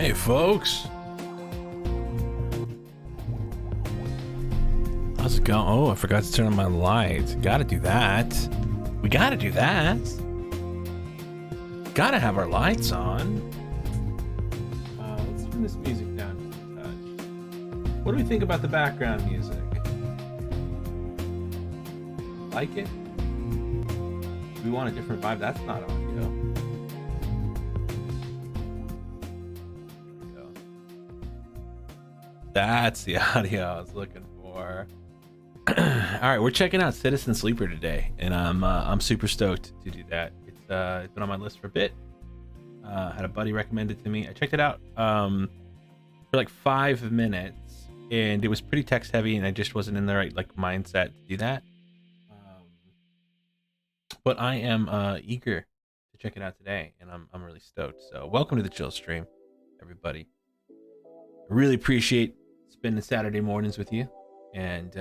Hey, folks. How's it going? Oh, I forgot to turn on my lights. Gotta do that. We gotta do that. Gotta have our lights on. Let's turn this music down just a touch. What do we think about the background music? Like it? We want a different vibe. That's not audio. That's the audio I was looking for. All right, we're checking out Citizen Sleeper today, and I'm super stoked to do that. It's been on my list for a bit. Had a buddy recommend it to me. I checked it out for like 5 minutes, and it was pretty text heavy, and I just wasn't in the right like mindset to do that. But I am eager to check it out today, and I'm really stoked. So welcome to the chill stream, everybody. I really appreciate spending Saturday mornings with you, and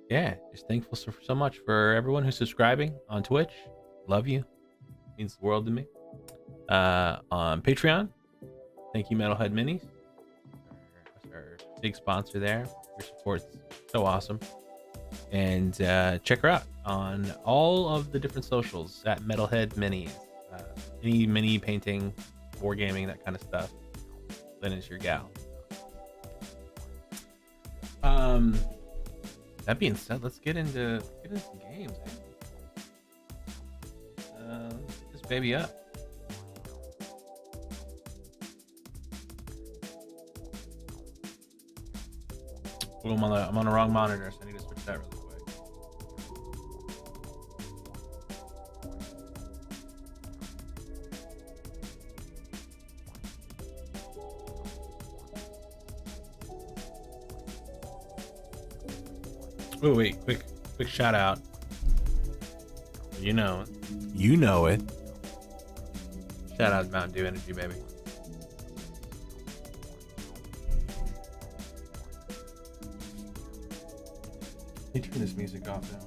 yeah, just thankful so much for everyone who's subscribing on Twitch. Love you, means the world to me. On Patreon, thank you, Metalhead Minis, our big sponsor there. Your support's so awesome. And check her out on all of the different socials at Metalhead Minis. Any mini painting, wargaming, that kind of stuff. Lynn is your gal. That being said, let's get into some games. Let's get this baby up. Oh, I'm on the wrong monitor, so I need to switch that really quick. Oh wait, quick shout out. You know it. Shout out to Mountain Dew Energy, baby. Let me turn this music off now.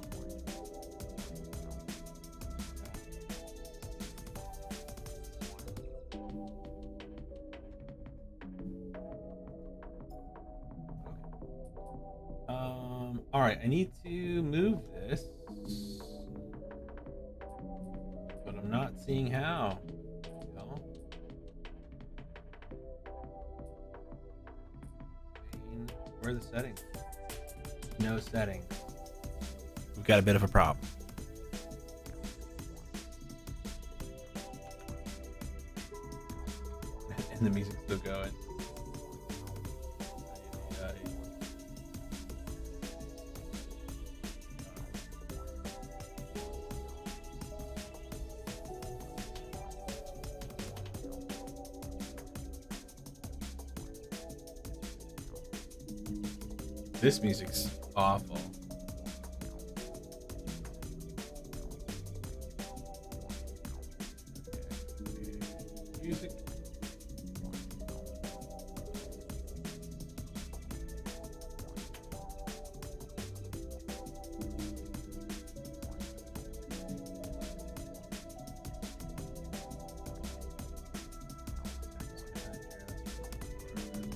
All right, I need to move this, but I'm not seeing how. No. Where are the settings? No settings. We've got a bit of a problem. And the music's still going. This music's awful. Music.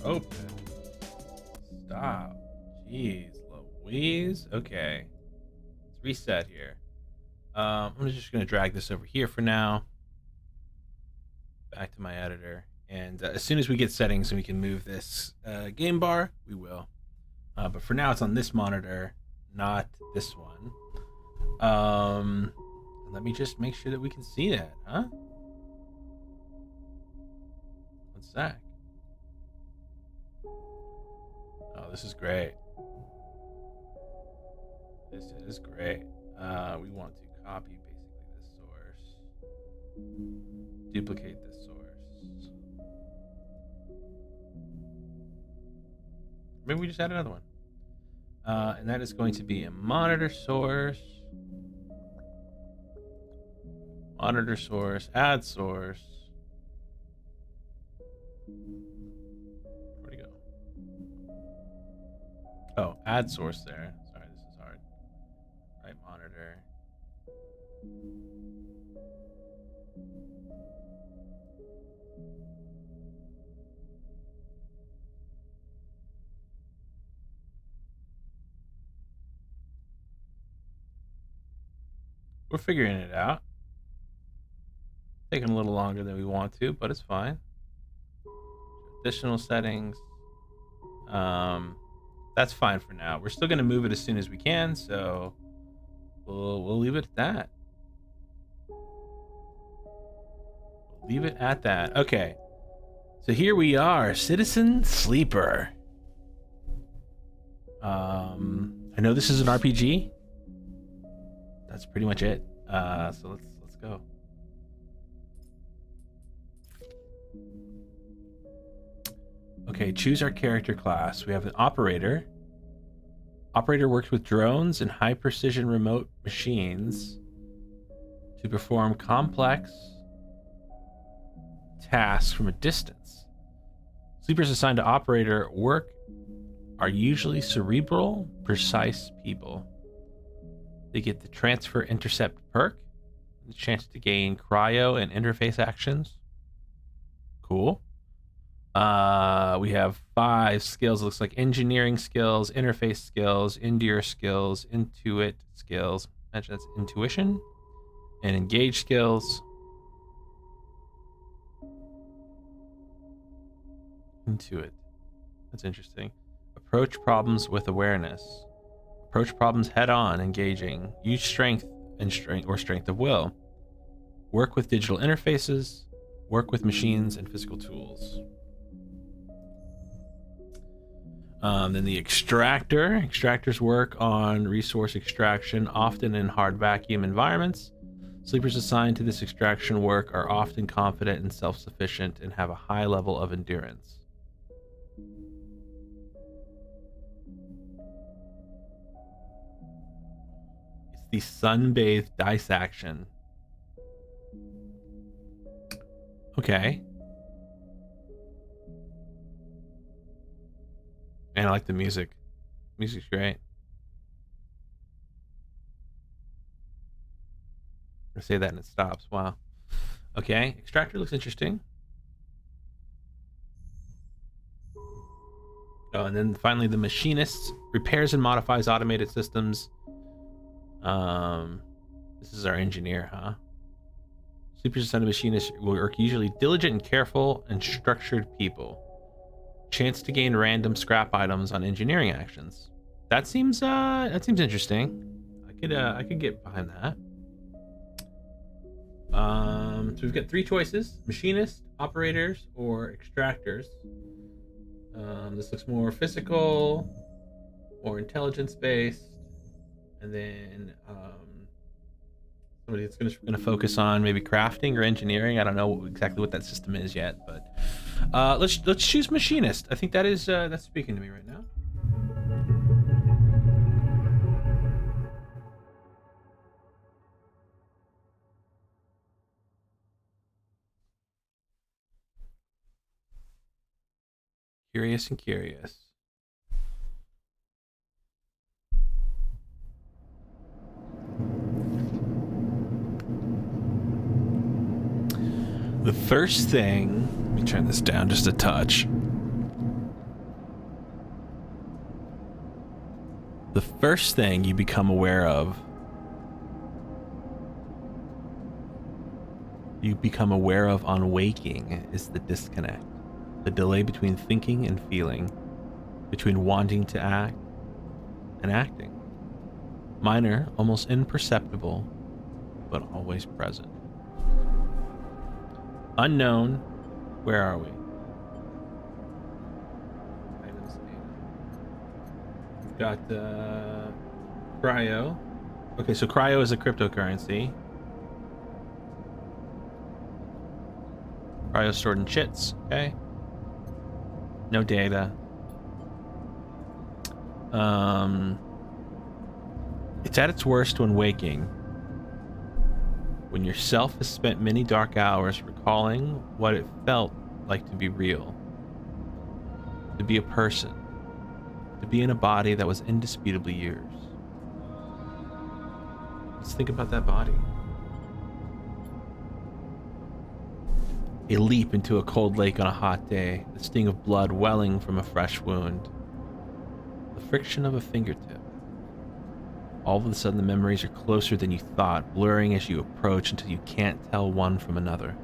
Open. Stop. Jeez Louise. Okay. Let's reset here. I'm just going to drag this over here for now. Back to my editor. And as soon as we get settings and we can move this game bar, we will. But for now, it's on this monitor, not this one. Let me just make sure that we can see that, huh? One sec. Oh, this is great. This is great. We want to copy basically this source, duplicate this source. Maybe we just add another one. And that is going to be a monitor source, add source. Where'd it go? Oh, add source there. Sorry, this is hard. Right monitor. We're figuring it out. Taking a little longer than we want to, but it's fine. Additional settings. That's fine for now. We're still gonna move it as soon as we can, so we'll leave it at that. Leave it at that. Okay. So here we are, Citizen Sleeper. I know this is an RPG. That's pretty much it. So let's go. Okay, choose our character class. We have an operator. Operator works with drones and high precision remote machines to perform complex tasks from a distance. Sleepers assigned to operator work are usually cerebral, precise people. They get the transfer intercept perk, the chance to gain cryo and interface actions. Cool. We have 5 skills. It looks like engineering skills, interface skills, endure skills, intuit skills. Imagine that's intuition and engage skills. Intuit. That's interesting. Approach problems with awareness. Approach problems head on, engaging. Use strength of will. Work with digital interfaces. Work with machines and physical tools. Then the extractor. Extractors work on resource extraction, often in hard vacuum environments. Sleepers assigned to this extraction work are often confident and self-sufficient and have a high level of endurance. It's the sunbathed dice action. Okay. And I like the music. Music's great. I say that and it stops. Wow. Okay. Extractor looks interesting. Oh, and then finally the machinist repairs and modifies automated systems. This is our engineer, huh? Sleepers assigned to machinists will work usually diligent and careful and structured people. Chance to gain random scrap items on engineering actions. That seems interesting. I could get behind that. So we've got 3 choices: machinists, operators, or extractors. This looks more physical, more intelligence based, and then somebody that's going to focus on maybe crafting or engineering. I don't know exactly what that system is yet, but let's choose machinist. I think that's speaking to me right now. Curious and curious. The first thing, let me turn this down just a touch. The first thing you become aware of, on waking is the disconnect. The delay between thinking and feeling, between wanting to act and acting. Minor, almost imperceptible, but always present. Unknown, where are we? Items data. We've got cryo. Okay, so cryo is a cryptocurrency. Cryo stored in chits, okay. No data. It's at its worst when waking. When your self has spent many dark hours recalling what it felt like to be real. To be a person. To be in a body that was indisputably yours. Let's think about that body. A leap into a cold lake on a hot day, the sting of blood welling from a fresh wound, the friction of a fingertip. All of a sudden, the memories are closer than you thought, blurring as you approach until you can't tell one from another.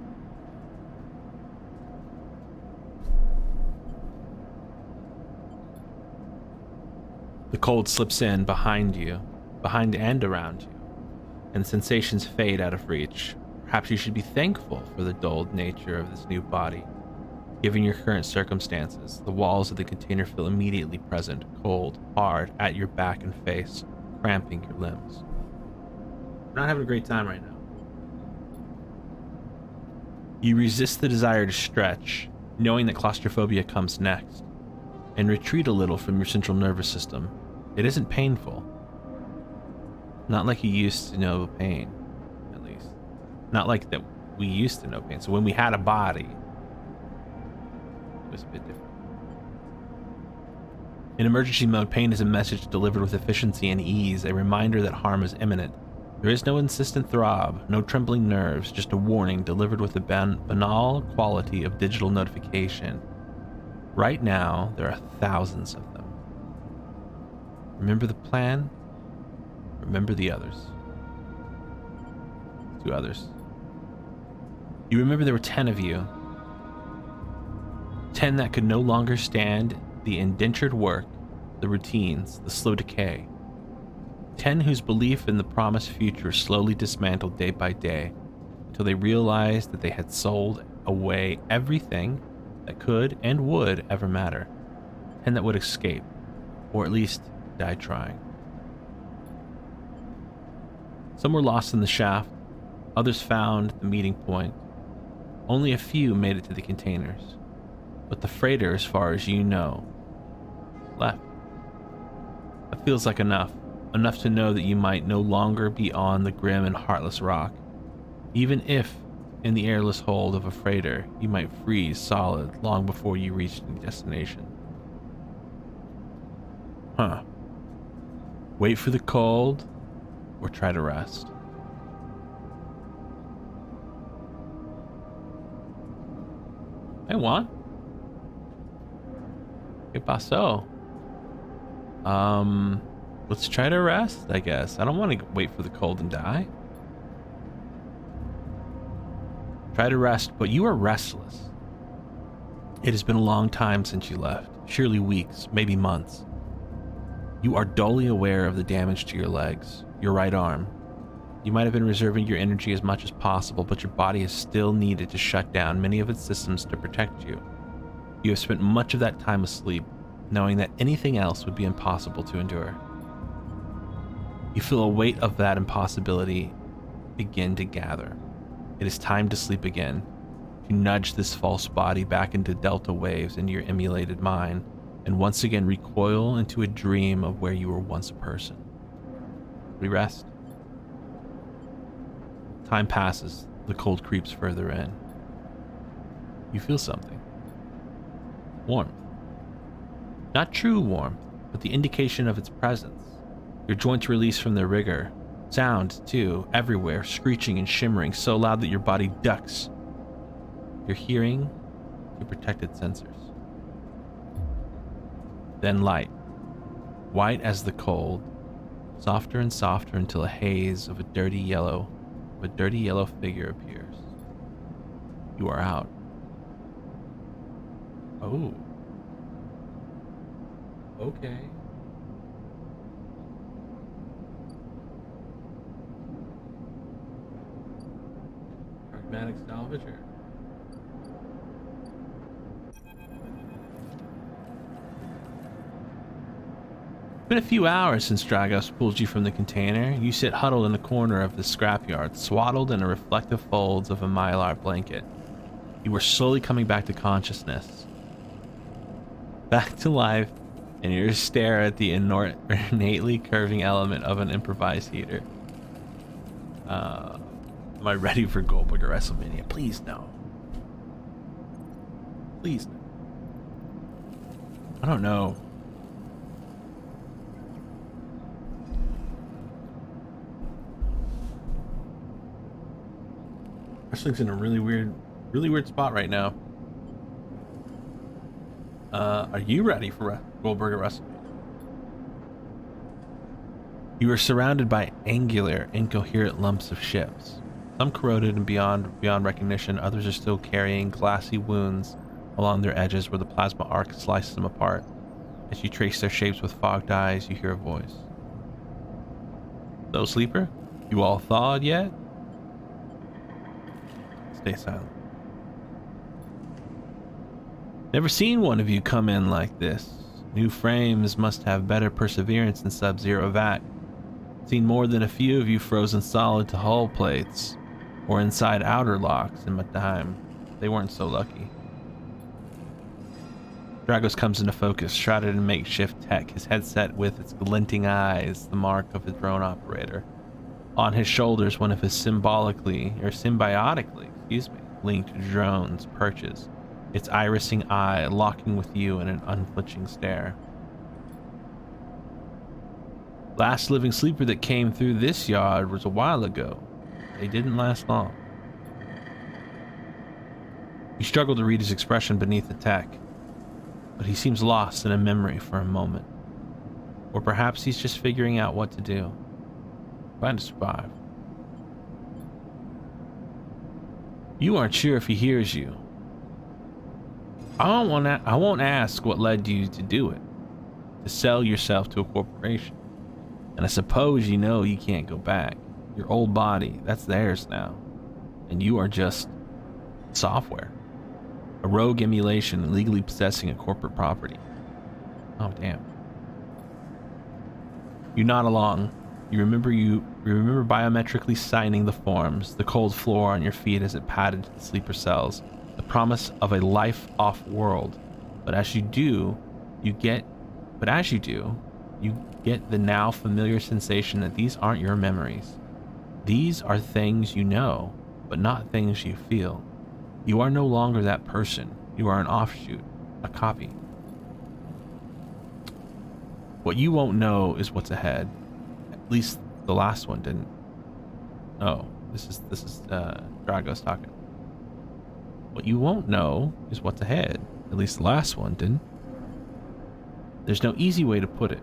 The cold slips in behind you, behind and around you, and sensations fade out of reach. Perhaps you should be thankful for the dulled nature of this new body. Given your current circumstances, the walls of the container feel immediately present, cold, hard, at your back and face, cramping your limbs. We're not having a great time right now. You resist the desire to stretch, knowing that claustrophobia comes next, and retreat a little from your central nervous system. It isn't painful. Not like you used to know pain, at least. Not like that we used to know pain. So when we had a body, it was a bit different. In emergency mode, pain is a message delivered with efficiency and ease, a reminder that harm is imminent. There is no insistent throb, no trembling nerves, just a warning delivered with the banal quality of digital notification. Right now, there are thousands of them. Remember the plan? Remember the others. 2 others. You remember there were 10 of you. 10 that could no longer stand the indentured work, the routines, the slow decay. 10 whose belief in the promised future slowly dismantled day by day until they realized that they had sold away everything that could and would ever matter. 10 that would escape, or at least die trying. Some were lost in the shaft, others found the meeting point. Only a few made it to the containers, but the freighter, as far as you know, left. That feels like enough to know that you might no longer be on the grim and heartless rock, even if in the airless hold of a freighter you might freeze solid long before you reach the destination. Wait for the cold or try to rest. Hey Juan. ¿Qué pasó? Let's try to rest, I guess. I don't want to wait for the cold and die. Try to rest, but you are restless. It has been a long time since you left, surely weeks, maybe months. You are dully aware of the damage to your legs, your right arm. You might have been reserving your energy as much as possible, but your body has still needed to shut down many of its systems to protect you. You have spent much of that time asleep, knowing that anything else would be impossible to endure. You feel a weight of that impossibility begin to gather. It is time to sleep again, to nudge this false body back into delta waves into your emulated mind, and once again recoil into a dream of where you were once a person. We rest. Time passes, the cold creeps further in. You feel something. Warmth. Not true warmth, but the indication of its presence. Your joints release from their rigor. Sound, too, everywhere, screeching and shimmering so loud that your body ducks. Your hearing, your protected sensors. Then light. White as the cold, softer and softer until a haze of a dirty yellow figure appears. You are out. Oh. Okay. Pragmatic salvager. It's been a few hours since Dragos pulled you from the container. You sit huddled in the corner of the scrapyard, swaddled in the reflective folds of a mylar blanket. You were slowly coming back to consciousness. Back to life, and you stare at the innately curving element of an improvised heater. Am I ready for Goldberg or WrestleMania? Please no. Please no. I don't know. Wrestling's in a really weird spot right now. Are you ready for Goldberg or WrestleMania? You are surrounded by angular, incoherent lumps of ships. Some corroded and beyond recognition, others are still carrying glassy wounds along their edges where the plasma arc slices them apart. As you trace their shapes with fogged eyes, you hear a voice. So, sleeper? You all thawed yet? Stay silent. Never seen one of you come in like this. New frames must have better perseverance than Sub-Zero vac. Seen more than a few of you frozen solid to hull plates, or inside outer locks in my time. They weren't so lucky. Dragos comes into focus, shrouded in makeshift tech, his headset with its glinting eyes, the mark of a drone operator. On his shoulders, one of his symbiotically linked drones perches, its irising eye locking with you in an unflinching stare. Last living sleeper that came through this yard was a while ago. They didn't last long. You struggle to read his expression beneath the tech, but he seems lost in a memory for a moment. Or perhaps he's just figuring out what to do. Trying to survive. You aren't sure if he hears you. I won't ask what led you to do it. To sell yourself to a corporation. And I suppose you know you can't go back. Your old body, that's theirs now. And you are just software. A rogue emulation illegally possessing a corporate property. Oh, damn. You nod along. You remember biometrically signing the forms, the cold floor on your feet as it padded to the sleeper cells, the promise of a life off world. But as you do, you get the now familiar sensation that these aren't your memories. These are things you know, but not things you feel. You are no longer that person. You are an offshoot, a copy. What you won't know is what's ahead. At least the last one didn't. Oh, this is Dragos talking. What you won't know is what's ahead. At least the last one didn't. There's no easy way to put it.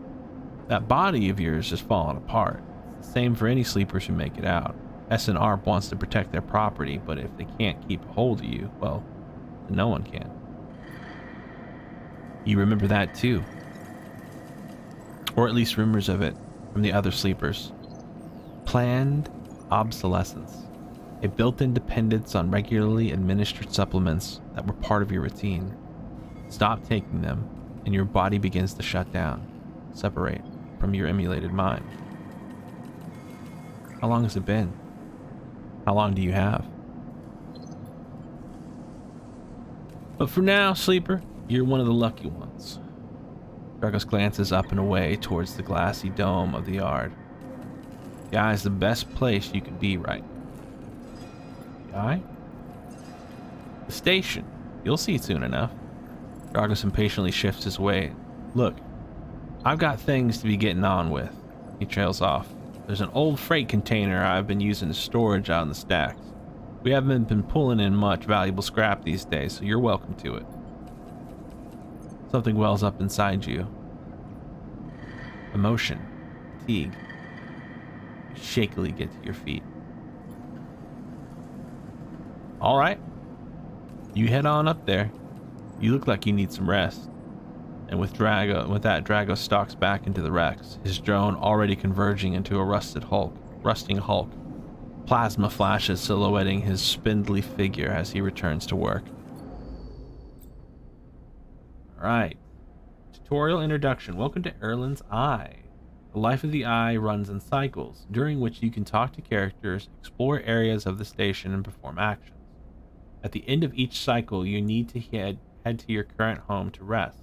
That body of yours is falling apart. It's the same for any sleepers who make it out. SNARP wants to protect their property, but if they can't keep a hold of you, well, then no one can. You remember that too. Or at least rumors of it from the other sleepers. Planned obsolescence. A built-in dependence on regularly administered supplements that were part of your routine. Stop taking them, and your body begins to shut down, separate from your emulated mind. How long has it been? How long do you have? But for now, sleeper, you're one of the lucky ones. Dragos glances up and away towards the glassy dome of the yard. The eye is the best place you could be right now. The eye? The station. You'll see soon enough. Dragos impatiently shifts his weight. Look, I've got things to be getting on with. He trails off. There's an old freight container I've been using as storage out in the stacks. We haven't been pulling in much valuable scrap these days, so you're welcome to it. Something wells up inside you. Emotion. Fatigue. You shakily get to your feet. Alright. You head on up there. You look like you need some rest. And with that, Drago stalks back into the Rex, his drone already converging into a rusting hulk. Plasma flashes silhouetting his spindly figure as he returns to work. Alright. Tutorial introduction. Welcome to Erlin's Eye. The life of the Eye runs in cycles, during which you can talk to characters, explore areas of the station, and perform actions. At the end of each cycle, you need to head to your current home to rest.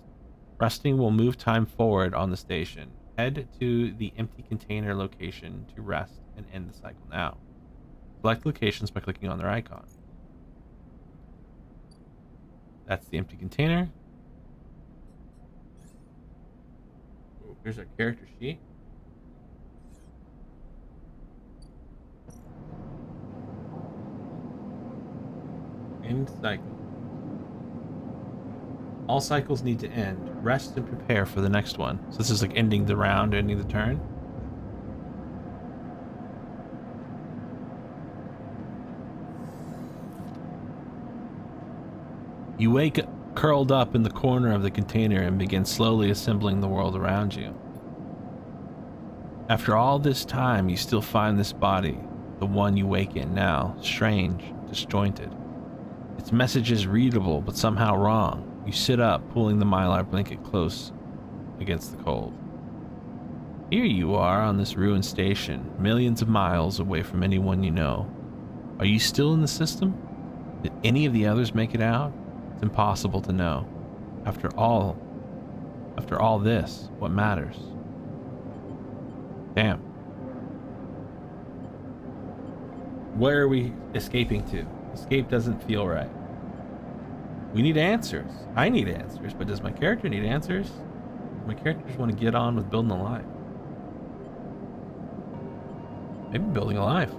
Resting will move time forward on the station. Head to the empty container location to rest and end the cycle now. Select locations by clicking on their icon. That's the empty container. Here's our character sheet. End cycle. All cycles need to end. Rest and prepare for the next one. So this is like ending the round, ending the turn. You wake curled up in the corner of the container and begin slowly assembling the world around you. After all this time, you still find this body, the one you wake in now, strange, disjointed. Its message is readable, but somehow wrong. You sit up, pulling the mylar blanket close against the cold. Here you are on this ruined station, millions of miles away from anyone you know. Are you still in the system? Did any of the others make it out? It's impossible to know. After all this, what matters? Damn. Where are we escaping to? Escape doesn't feel right. We need answers. I need answers, but does my character need answers? My character just want to get on with building a life. Maybe building a life.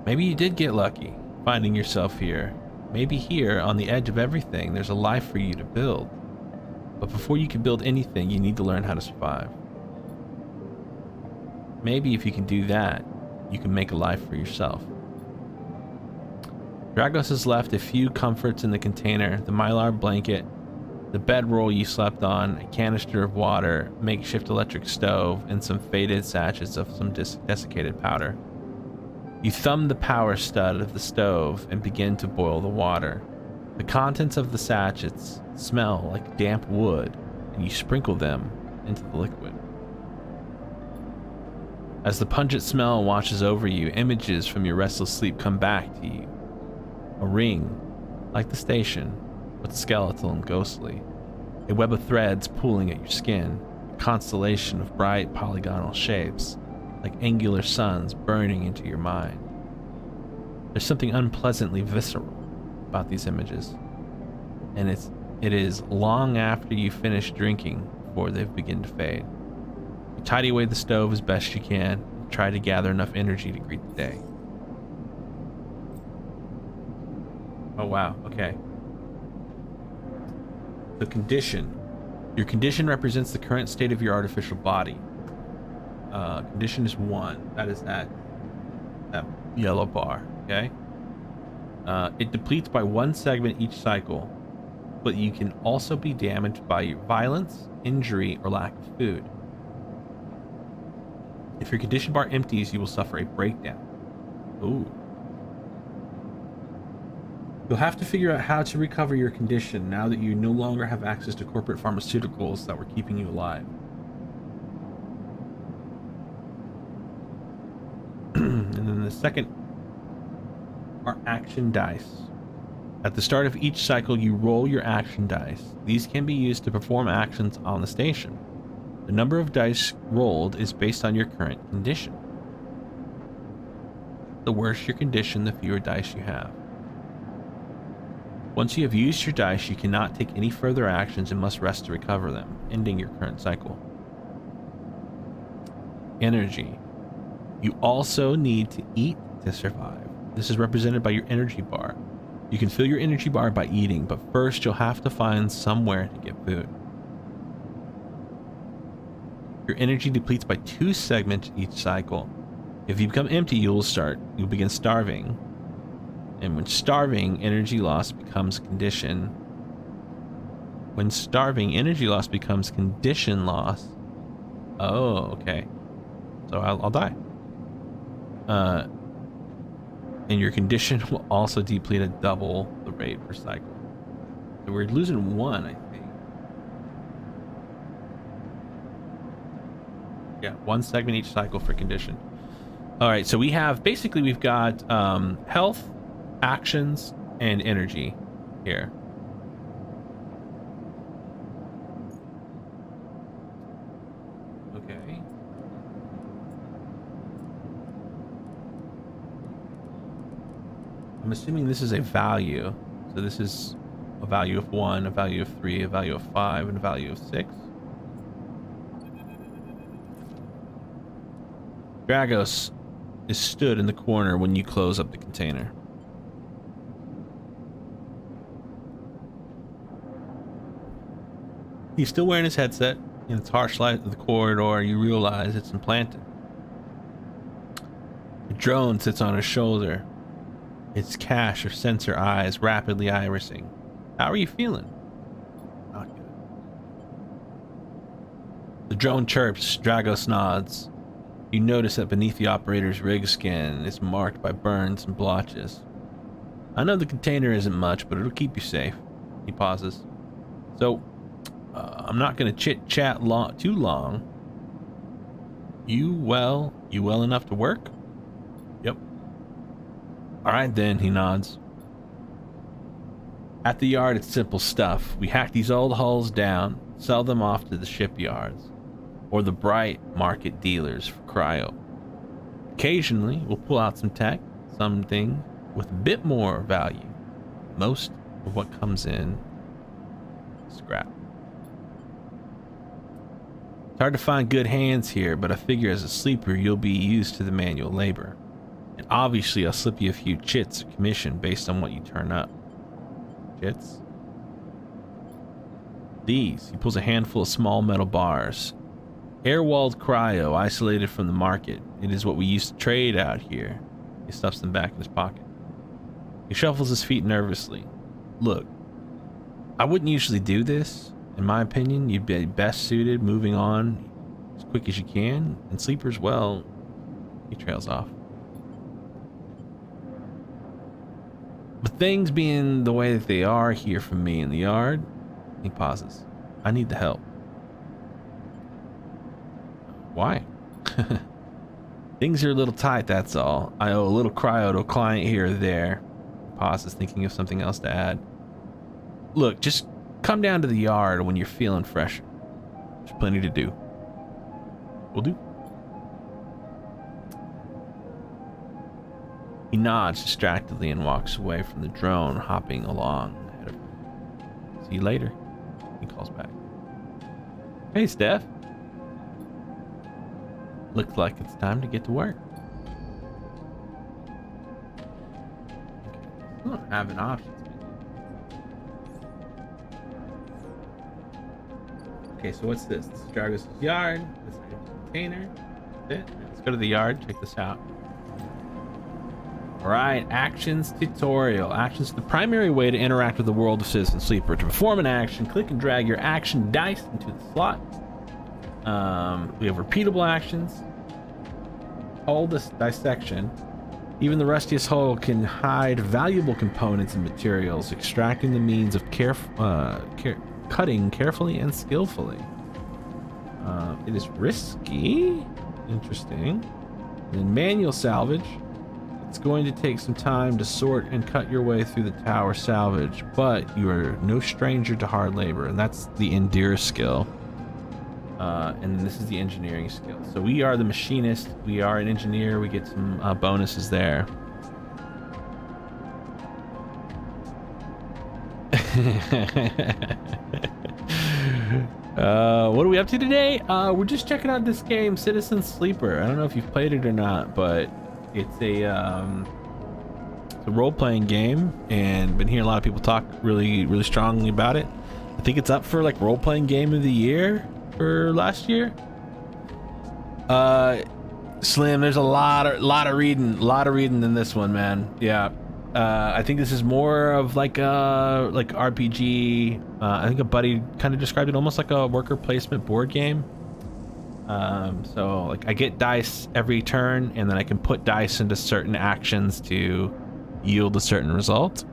Maybe you did get lucky, finding yourself here. Maybe here, on the edge of everything, there's a life for you to build. But before you can build anything, you need to learn how to survive. Maybe if you can do that, you can make a life for yourself. Dragos has left a few comforts in the container: the mylar blanket, the bedroll you slept on, a canister of water, makeshift electric stove, and some faded sachets of some desiccated powder. You thumb the power stud of the stove and begin to boil the water. The contents of the sachets smell like damp wood, and you sprinkle them into the liquid. As the pungent smell washes over you, images from your restless sleep come back to you. A ring, like the station, but skeletal and ghostly. A web of threads pulling at your skin. A constellation of bright polygonal shapes, like angular suns burning into your mind. There's something unpleasantly visceral about these images, and it is long after you finish drinking before they begin to fade. You tidy away the stove as best you can, and try to gather enough energy to greet the day. Oh wow, okay. The condition. Your condition represents the current state of your artificial body. Condition is 1. That is that yellow bar, okay? It depletes by 1 segment each cycle, but you can also be damaged by violence, injury, or lack of food. If your condition bar empties, you will suffer a breakdown. Ooh. You'll have to figure out how to recover your condition now that you no longer have access to corporate pharmaceuticals that were keeping you alive. And then the second are action dice. At the start of each cycle, you roll your action dice. These can be used to perform actions on the station. The number of dice rolled is based on your current condition. The worse your condition, the fewer dice you have. Once you have used your dice, you cannot take any further actions and must rest to recover them, ending your current cycle. Energy. You also need to eat to survive. This is represented by your energy bar. You can fill your energy bar by eating, but first you'll have to find somewhere to get food. Your energy depletes by 2 segments each cycle. If you become empty, you'll begin starving. And when starving, energy loss becomes condition. When starving, energy loss becomes condition loss. Oh, okay. So I'll die. And your condition will also deplete at double the rate per cycle. So we're losing 1, I think. Yeah, 1 segment each cycle for condition. All right, so we've got health, actions, and energy here. Okay. I'm assuming this is a value. So this is a value of 1, a value of 3, a value of 5, and a value of 6. Dragos is stood in the corner when you close up the container. He's still wearing his headset. In its harsh light of the corridor, you realize it's implanted. A drone sits on his shoulder. its cache of sensor eyes rapidly irising. How are you feeling? Not good. The drone chirps, Dragos nods. You notice that beneath the operator's rig skin is marked by burns and blotches. I know the container isn't much, but it'll keep you safe. He pauses. So, I'm not going to chit-chat too long. You well enough to work? Yep. Alright then, he nods. At the yard, it's simple stuff. We hack these old hulls down, sell them off to the shipyards, or the bright market dealers for cryo. Occasionally, we'll pull out some tech, something with a bit more value. Most of what comes in is scrap. It's hard to find good hands here, but I figure as a sleeper you'll be used to the manual labor. And obviously I'll slip you a few chits of commission based on what you turn up. Chits? These, he pulls a handful of small metal bars. Air-walled cryo, isolated from the market. It is what we used to trade out here. He stuffs them back in his pocket. He shuffles his feet nervously. Look, I wouldn't usually do this. In my opinion, you'd be best suited moving on as quick as you can. And sleepers, well, he trails off. But things being the way that they are here for me in the yard, he pauses. I need the help. Why? Things are a little tight, that's all. I owe a little cryo to a client here or there. He pauses, thinking of something else to add. Look, just come down to the yard when you're feeling fresh. There's plenty to do. Will do. He nods distractedly and walks away from the drone, hopping along ahead of him. See you later. He calls back. Hey, Steph. Looks like it's time to get to work. I don't have an option. Okay, so what's this? This is Dragos' yard. This is the container. That's it. Let's go to the yard. Check this out. Alright, actions tutorial. Actions are the primary way to interact with the world of Citizen Sleeper. To perform an action, click and drag your action dice into the slot. We have repeatable actions. Hull dissection. Even the rustiest hull can hide valuable components and materials, extracting the means of cutting carefully and skillfully. It is risky. Interesting. And then manual salvage. It's going to take some time to sort and cut your way through the tower salvage, but you are no stranger to hard labor, and that's the endure skill. And this is the engineering skill. So we are the machinist. We are an engineer. We get some bonuses there. What are we up to today? We're just checking out this game, Citizen Sleeper. I don't know if you've played it or not, but it's a role-playing game, and been hearing a lot of people talk really strongly about it. I think it's up for like role-playing game of the year for last year. Slim, there's a lot of reading in this one, man. Yeah. I think this is more of like RPG. I think a buddy kind of described it almost like a worker placement board game. So like I get dice every turn, and then I can put dice into certain actions to yield a certain result.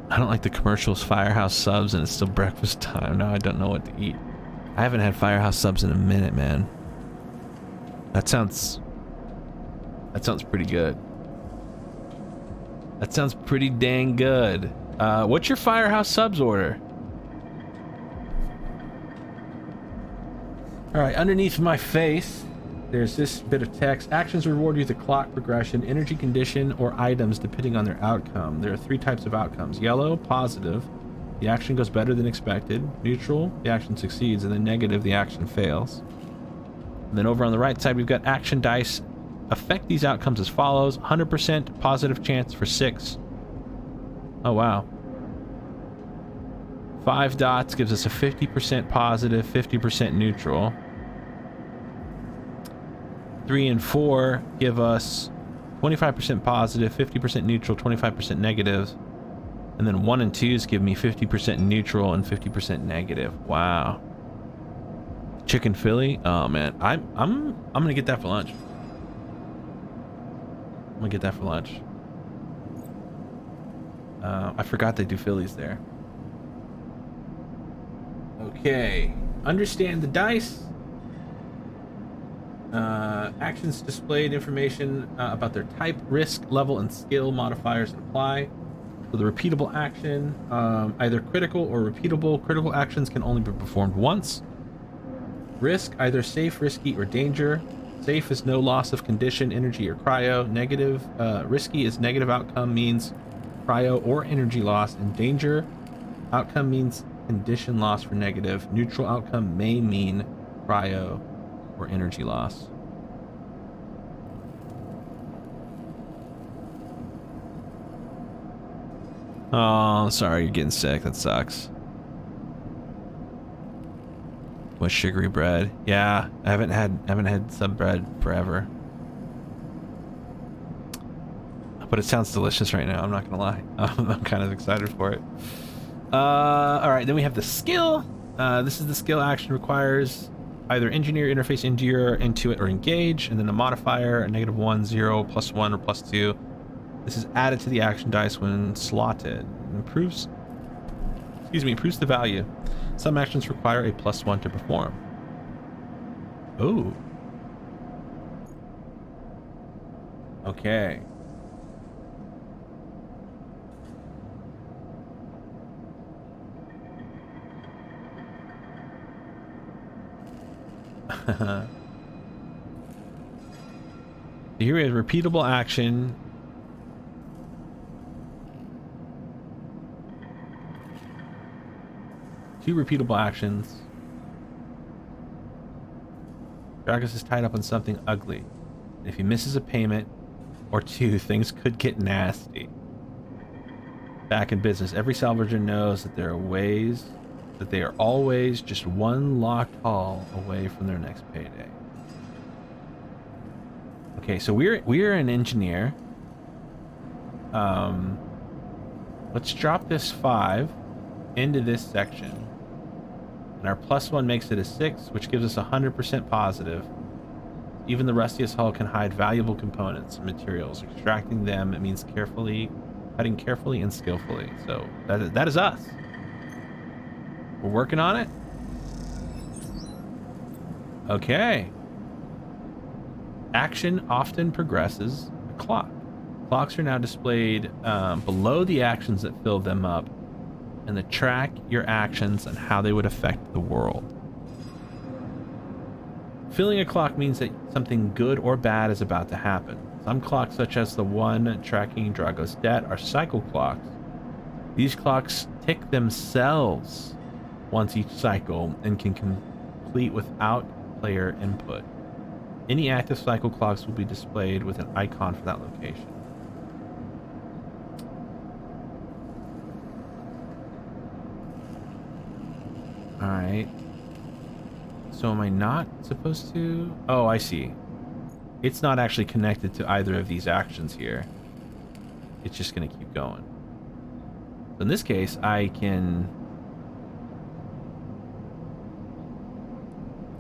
I don't like the commercials, Firehouse subs, and it's still breakfast time. Now I don't know what to eat. I haven't had Firehouse subs in a minute, man. That sounds pretty good. That sounds pretty dang good. What's your Firehouse subs order? All right, underneath my face, there's this bit of text. Actions reward you with a clock progression, energy condition, or items depending on their outcome. There are 3 types of outcomes. Yellow, positive. The action goes better than expected. Neutral, the action succeeds. And then negative, the action fails. And then over on the right side, we've got action dice. Affect these outcomes as follows. 100% positive chance for 6. Oh, wow. 5 dots gives us a 50% positive, 50% neutral. 3 and 4 give us 25% positive, 50% neutral, 25% negative. And then 1 and 2s give me 50% neutral and 50% negative. Wow. Chicken Philly? Oh man, I'm gonna get that for lunch. I'm gonna get that for lunch. I forgot they do Phillies there. Okay. Understand the dice. Actions displayed information about their type, risk, level, and skill modifiers that apply. So the repeatable action, either critical or repeatable. Critical actions can only be performed once. Risk, either safe, risky, or danger. Safe is no loss of condition, energy, or cryo. Negative, risky is negative outcome means cryo or energy loss. And danger outcome means condition loss for negative. Neutral outcome may mean cryo or energy loss. Oh, sorry, you're getting sick. That sucks. With sugary bread. Yeah, I haven't had some bread forever. But it sounds delicious right now, I'm not gonna lie. I'm kind of excited for it. Alright, then we have the skill. This is the skill action requires either engineer, interface, endure, intuit, or engage, and then a modifier, a -1, 0, +1, or +2. This is added to the action dice when slotted. Improves the value. Some actions require a +1 to perform. Ooh. Okay. Here we have repeatable action. Two repeatable actions. Dragus is tied up on something ugly. If he misses a payment or two, things could get nasty. Back in business, every salvager knows that there are ways that they are always just one locked haul away from their next payday. Okay, so we're an engineer. Let's drop this 5 into this section. And our +1 makes it a 6, which gives us 100% positive. Even the rustiest hull can hide valuable components and materials. Extracting them, it means cutting carefully and skillfully. So that is us. We're working on it. Okay. Action often progresses a clock. Clocks are now displayed below the actions that fill them up, and that track your actions and how they would affect the world. Filling a clock means that something good or bad is about to happen. Some clocks, such as the one tracking Drago's debt, are cycle clocks. These clocks tick themselves once each cycle and can complete without player input. Any active cycle clocks will be displayed with an icon for that location. Alright. So am I not supposed to... Oh, I see. It's not actually connected to either of these actions here. It's just going to keep going. So in this case, I can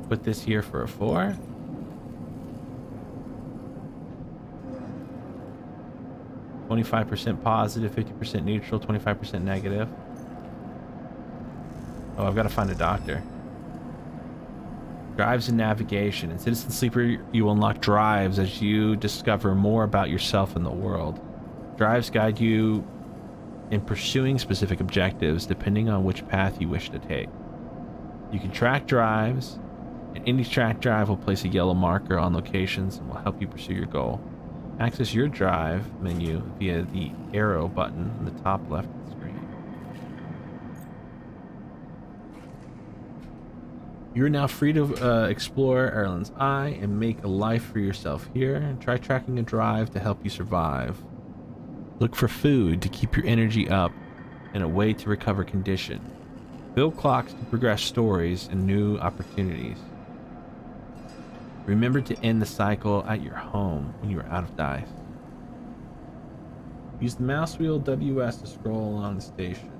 put this here for a 4. %, positive, 50% neutral, 25% negative. Oh, I've got to find a doctor. Drives and navigation. In Citizen Sleeper, you unlock drives as you discover more about yourself and the world. Drives guide you in pursuing specific objectives depending on which path you wish to take. You can track drives, and any track drive will place a yellow marker on locations and will help you pursue your goal. Access your drive menu via the arrow button in the top left of the screen. You're now free to explore Erlen's Eye and make a life for yourself here. Try tracking a drive to help you survive. Look for food to keep your energy up and a way to recover condition. Build clocks to progress stories and new opportunities. Remember to end the cycle at your home when you are out of dice. Use the mouse wheel WS to scroll along the station.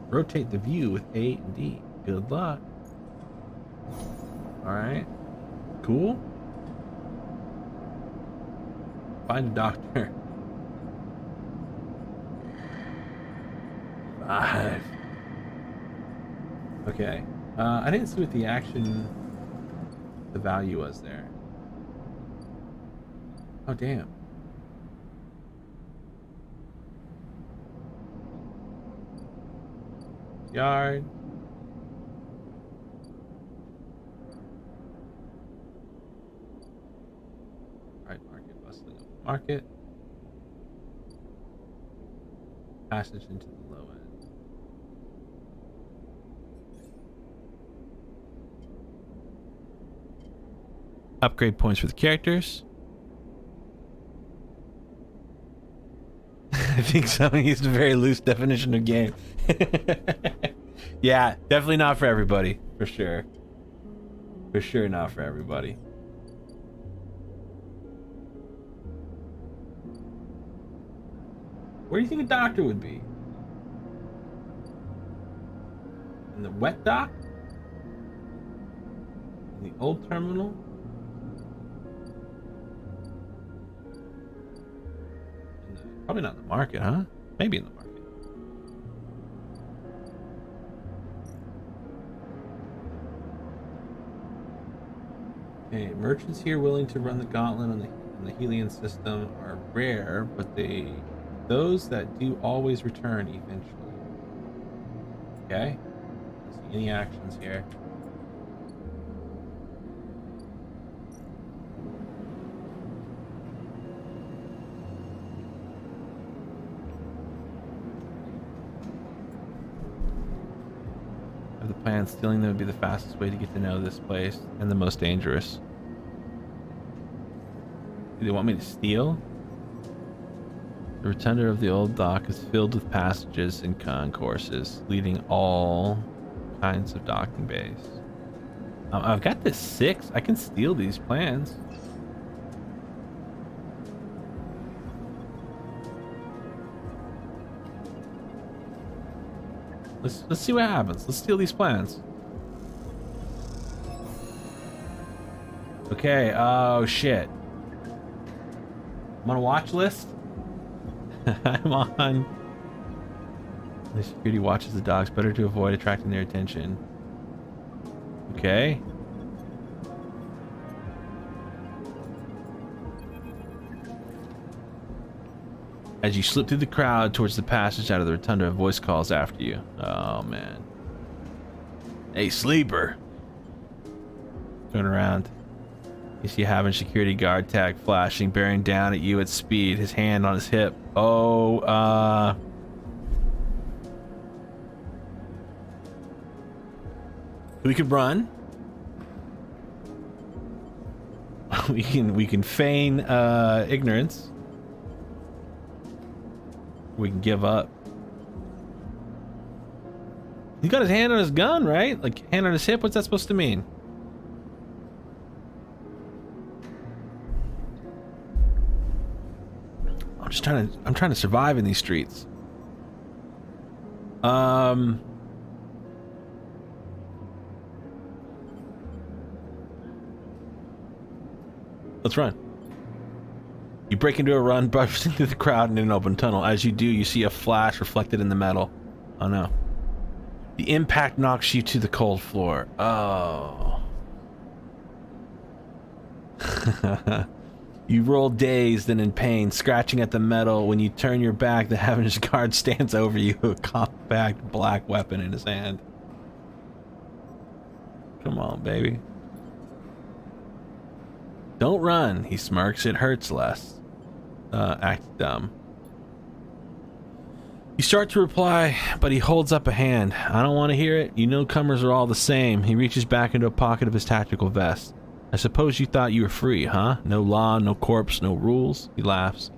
Rotate the view with A and D. Good luck. Alright. Cool. Find a doctor. 5. Okay. I didn't see what the value was there. Oh, damn. Yard. Right market, bustling up the market. Passage into the low end. Upgrade points for the characters. I think someone used a very loose definition of game. Yeah, definitely not for everybody, for sure. For sure not for everybody. Where do you think a doctor would be? In the wet dock? In the old terminal? Probably not in the market, huh? Maybe in the market. Okay, merchants here willing to run the gauntlet on the Helion system are rare, but those that do always return eventually. Okay. Don't see any actions here. The plan, stealing them would be the fastest way to get to know this place and the most dangerous. Do they want me to steal? The rotunda of the old dock is filled with passages and concourses leading all kinds of docking bays. I've got this 6. I can steal these plans. Let's see what happens. Let's steal these plans. Okay, oh shit. I'm on a watch list. I'm on. The security watches the docks. Better to avoid attracting their attention. Okay. As you slip through the crowd towards the passage out of the rotunda, a voice calls after you. Oh, man. Hey, sleeper. Turn around. You see a Haven security guard tag flashing, bearing down at you at speed, his hand on his hip. Oh, we could run. we can feign ignorance. We can give up. He got his hand on his gun, right? Like hand on his hip. What's that supposed to mean? I'm trying to survive in these streets. Let's run. You break into a run, bursting through the crowd in an open tunnel. As you do, you see a flash reflected in the metal. Oh no. The impact knocks you to the cold floor. Oh. You roll dazed and in pain, scratching at the metal. When you turn your back, the Haven's guard stands over you, a compact black weapon in his hand. Come on, baby. Don't run, he smirks. It hurts less. Act dumb. You start to reply, but he holds up a hand. I don't want to hear it. You newcomers are all the same. He reaches back into a pocket of his tactical vest. I suppose you thought you were free, huh? No law, no corpse, no rules? He laughs.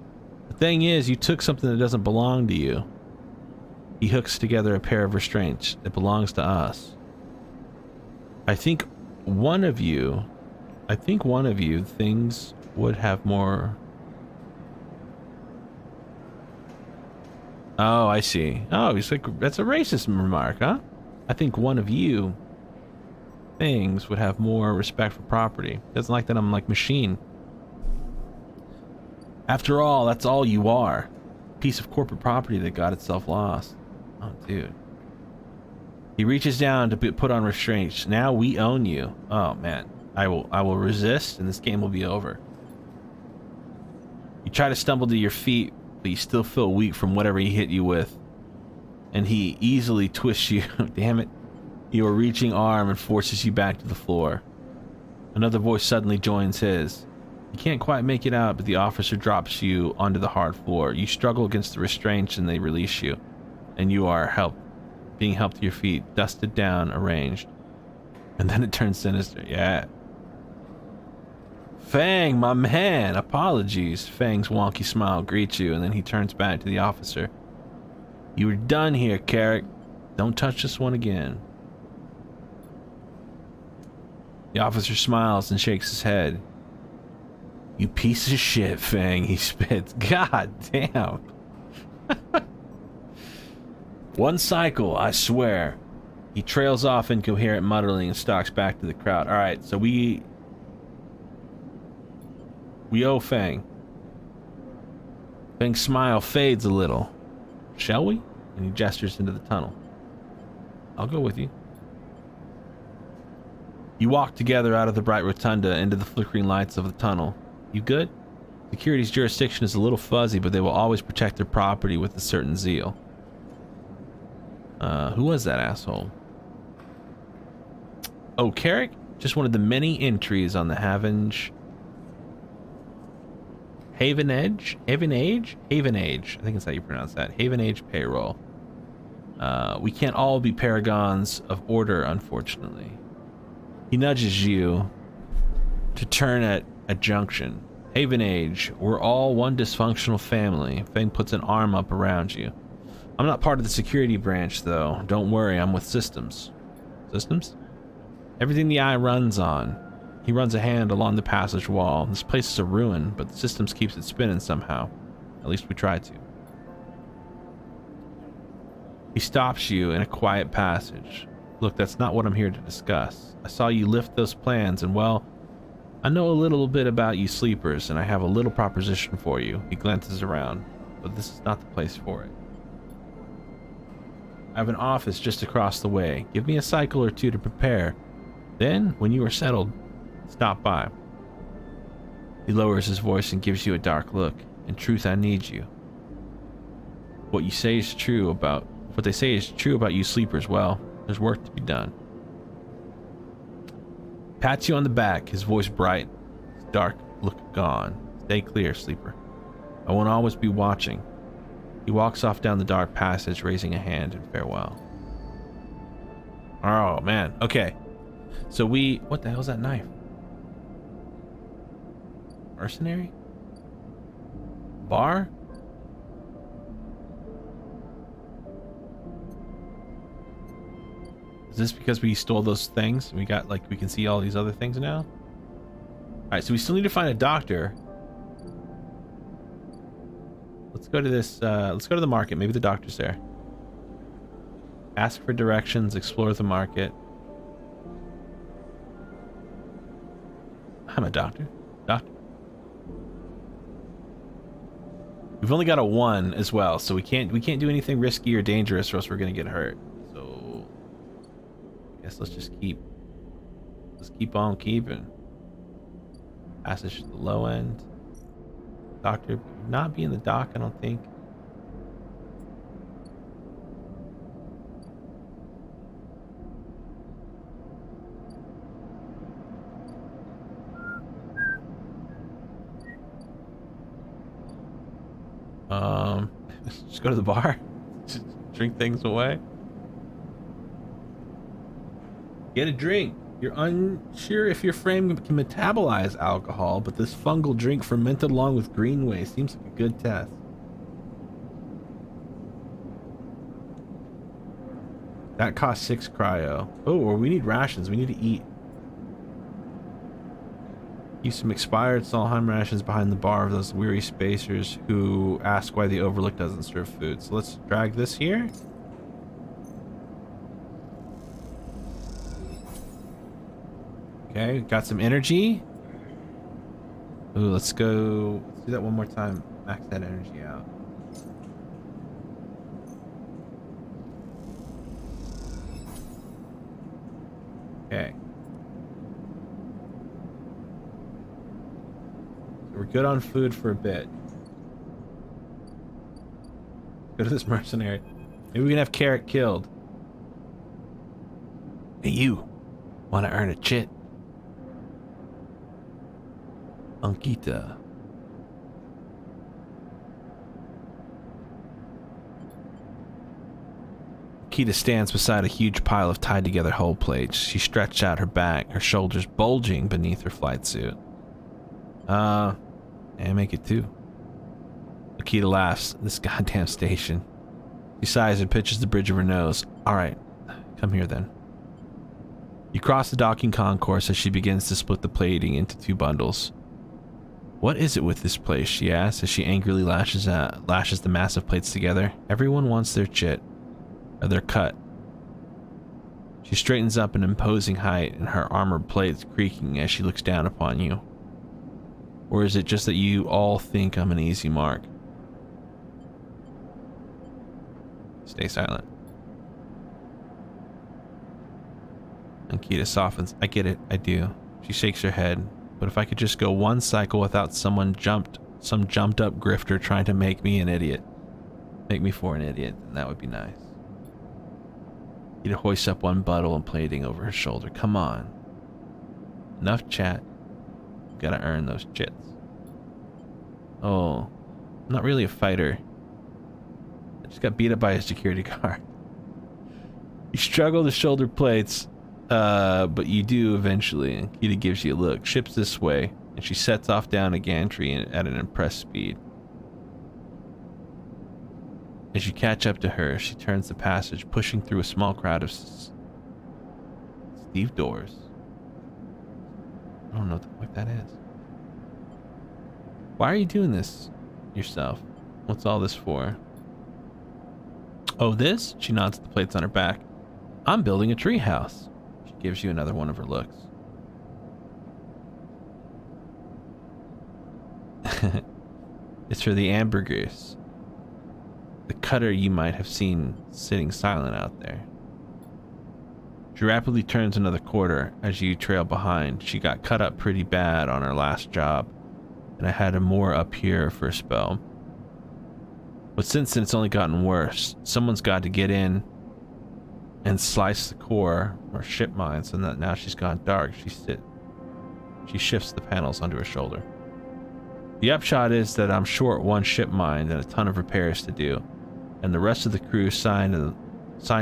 The thing is, you took something that doesn't belong to you. He hooks together a pair of restraints. It belongs to us. I think one of you things would have more Oh, I see. Oh, he's like, that's a racist remark, huh? I think one of you things would have more respect for property. Doesn't like that I'm like machine. After all, that's all you are. Piece of corporate property that got itself lost. Oh, dude. He reaches down to put on restraints. Now we own you. Oh, man. I will resist, and this game will be over. You try to stumble to your feet, but you still feel weak from whatever he hit you with. And he easily twists you. Damn it. Your reaching arm and forces you back to the floor. Another voice suddenly joins his. You can't quite make it out, but the officer drops you onto the hard floor. You struggle against the restraints and they release you. And you are being helped to your feet, dusted down, arranged. And then it turns sinister. Yeah. Fang, my man, apologies. Fang's wonky smile greets you, and then he turns back to the officer. You were done here, Carrick. Don't touch this one again. The officer smiles and shakes his head. You piece of shit, Fang, he spits. God damn. One cycle, I swear. He trails off incoherent muttering and stalks back to the crowd. Alright, so we owe Fang. Fang's smile fades a little. Shall we? And he gestures into the tunnel. I'll go with you. You walk together out of the bright rotunda into the flickering lights of the tunnel. You good? Security's jurisdiction is a little fuzzy, but they will always protect their property with a certain zeal. Who was that asshole? Oh, Carrick? Just one of the many entries on the Havenage. Havenage? I think it's how you pronounce that. Havenage payroll. We can't all be paragons of order, unfortunately. He nudges you to turn at a junction. Havenage, we're all one dysfunctional family. Fang puts an arm up around you. I'm not part of the security branch, though. Don't worry, I'm with systems. Systems? Everything the eye runs on. He runs a hand along the passage wall. This place is a ruin, but the systems keeps it spinning somehow. At least we try to. He stops you in a quiet passage. Look, that's not what I'm here to discuss. I saw you lift those plans, and well, I know a little bit about you sleepers, and I have a little proposition for you. He glances around, but this is not the place for it. I have an office just across the way. Give me a cycle or two to prepare. Then, when you are settled, stop by. He lowers his voice and gives you a dark look. In truth, I need you. What they say is true about you sleepers. Well, there's work to be done. Pats you on the back, his voice bright, his dark look gone. Stay clear, sleeper. I won't always be watching. He walks off down the dark passage, raising a hand in farewell. Oh, man. Okay. So what the hell's that knife? Mercenary? Bar? Is this because we stole those things? We got, like, we can see all these other things now? Alright, so we still need to find a doctor. Let's go to this, let's go to the market. Maybe the doctor's there. Ask for directions, explore the market. I'm a doctor. Doctor. We've only got a 1 as well, so we can't do anything risky or dangerous or else we're gonna get hurt. So I guess let's keep on keeping. Passage to the low end. Doctor would not be in the dock, I don't think. Just go to the bar. Just drink things away. Get a drink. You're unsure if your frame can metabolize alcohol, but this fungal drink fermented along with green waste seems like a good test. That costs 6 cryo. Oh, or we need rations. We need to eat. Keep some expired Solheim rations behind the bar of those weary spacers who ask why the Overlook doesn't serve food. So let's drag this here. Okay, got some energy. Ooh, let's go. Let's do that one more time. Max that energy out. Okay. So we're good on food for a bit. Go to this mercenary. Maybe we can have Carrot killed. Hey, you. Want to earn a chit? Ankita. Ankita stands beside a huge pile of tied together hull plates. She stretched out her back, her shoulders bulging beneath her flight suit. And make it too. Ankita laughs. This goddamn station. She sighs and pinches the bridge of her nose. Alright, come here then. You cross the docking concourse as she begins to split the plating into 2 bundles. What is it with this place, she asks as she angrily lashes the massive plates together. Everyone wants their chit, or their cut. She straightens up an imposing height and her armored plates creaking as she looks down upon you. Or is it just that you all think I'm an easy mark? Stay silent. Ankita softens. I get it, I do. She shakes her head. But if I could just go one cycle without some jumped up grifter trying to make me for an idiot, then that would be nice. He'd hoist up one bundle and plating over her shoulder. Come on. Enough chat. Gotta earn those chits. Oh, I'm not really a fighter. I just got beat up by a security guard. You struggle to shoulder plates. But you do eventually. Ankita gives you a look. Ship's this way. And she sets off down a gantry at an impressed speed. As you catch up to her, she turns the passage, pushing through a small crowd of Steve Doors. I don't know what the fuck that is. Why are you doing this yourself? What's all this for? Oh, this? She nods at the plates on her back. I'm building a tree house. Gives you another one of her looks. It's for the ambergris. The cutter you might have seen sitting silent out there. She rapidly turns another quarter as you trail behind. She got cut up pretty bad on her last job, and I had a moor up here for a spell. But since then it's only gotten worse. Someone's got to get in and slice the core or ship mines, and that now she's gone dark. She shifts the panels onto her shoulder. The upshot is that I'm short 1 ship mine and a ton of repairs to do, and the rest of the crew signed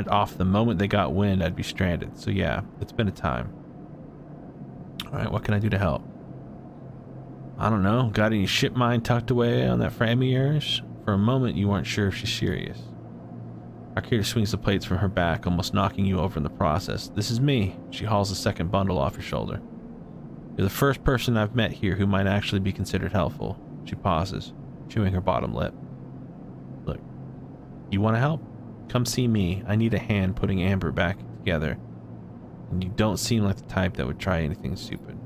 off the moment they got wind I'd be stranded. So yeah, it's been a time. Alright, what can I do to help? I don't know. Got any ship mine tucked away on that frame of yours? For a moment you weren't sure if she's serious. Ankita swings the plates from her back, almost knocking you over in the process. This is me. She hauls the second bundle off her shoulder. You're the first person I've met here who might actually be considered helpful. She pauses, chewing her bottom lip. Look, you want to help? Come see me. I need a hand putting Amber back together. And you don't seem like the type that would try anything stupid.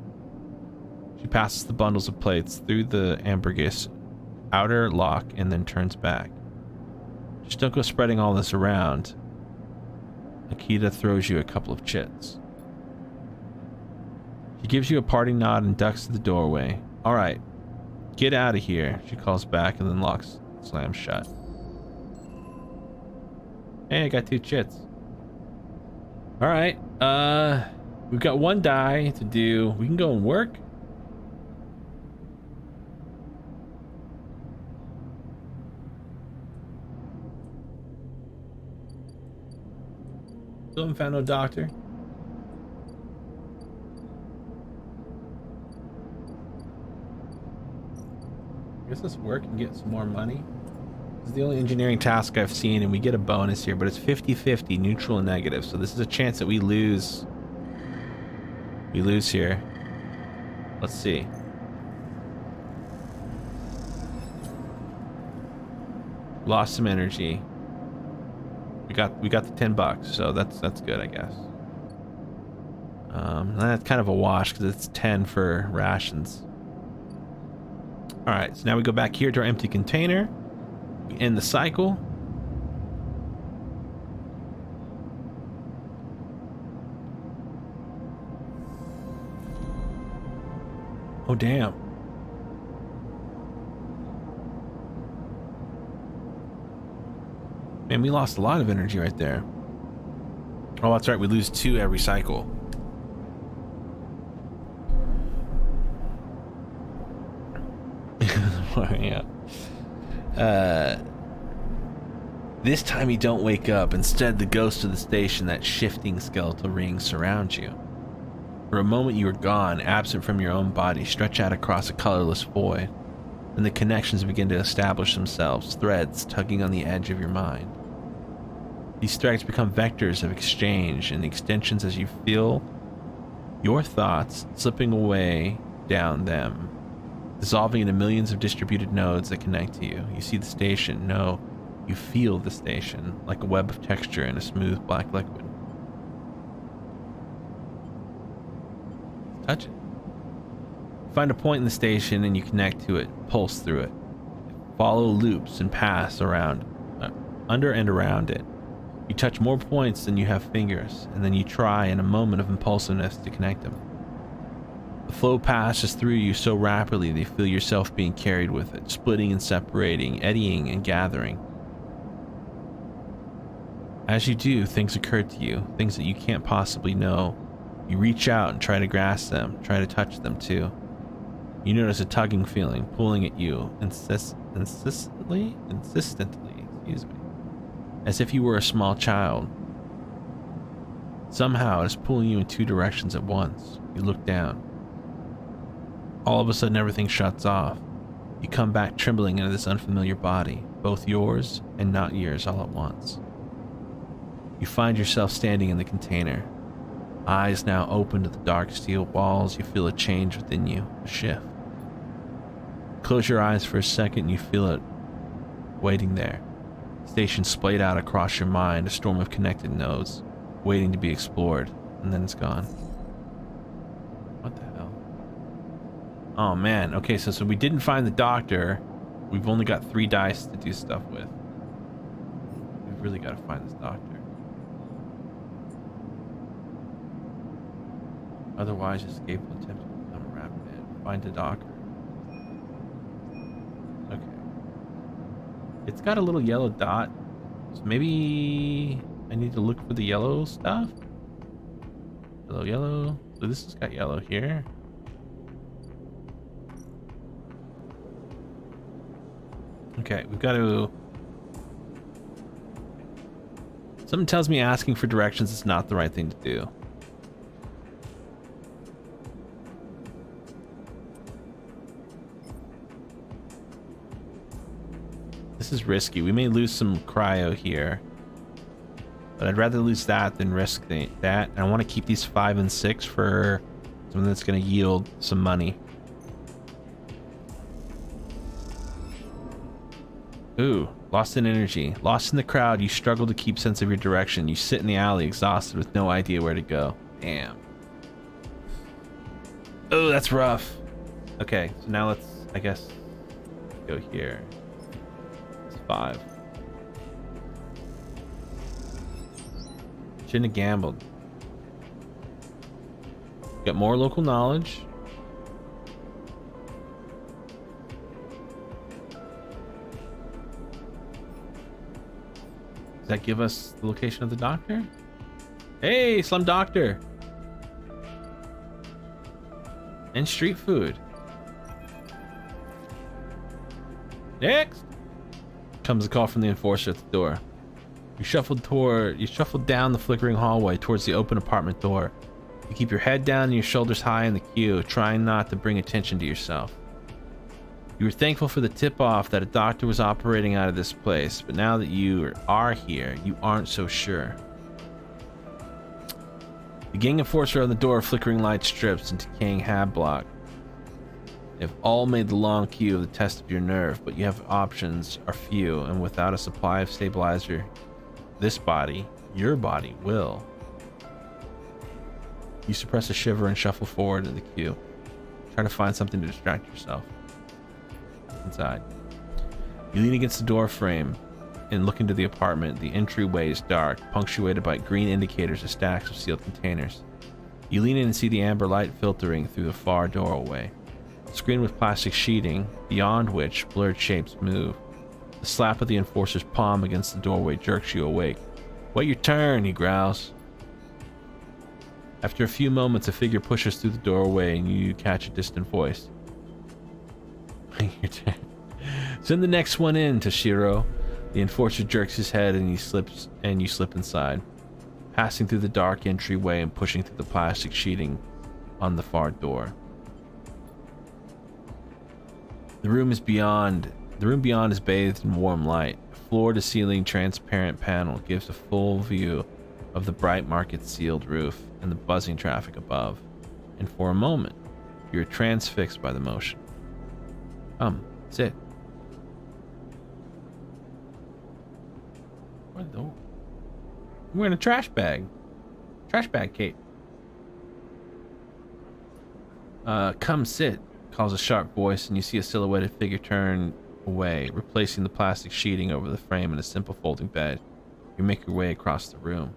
She passes the bundles of plates through the ambergris outer lock and then turns back. Just don't go spreading all this around. Ankita throws you a couple of chits. She gives you a parting nod and ducks to the doorway. Alright, get out of here, she calls back and then slams shut. Hey, I got 2 chits. Alright, we've got 1 die to do. We can go and work. Still haven't found no doctor. I guess let's work and get some more money. This is the only engineering task I've seen, and we get a bonus here, but it's 50-50, neutral and negative. So this is a chance that we lose. We lose here. Let's see. lost some energy. We got the $10, so that's good, I guess. That's kind of a wash because it's 10 for rations. All right, so now we go back here to our empty container. We end the cycle. Oh, damn. Man, we lost a lot of energy right there. Oh, that's right. We lose 2 every cycle. Yeah. This time you don't wake up. Instead, the ghost of the station, that shifting skeletal ring, surrounds you. For a moment you are gone, absent from your own body, stretch out across a colorless void. Then the connections begin to establish themselves, threads tugging on the edge of your mind. These threads become vectors of exchange and extensions as you feel your thoughts slipping away down them, dissolving into millions of distributed nodes that connect to you. You see the station. No, you feel the station, like a web of texture in a smooth black liquid. Touch it. Find a point in the station and you connect to it, pulse through it. Follow loops and pass around, under and around it. You touch more points than you have fingers, and then you try in a moment of impulsiveness to connect them. The flow passes through you so rapidly that you feel yourself being carried with it, splitting and separating, eddying and gathering. As you do, things occur to you, things that you can't possibly know. You reach out and try to grasp them, try to touch them too. You notice a tugging feeling pulling at you insistently, as if you were a small child. Somehow it is pulling you in 2 directions at once. You look down. All of a sudden everything shuts off. You come back trembling into this unfamiliar body, both yours and not yours all at once. You find yourself standing in the container. Eyes now open to the dark steel walls. You feel a change within you, a shift. Close your eyes for a second and you feel it waiting there. Station splayed out across your mind, a storm of connected nodes, waiting to be explored, and then it's gone. What the hell? Oh man, okay, so we didn't find the doctor. We've only got 3 dice to do stuff with. We've really got to find this doctor. Otherwise, escape will attempt to become a rapid end. Find a doctor. Okay. It's got a little yellow dot. So maybe I need to look for the yellow stuff. Yellow, yellow. So this has got yellow here. Okay, we've got to... Something tells me asking for directions is not the right thing to do. This is risky. We may lose some cryo here, but I'd rather lose that than risk that. And I want to keep these 5 and 6 for something that's going to yield some money. Ooh, lost in energy. Lost in the crowd, you struggle to keep sense of your direction. You sit in the alley exhausted with no idea where to go. Damn. Oh, that's rough. Okay, so now let's, I guess, go here. 5. Shouldn't have gambled. Got more local knowledge. Does that give us the location of the doctor? Hey, Slum Doctor! And street food. Next! Comes a call from the enforcer at the door. You shuffle down the flickering hallway towards the open apartment door. You keep your head down and your shoulders high in the queue, trying not to bring attention to yourself. You were thankful for the tip-off that a doctor was operating out of this place, but now that you are here, you aren't so sure. The gang enforcer on the door, flickering light strips and decaying hab block. They've all made the long queue of the test of your nerve, but you have options are few, and without a supply of stabilizer, this body, your body, will. You suppress a shiver and shuffle forward in the queue. Try to find something to distract yourself. Inside. You lean against the door frame and look into the apartment. The entryway is dark, punctuated by green indicators of stacks of sealed containers. You lean in and see the amber light filtering through the far doorway. Screened with plastic sheeting, beyond which blurred shapes move. The slap of the enforcer's palm against the doorway jerks you awake. "Wait your turn," he growls. After a few moments, a figure pushes through the doorway and you catch a distant voice. "Wait your turn. Send the next one in, Toshiro." The enforcer jerks his head and you slip inside, passing through the dark entryway and pushing through the plastic sheeting on the far door. The room beyond is bathed in warm light. A floor-to-ceiling transparent panel gives a full view of the bright market-sealed roof and the buzzing traffic above. And for a moment, you're transfixed by the motion. Come, sit. What the? I'm wearing a trash bag. Trash bag, Kate. Come sit, calls a sharp voice, and you see a silhouetted figure turn away, replacing the plastic sheeting over the frame in a simple folding bed. You make your way across the room.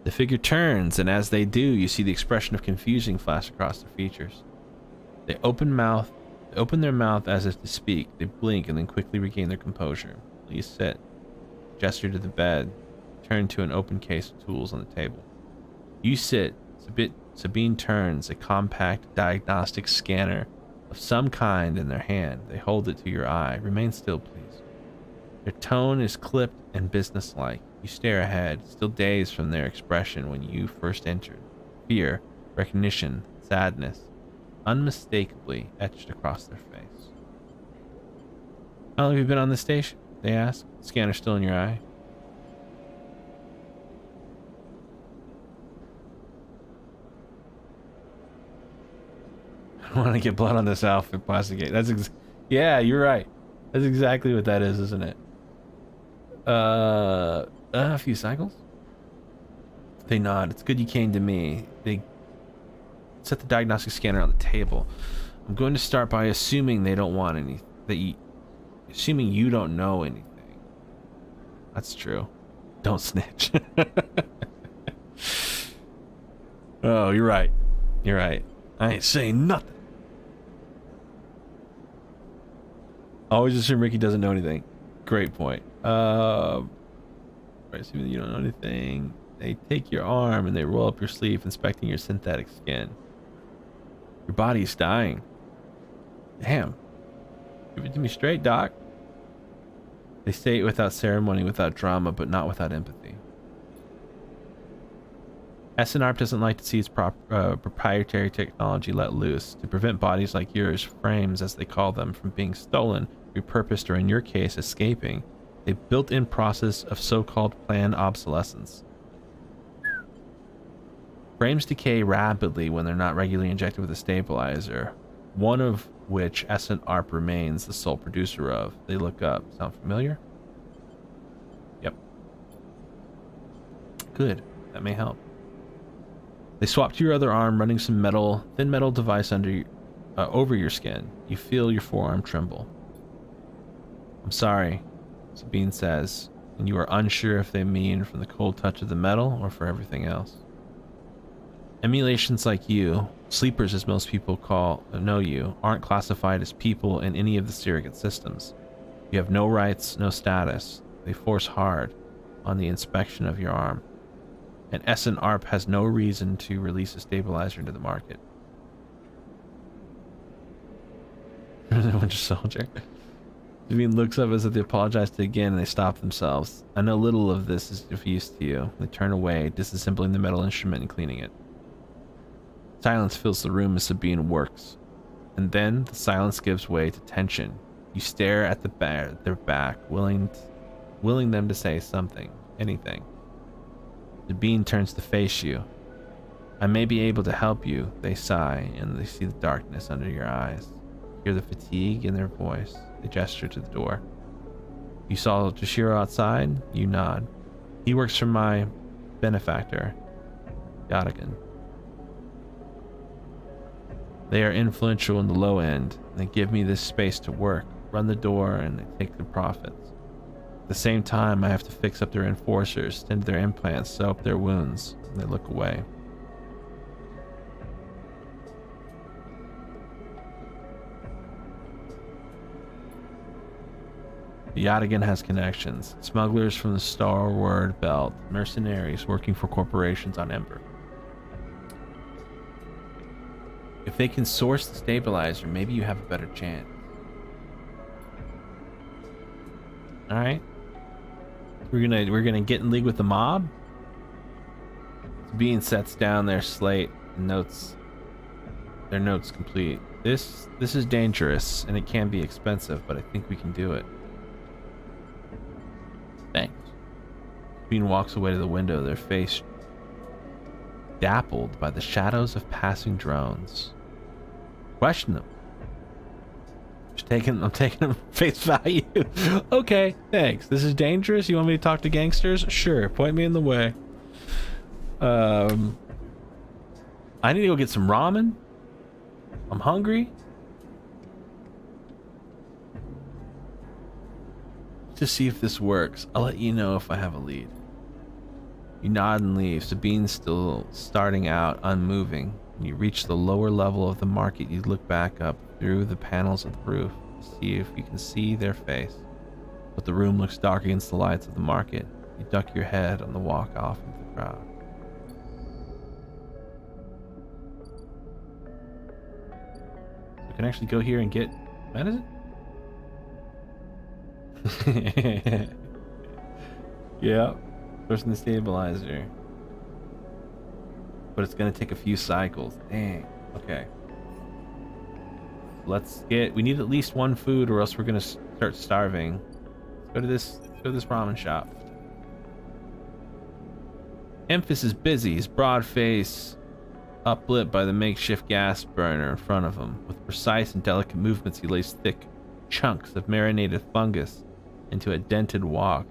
The figure turns, and as they do, you see the expression of confusion flash across their features. They open their mouth as if to speak. They blink and then quickly regain their composure. Please sit. Gesture to the bed. Turn to an open case of tools on the table. You sit. Sabine turns, a compact diagnostic scanner of some kind in their hand. They hold it to your eye. Remain still, please. Their tone is clipped and businesslike. You stare ahead, still dazed from their expression when you first entered. Fear, recognition, sadness, unmistakably etched across their face. "How long have you been on this station?" they ask. Scanner still in your eye. "I don't want to get blood on this outfit, plastic gate." Yeah, you're right. That's exactly what that is, isn't it? A few cycles? They nod. "It's good you came to me." They set the diagnostic scanner on the table. "I'm going to start by assuming they don't want any. Assuming you don't know anything." That's true. Don't snitch. Oh, you're right. You're right. I ain't saying nothing. Always assume Ricky doesn't know anything. Great point. Right, assuming you don't know anything. They take your arm and they roll up your sleeve, inspecting your synthetic skin. "Your body's dying." "Damn. Give it to me straight, Doc." They say it without ceremony, without drama, but not without empathy. SNARP doesn't like to see its proprietary technology let loose. To prevent bodies like yours, frames as they call them, from being stolen, repurposed, or in your case, escaping, they built-in process of so-called planned obsolescence. Frames decay rapidly when they're not regularly injected with a stabilizer, one of which SNARP remains the sole producer of. They look up. Sound familiar? Yep. Good. That may help. They swap to your other arm, running some thin metal device over your skin. You feel your forearm tremble. "I'm sorry," Sabine says, and you are unsure if they mean from the cold touch of the metal or for everything else. Emulations like you, sleepers as most people know you, aren't classified as people in any of the surrogate systems. You have no rights, no status. They force hard on the inspection of your arm. And SNARP has no reason to release a stabilizer into the market. The Winter Soldier. Sabine looks up as if they apologize to again, and they stop themselves. "I know little of this is of use to you." They turn away, disassembling the metal instrument and cleaning it. Silence fills the room as Sabine works, and then the silence gives way to tension. You stare at their back, willing them to say something, anything. Sabine turns to face you. "I may be able to help you," they sigh, and they see the darkness under your eyes. Hear the fatigue in their voice. They gesture to the door. You saw Jashiro outside? You nod. He works for my benefactor, Yatagan. They are influential in the low end. They give me this space to work, run the door, and they take the profits. At the same time, I have to fix up their enforcers, tend to their implants, sew up their wounds, and they look away. The Yatagan has connections. Smugglers from the Starward Belt, mercenaries working for corporations on Ember. If they can source the stabilizer, maybe you have a better chance. Alright. We're gonna get in league with the mob. Sabine sets down their slate and notes their notes complete. This is dangerous and it can be expensive, but I think we can do it. Thanks. Sabine walks away to the window, their face dappled by the shadows of passing drones. Question them. I'm taking them face value. Okay, thanks. This is dangerous. You want me to talk to gangsters? Sure, point me in the way. I need to go get some ramen. I'm hungry. To see if this works. I'll let you know if I have a lead. You nod and leave. Sabine's still starting out, unmoving. When you reach the lower level of the market, you look back up through the panels of the roof to see if you can see their face. But the room looks dark against the lights of the market. You duck your head on the walk off into the crowd. We can actually go here and get... What is it? Yeah. Pushing the stabilizer. But it's gonna take a few cycles. Dang. Okay. We need at least one food or else we're gonna start starving. Let's go to this ramen shop. Emphas is busy, his broad face uplit by the makeshift gas burner in front of him. With precise and delicate movements, he lays thick chunks of marinated fungus into a dented wok,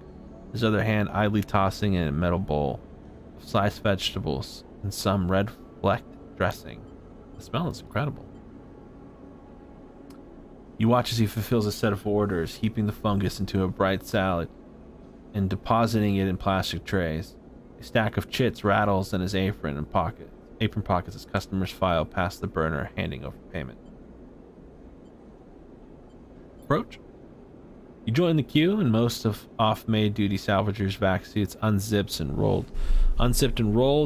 his other hand idly tossing in a metal bowl of sliced vegetables and some red flecked dressing. The smell is incredible. You watch as he fulfills a set of orders, heaping the fungus into a bright salad and depositing it in plastic trays. A stack of chits rattles in his apron pockets as customers file past the burner, handing over payment. Approach. You join the queue, and most of off-made duty salvagers' vac suits unzipped and rolled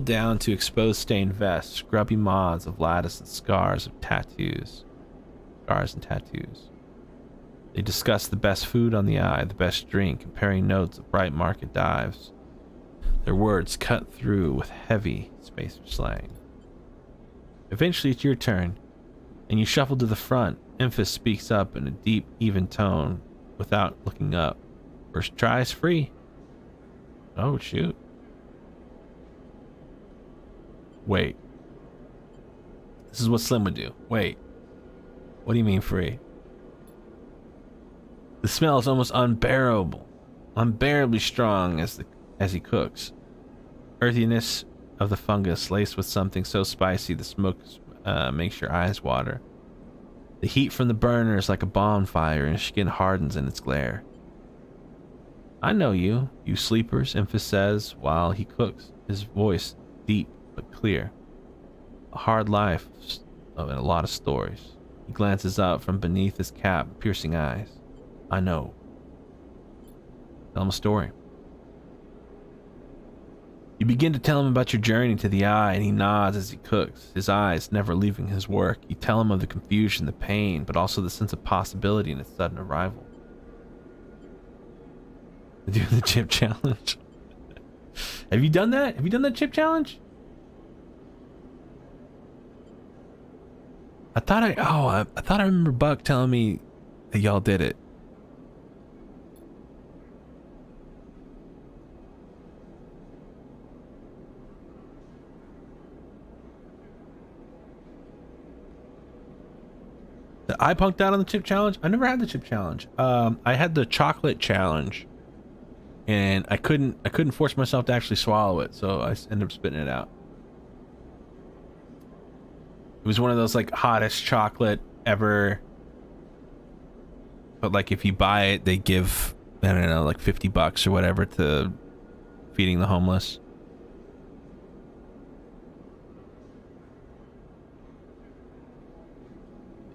down to expose stained vests, grubby mods of lattice and scars and tattoos. They discuss the best food on the eye, the best drink, comparing notes of bright market dives. Their words cut through with heavy space slang. Eventually, it's your turn, and you shuffle to the front. Emphas speaks up in a deep, even tone without looking up. First try is free. Oh, shoot. Wait. This is what Slim would do. Wait. What do you mean free? The smell is almost unbearably strong as he cooks. Earthiness of the fungus laced with something so spicy the smoke makes your eyes water. The heat from the burner is like a bonfire and your skin hardens in its glare. I know you sleepers, Emphas says while he cooks, his voice deep but clear. A hard life and a lot of stories. He glances up from beneath his cap, piercing eyes. I know. Tell him a story. You begin to tell him about your journey to the eye, and he nods as he cooks, his eyes never leaving his work. You tell him of the confusion, the pain, but also the sense of possibility in its sudden arrival. Do the chip challenge. Have you done that? Have you done that chip challenge? I thought I remember Buck telling me that y'all did it. I punked out on the chip challenge. I never had the chip challenge. I had the chocolate challenge, and I couldn't force myself to actually swallow it, so I ended up spitting it out. It was one of those like hottest chocolate ever, but like if you buy it, they give, I don't know, like $50 or whatever to feeding the homeless.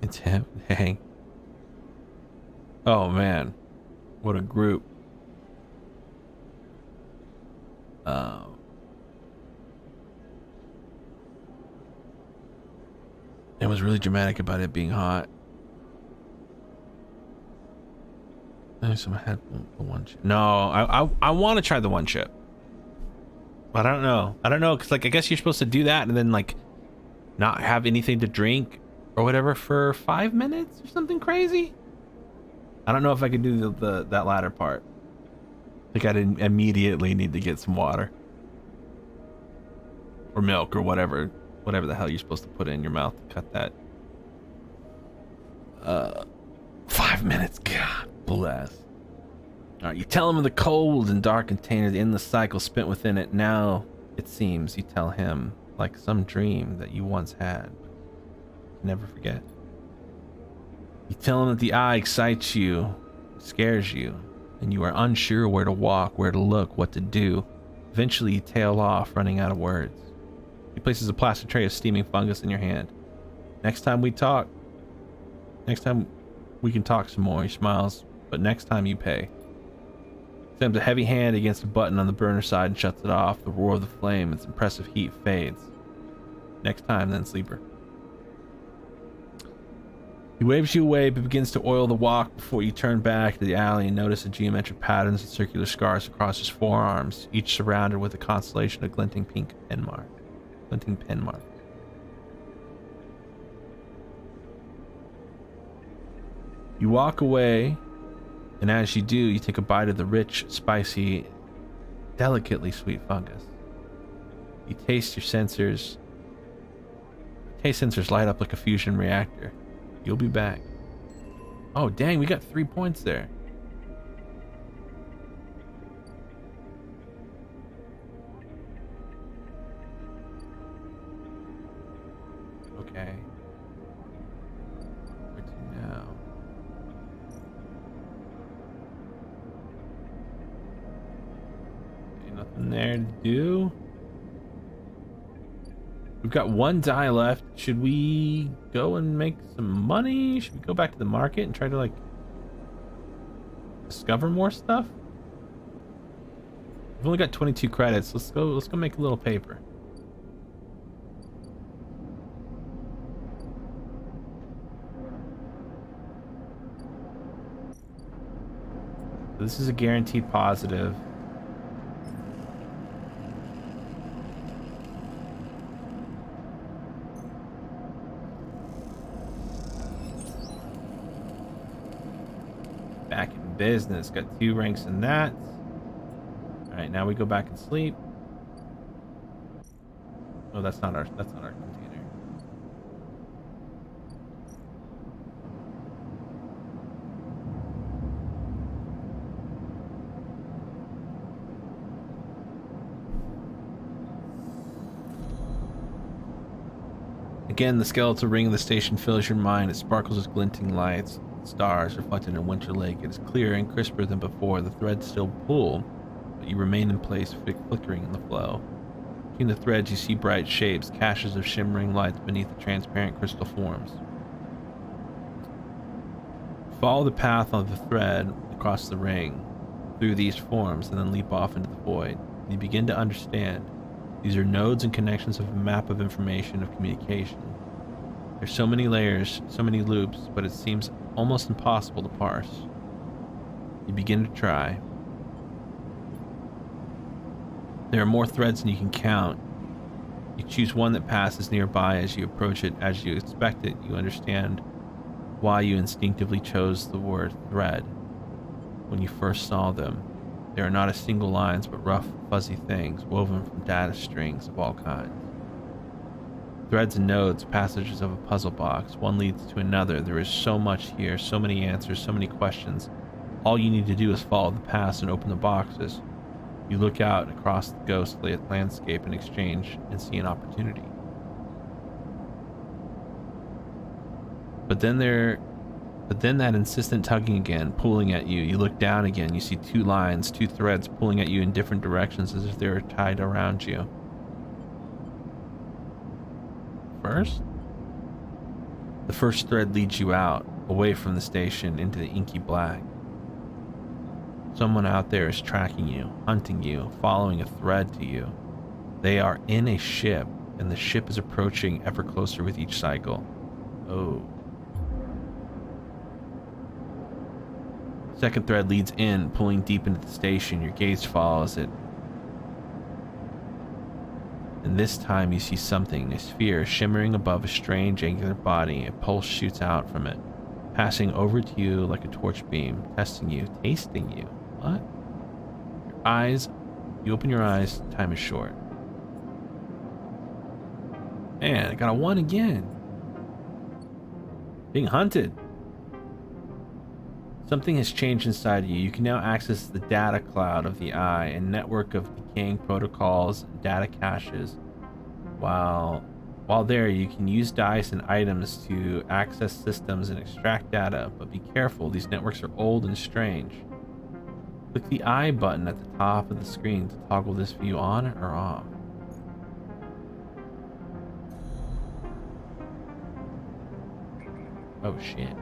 It's him. Dang. Oh man, what a group. It was really dramatic about it being hot. I had the one chip. No, I want to try the one chip, but I don't know. Because like I guess you're supposed to do that and then like not have anything to drink or whatever for 5 minutes or something crazy. I don't know if I could do that latter part. I think I'd immediately need to get some water or milk or whatever the hell you're supposed to put in your mouth to cut that. 5 minutes, God bless. All right, you tell him of the cold and dark container, the endless cycle spent within it. Now it seems you tell him like some dream that you once had. Never forget. You tell him that the eye excites you, scares you, and you are unsure where to walk, where to look, what to do. Eventually you tail off, running out of words. He places a plastic tray of steaming fungus in your hand. Next time we can talk some more. He smiles, but next time you pay. Slams a heavy hand against a button on the burner side and shuts it off. The roar of the flame, its impressive heat fades. Next time, then, sleeper. He waves you away, but begins to oil the walk before you turn back to the alley and notice the geometric patterns and circular scars across his forearms, each surrounded with a constellation of glinting pink pen marks. You walk away, and as you do, you take a bite of the rich, spicy, delicately sweet fungus. You taste your sensors. Taste sensors light up like a fusion reactor. You'll be back. Oh, dang, we got 3 points there. Okay. Where to now? Okay, nothing there to do. We've got 1 die left. Should we go and make some money? Should we go back to the market and try to like discover more stuff? We've only got 22 credits. Let's go make a little paper. This is a guaranteed positive. Back in business. Got 2 ranks in that. All right, now we go back and sleep. Oh, that's not our container. Again, the skeletal ring of the station fills your mind. It sparkles with glinting lights. Stars reflected in Winter Lake. It is clearer and crisper than before. The threads still pull, but you remain in place, flickering in the flow. Between the threads, you see bright shapes, caches of shimmering lights beneath the transparent crystal forms. Follow the path of the thread across the ring, through these forms, and then leap off into the void. You begin to understand. These are nodes and connections of a map of information, of communication. There's so many layers, so many loops, but it seems almost impossible to parse. You begin to try. There are more threads than you can count. You choose one that passes nearby as you approach it. As you expect it, you understand why you instinctively chose the word thread when you first saw them. They are not a single lines, but rough, fuzzy things woven from data strings of all kinds. Threads and nodes, passages of a puzzle box. One leads to another. There is so much here, so many answers, so many questions. All you need to do is follow the paths and open the boxes. You look out across the ghostly landscape in exchange and see an opportunity. But then that insistent tugging again, pulling at you. You look down again. You see two lines, two threads pulling at you in different directions as if they were tied around you. The first thread leads you out, away from the station, into the inky black. Someone out there is tracking you, hunting you, following a thread to you. They are in a ship, and the ship is approaching ever closer with each cycle. Oh. Second thread leads in, pulling deep into the station. Your gaze follows it. And this time you see something, a sphere shimmering above a strange angular body. A pulse shoots out from it, passing over to you like a torch beam, testing you, tasting you. What? You open your eyes, time is short. Man, I got a 1 again. Being hunted. Something has changed inside you. You can now access the data cloud of the eye, a network of decaying protocols and data caches. While there, you can use dice and items to access systems and extract data, but be careful, these networks are old and strange. Click the eye button at the top of the screen to toggle this view on or off. Oh shit.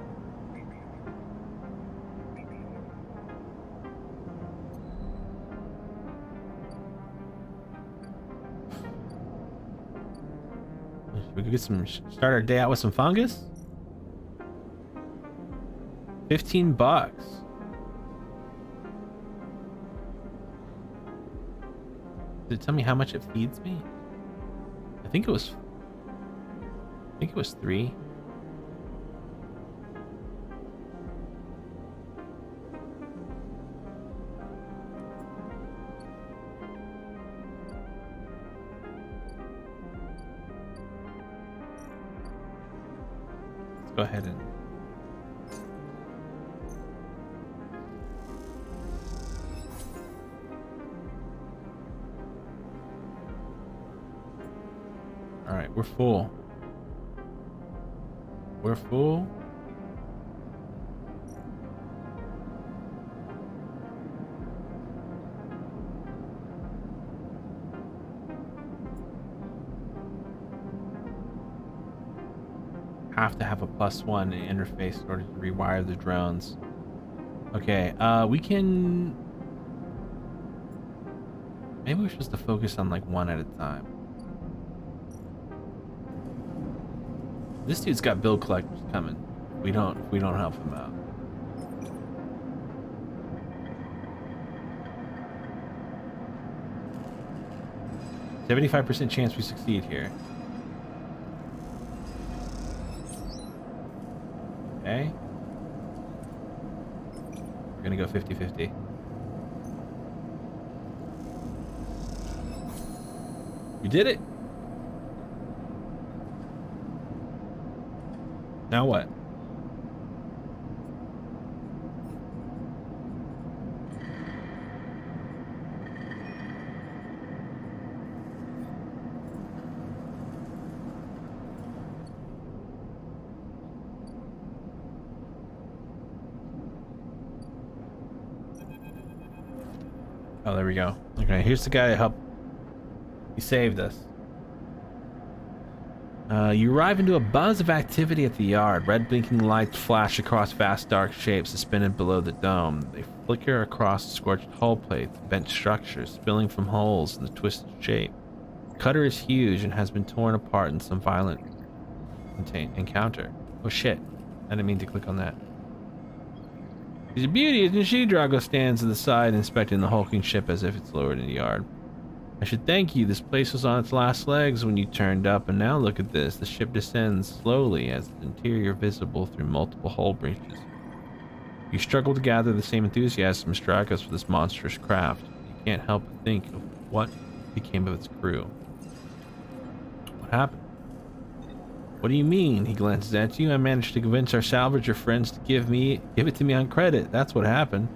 We could start our day out with some fungus. $15. Did it tell me how much it feeds me? I think it was 3. Go ahead and all right, we're full. Have to have a +1 interface in order to rewire the drones. Okay, we can... Maybe we're supposed to focus on like one at a time. This dude's got bill collectors coming. We don't help him out. %75% chance we succeed here. Okay. We're gonna go 50-50. We did it! Now what? Oh, there we go. Okay, here's the guy that helped. He saved us. You arrive into a buzz of activity at the yard. Red blinking lights flash across vast dark shapes suspended below the dome. They flicker across scorched hull plates, bent structures, spilling from holes in the twisted shape. The cutter is huge and has been torn apart in some violent encounter. Oh shit, I didn't mean to click on that. She's a beauty, isn't she? Drago stands to the side, inspecting the hulking ship as if it's lowered in the yard. I should thank you. This place was on its last legs when you turned up, and now look at this. The ship descends slowly as its interior visible through multiple hull breaches. You struggle to gather the same enthusiasm as Dragos for this monstrous craft. You can't help but think of what became of its crew. What happened? What do you mean? He glances at you. I managed to convince our salvager friends to give it to me on credit. That's what happened.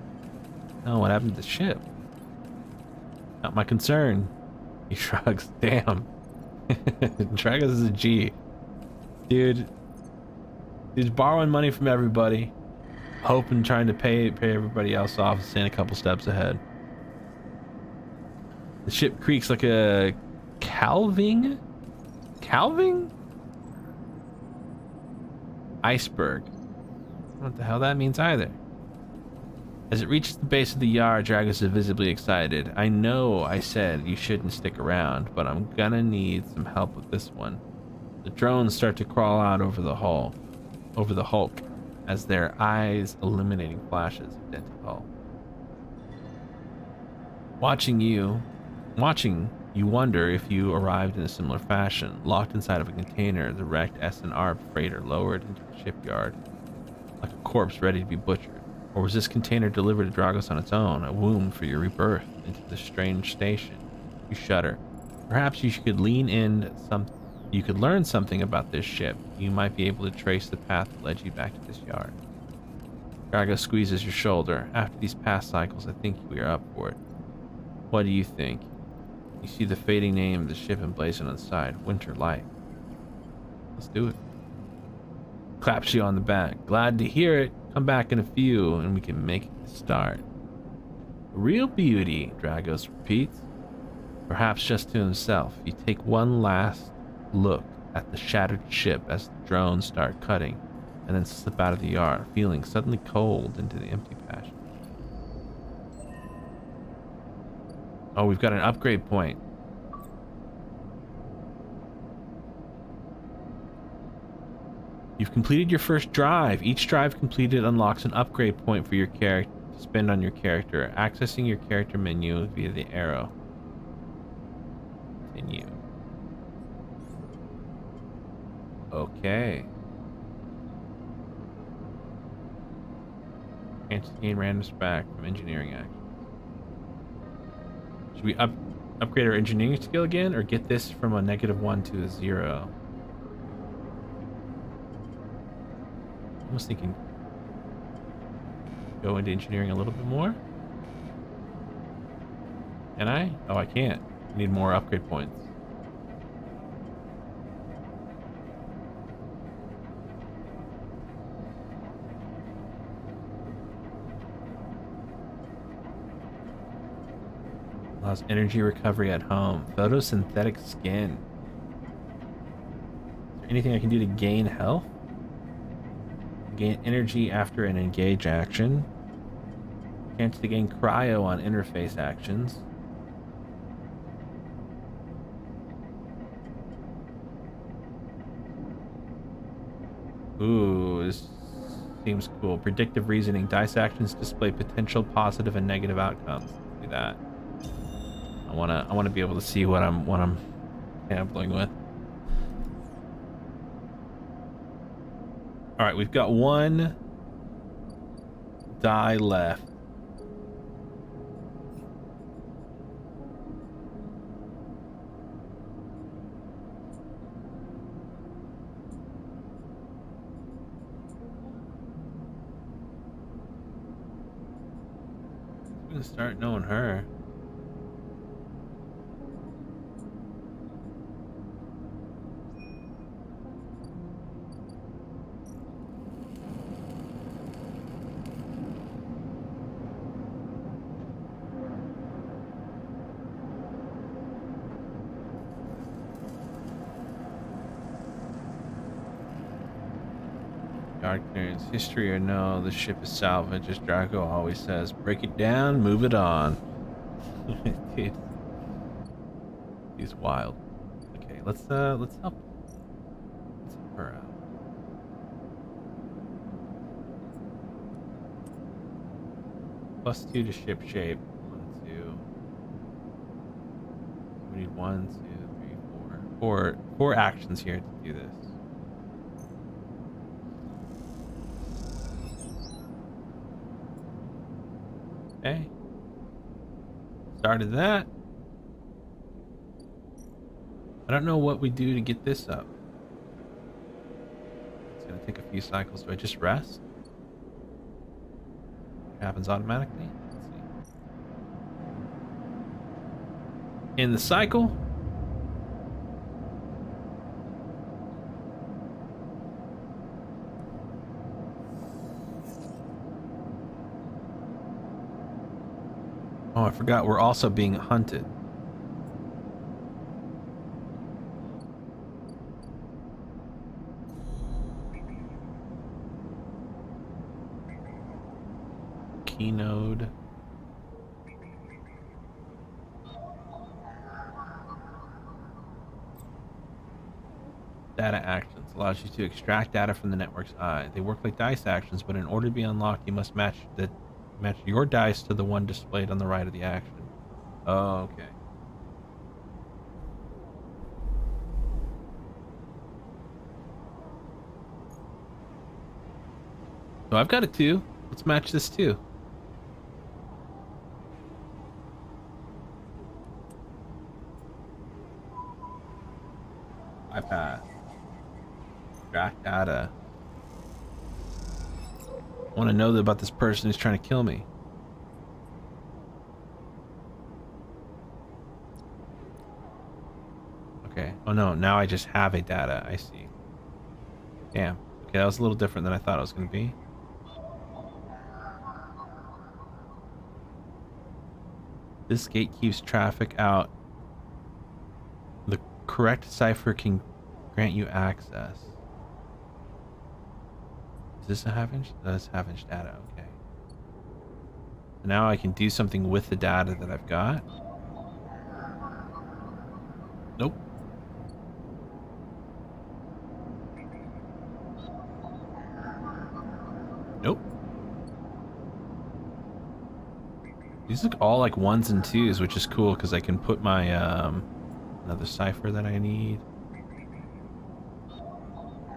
Oh, what happened to the ship? Not my concern. He shrugs. Damn. Dragos is a G. Dude. He's borrowing money from everybody. Hoping, trying to pay everybody else off and staying a couple steps ahead. The ship creaks like a calving iceberg. I don't know what the hell that means either. As it reaches the base of the yard, Dragos is visibly excited. I know I said you shouldn't stick around, but I'm gonna need some help with this one. The drones start to crawl out over the hulk, as their eyes illuminating flashes of dented hull. Watching, you wonder if you arrived in a similar fashion, locked inside of a container, the wrecked S&R freighter lowered into the shipyard, like a corpse ready to be butchered. Or was this container delivered to Dragos on its own, a womb for your rebirth into this strange station? You shudder. Perhaps you could you could learn something about this ship. You might be able to trace the path that led you back to this yard. Dragos squeezes your shoulder. After these past cycles, I think we are up for it. What do you think? You see the fading name of the ship emblazoned on the side, Winter Light. Let's do it. Claps you on the back. Glad to hear it. Come back in a few and we can make a start. Real beauty, Dragos repeats. Perhaps just to himself. You take one last look at the shattered ship as the drones start cutting and then slip out of the yard, feeling suddenly cold into the empty passage. Oh, we've got an upgrade point. You've completed your first drive. Each drive completed unlocks an upgrade point for your character to spend on your character, accessing your character menu via the arrow. Continue. Okay. Chance to gain random spec from engineering actions. Should we upgrade our engineering skill again, or get this from a -1 to a 0? I was thinking go into engineering a little bit more. Can I? Oh, I can't. I need more upgrade points. Allows energy recovery at home. Photosynthetic skin. Is there anything I can do to gain health? Gain energy after an engage action. Chance to gain cryo on interface actions. Ooh, this seems cool. Predictive reasoning. Dice actions display potential positive and negative outcomes. Let's do that. I wanna be able to see what I'm gambling with. All right, we've got one die left. I'm gonna start knowing her. Yard clearance history or no, the ship is salvage, as Draco always says. Break it down, move it on. Dude. He's wild. Okay, let's help her out. +2 to ship shape. 1, 2. We need 1, 2, 3, 4. Four actions here to do this. Okay. Started that. I don't know what we do to get this up. gonna take a few cycles. Do I just rest? It happens automatically. Let's see. In the cycle. Oh, I forgot we're also being hunted. Keynode. Data actions allows you to extract data from the network's eye. They work like dice actions, but in order to be unlocked, you must match your dice to the one displayed on the right of the action. Oh, okay. So I've got a 2. Let's match this 2. I pass. Extract data. I want to know about this person who's trying to kill me. Okay. Oh no, now I just have a data. I see. Damn. Okay, that was a little different than I thought it was going to be. This gate keeps traffic out. The correct cipher can grant you access. Is this a half-inch? That's half-inch data, okay. So now I can do something with the data that I've got. Nope. Nope. These look all like 1s and 2s, which is cool because I can put my another cipher that I need.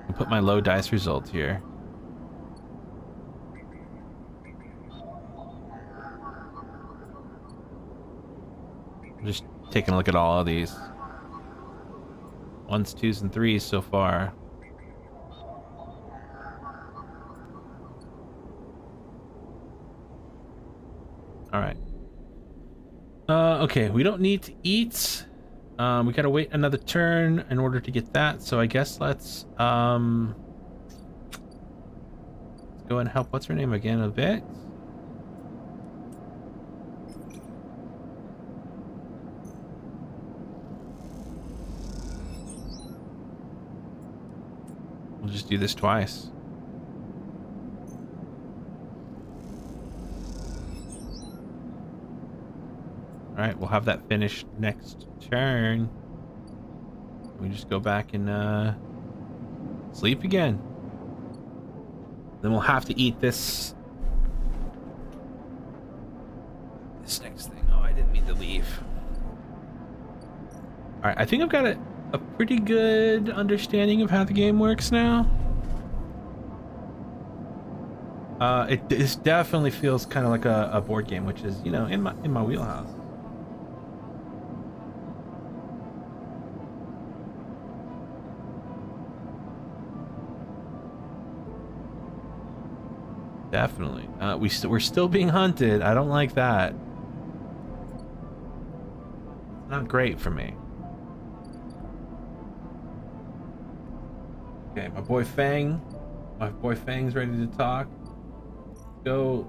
I put my low dice result here. I'm just taking a look at all of these. 1s, 2s, and 3s so far. All right. Okay, we don't need to eat. We gotta wait another turn in order to get that. So I guess let's go and help. What's her name again? A bit. We'll just do this twice. Alright, we'll have that finished next turn. We just go back and sleep again. Then we'll have to eat this next thing. Oh, I didn't mean to leave. Alright, I think I've got a pretty good understanding of how the game works now. This definitely feels kind of like a board game, which is, you know, in my wheelhouse. Definitely. We're still being hunted. I don't like that. It's not great for me. Okay, my boy Fang. My boy Fang's ready to talk. Go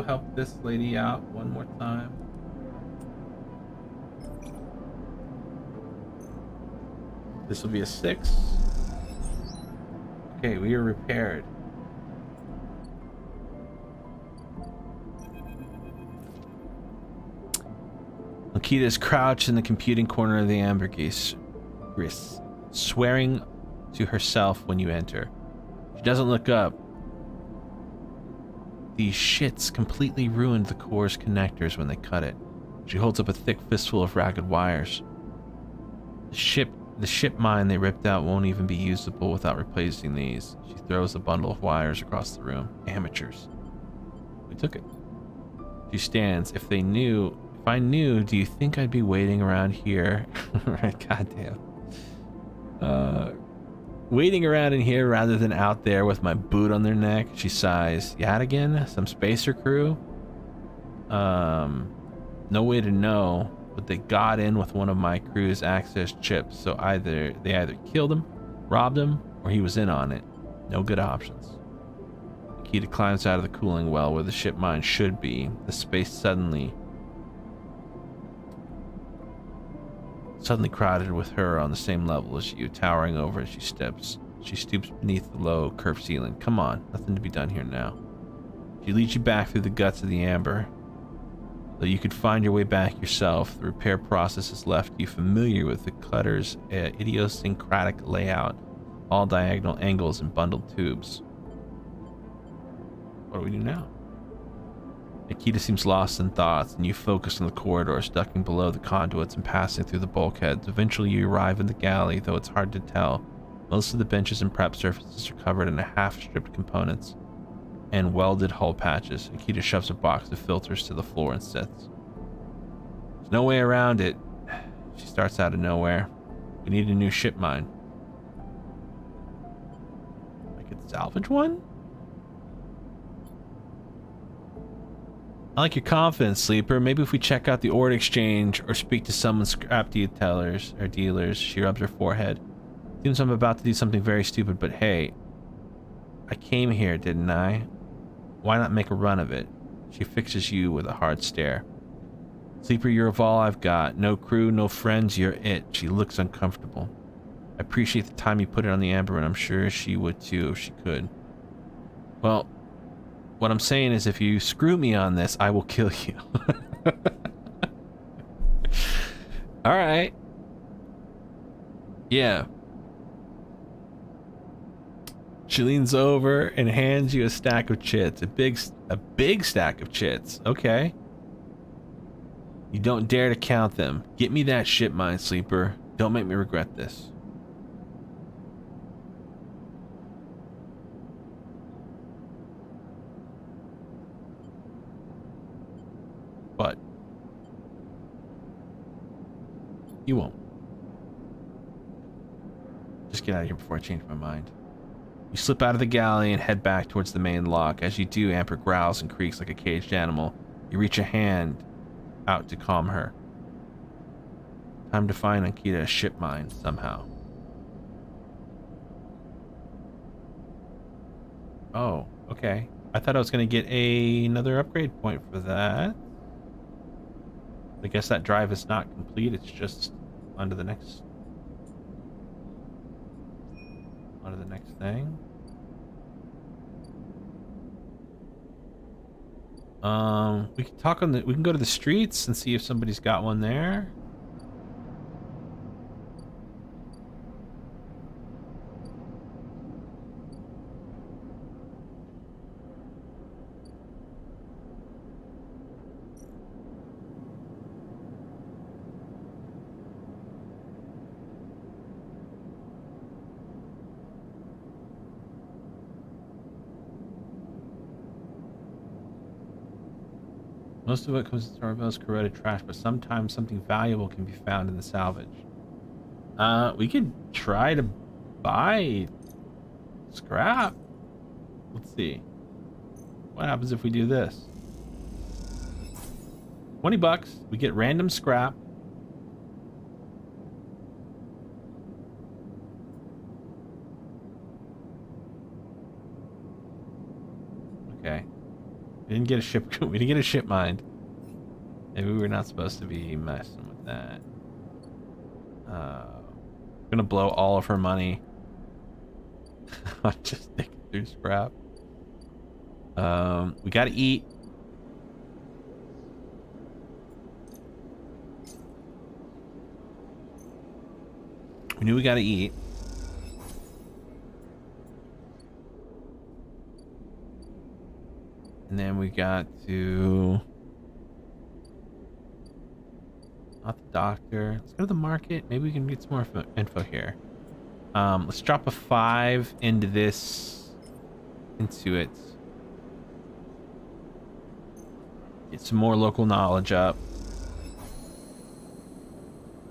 help this lady out one more time. This will be a 6. Okay, we are repaired. Lakita is crouched in the computing corner of the ambergris, swearing to herself when you enter. She doesn't look up. These shits completely ruined the core's connectors when they cut it. She holds up a thick fistful of ragged wires. The ship mine they ripped out won't even be usable without replacing these. She throws a bundle of wires across the room. Amateurs. We took it. She stands. If I knew, do you think I'd be waiting around here? Right, goddamn. Waiting around in here rather than out there with my boot on their neck, she sighs. Yet again, some spacer crew? No way to know, but they got in with one of my crew's access chips, so they either killed him, robbed him, or he was in on it. No good options. Nikita climbs out of the cooling well where the ship mine should be. The space suddenly crowded with her on the same level as you, towering over as she steps. She stoops beneath the low, curved ceiling. Come on, nothing to be done here now. She leads you back through the guts of the amber. Though you could find your way back yourself, the repair process has left you familiar with the cutter's idiosyncratic layout, all diagonal angles and bundled tubes. What do we do now? Nikita seems lost in thoughts, and you focus on the corridors, ducking below the conduits and passing through the bulkheads. Eventually you arrive in the galley, though it's hard to tell. Most of the benches and prep surfaces are covered in half-stripped components and welded hull patches. Nikita shoves a box of filters to the floor and sits. There's no way around it. She starts out of nowhere. We need a new ship mine. I could salvage one? I like your confidence, Sleeper. Maybe if we check out the ore exchange or speak to someone scrap dealers or dealers. She rubs her forehead. Seems I'm about to do something very stupid, but hey, I came here, didn't I? Why not make a run of it? She fixes you with a hard stare. Sleeper, you're of all I've got. No crew, no friends, you're it. She looks uncomfortable. I appreciate the time you put it on the amber, and I'm sure she would too if she could. Well, what I'm saying is if you screw me on this, I will kill you. Alright. Yeah. She leans over and hands you a stack of chits. A big stack of chits. Okay. You don't dare to count them. Get me that ship mine, Sleeper. Don't make me regret this. But you won't. Just get out of here before I change my mind. You slip out of the galley and head back towards the main lock. As you do, Amber growls and creaks like a caged animal. You reach a hand out to calm her. Time to find Ankita a ship mine somehow. Oh, okay. I thought I was going to get another upgrade point for that. I guess that drive is not complete. It's just onto the next thing. We can talk on we can go to the streets and see if somebody's got one there. Most of it comes to Starville's corroded trash, but sometimes something valuable can be found in the salvage. We could try to buy scrap. Let's see. What happens if we do this? 20 bucks. We get random scrap. Okay. We didn't get a ship. We didn't get a ship mined. Maybe we were not supposed to be messing with that. Gonna blow all of her money. I'm just thinking through scrap. We gotta eat. We knew we gotta eat. And then we got to... Not the doctor. Let's go to the market. Maybe we can get some more info here. Let's drop a 5 into this... Into it. Get some more local knowledge up.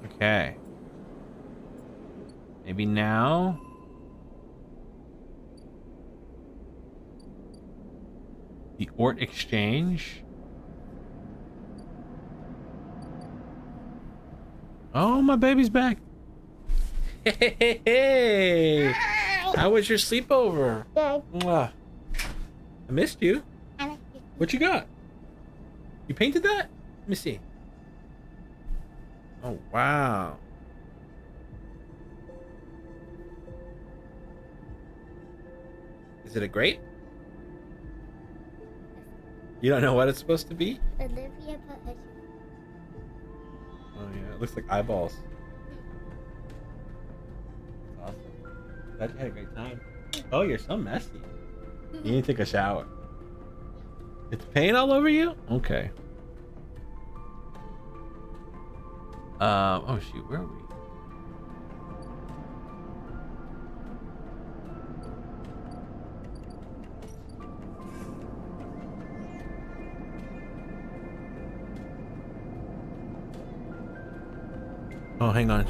Okay. Maybe now... The Ort Exchange. Oh, my baby's back. Hey, how was your sleepover? Good. Mwah. I missed you. I like you. What you got? You painted that? Let me see. Oh, wow. Is it a grape? You don't know what it's supposed to be? Olivia put a... Oh yeah, it looks like eyeballs. That's awesome. Glad you had a great time. Oh, you're so messy. You need to take a shower. It's paint all over you? Okay. Oh shoot, where are we? Oh, hang on.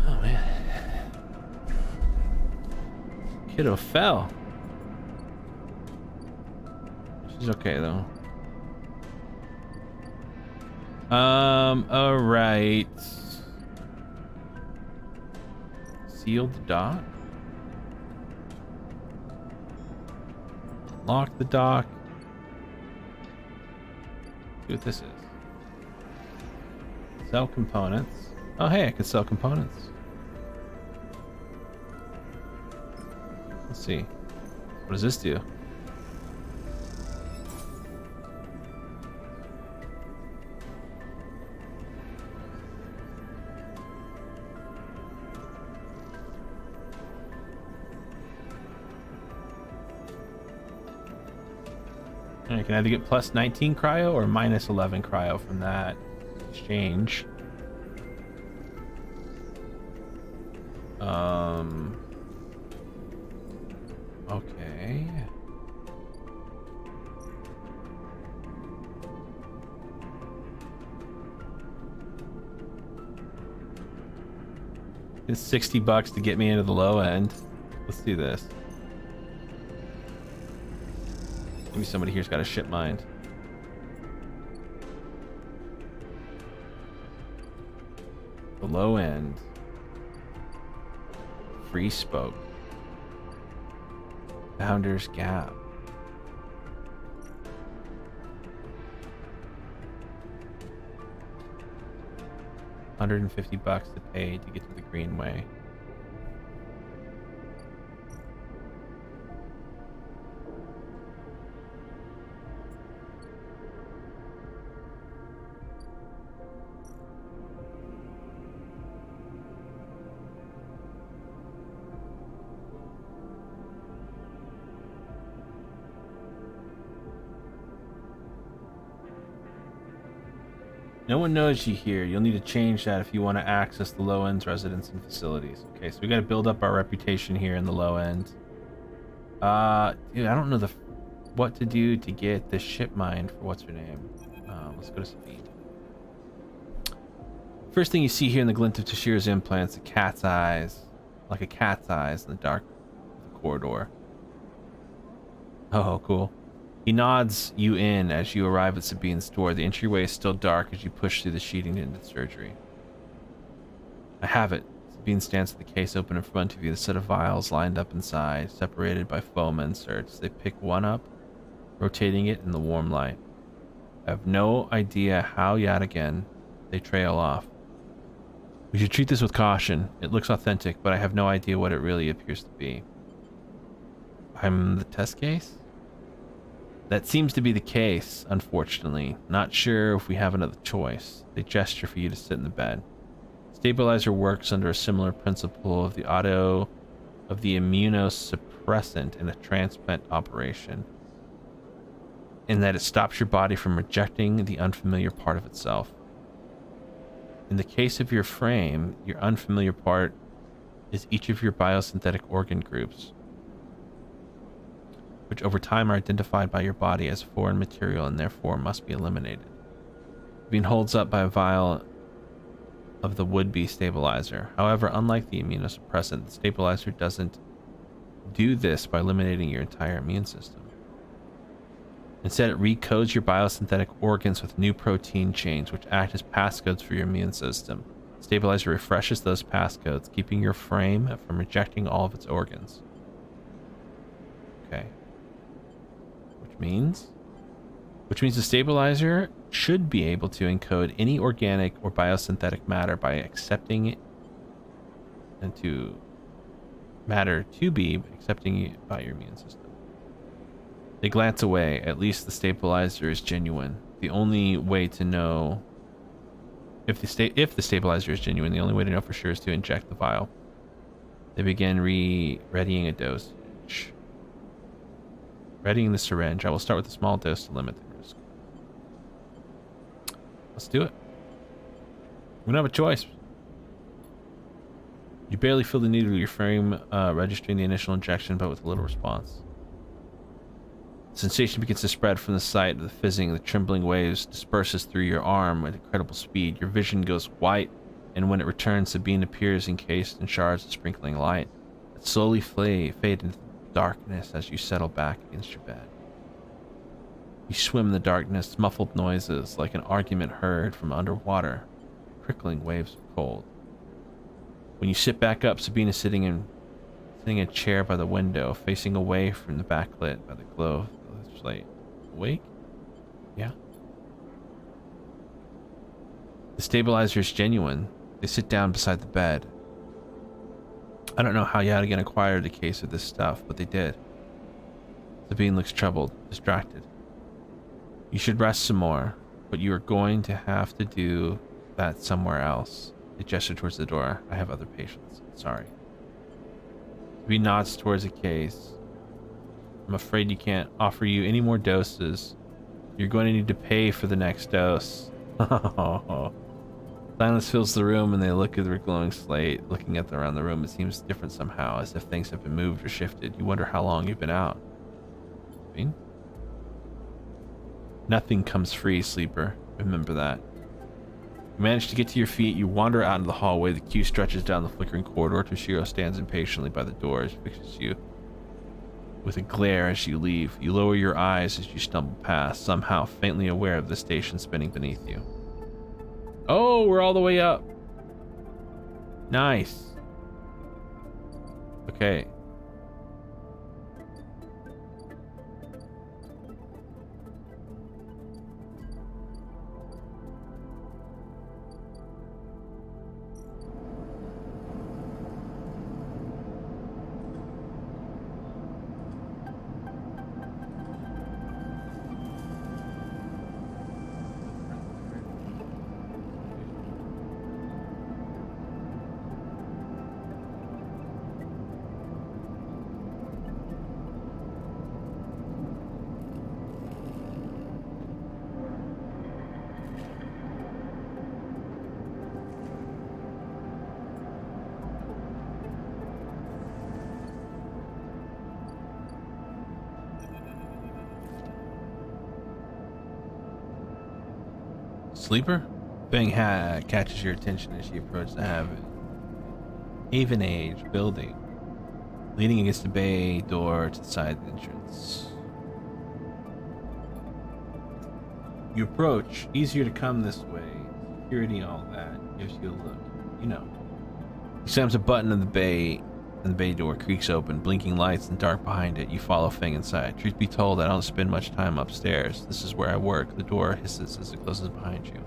Oh man. Kiddo fell. She's okay though. Alright. Sealed the dock. Lock the dock. See what this is. Sell components. Oh hey, I can sell components. Let's see. What does this do? I can either get plus 19 cryo or minus 11 cryo from that exchange. Okay. It's $60 to get me into the low end. Let's do this. Maybe somebody here's got a ship mind. The low end. Free spoke. Founder's Gap. $150 to pay to get to the Greenway. No one knows you here. You'll need to change that if you want to access the low end's residents and facilities. Okay, so we got to build up our reputation here in the low end. Dude, I don't know what to do to get the ship mind for what's her name. Let's go to speed. First thing you see here in the glint of Tashira's implants, a cat's eyes, like a cat's eyes in the dark of the corridor. Oh, cool. He nods you in as you arrive at Sabine's door. The entryway is still dark as you push through the sheeting into the surgery. I have it. Sabine stands with the case open in front of you, the set of vials lined up inside, separated by foam inserts. They pick one up, rotating it in the warm light. I have no idea how yet again they trail off. We should treat this with caution. It looks authentic, but I have no idea what it really appears to be. I'm the test case? That seems to be the case, unfortunately. Not sure if we have another choice. They gesture for you to sit in the bed. Stabilizer works under a similar principle of the immunosuppressant in a transplant operation, in that it stops your body from rejecting the unfamiliar part of itself. In the case of your frame, your unfamiliar part is each of your biosynthetic organ groups, which over time are identified by your body as foreign material and therefore must be eliminated. Being holds up by a vial of the would-be stabilizer. However, unlike the immunosuppressant, the stabilizer doesn't do this by eliminating your entire immune system. Instead, it recodes your biosynthetic organs with new protein chains, which act as passcodes for your immune system. Stabilizer refreshes those passcodes, keeping your frame from rejecting all of its organs. Okay. Which means the stabilizer should be able to encode any organic or biosynthetic matter by accepting it, and to matter to be accepting it by your immune system. They glance away. At least the stabilizer is genuine. The only way to know if the stabilizer is genuine, the only way to know for sure is to inject the vial. They begin readying a dosage. Readying the syringe. I will start with a small dose to limit the risk. Let's do it. We don't have a choice. You barely feel the needle of your frame registering the initial injection, but with little response. Sensation begins to spread from the site of the fizzing. The trembling waves disperses through your arm at incredible speed. Your vision goes white, and when it returns, Sabine appears encased in shards of sprinkling light that slowly fade into darkness as you settle back against your bed. You swim in the darkness, muffled noises like an argument heard from underwater, trickling waves of cold. When you sit back up, Sabine is sitting in a chair by the window, facing away from the backlit by the glow of the light. Awake? Yeah. The stabilizer is genuine. They sit down beside the bed. I don't know how Yadigan acquired a case of this stuff, but they did. Sabine looks troubled, distracted. You should rest some more, but you are going to have to do that somewhere else. They gesture towards the door. I have other patients. Sorry. Sabine nods towards a case. I'm afraid you can't offer you any more doses. You're going to need to pay for the next dose. Silence fills the room and they look at the glowing slate. Looking at around the room, it seems different somehow, as if things have been moved or shifted. You wonder how long you've been out. Sabine? Nothing comes free, sleeper. Remember that. You manage to get to your feet. You wander out into the hallway. The queue stretches down the flickering corridor. Toshiro stands impatiently by the door as he fixes you with a glare as you leave. You lower your eyes as you stumble past, somehow faintly aware of the station spinning beneath you. Oh, we're all the way up. Nice. Okay. Sleeper? Bang catches your attention as she approaches the Haven Age building, leaning against the bay door to the side entrance. You approach, easier to come this way. Security, all that, gives you a look. You know. He slams a button in the bay, and the bay door creaks open, blinking lights and dark behind it. You follow Feng inside. Truth be told, I don't spend much time upstairs. This is where I work. The door hisses as it closes behind you.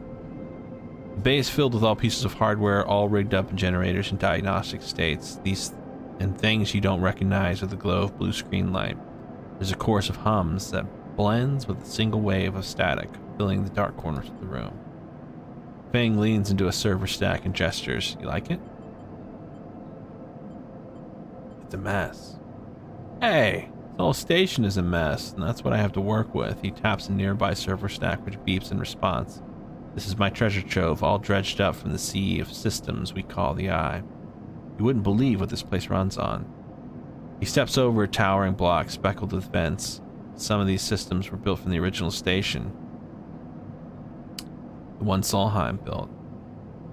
The bay is filled with all pieces of hardware, all rigged up in generators and diagnostic states. These and things you don't recognize with the glow of blue screen light. There's a chorus of hums that blends with a single wave of static, filling the dark corners of the room. Fang leans into a server stack and gestures. You like it? It's a mess. Hey, the whole station is a mess, and that's what I have to work with. He taps a nearby server stack, which beeps in response. This is my treasure trove, all dredged up from the sea of systems we call the Eye. You wouldn't believe what this place runs on. He steps over a towering block speckled with vents. Some of these systems were built from the original station, the one Solheim built.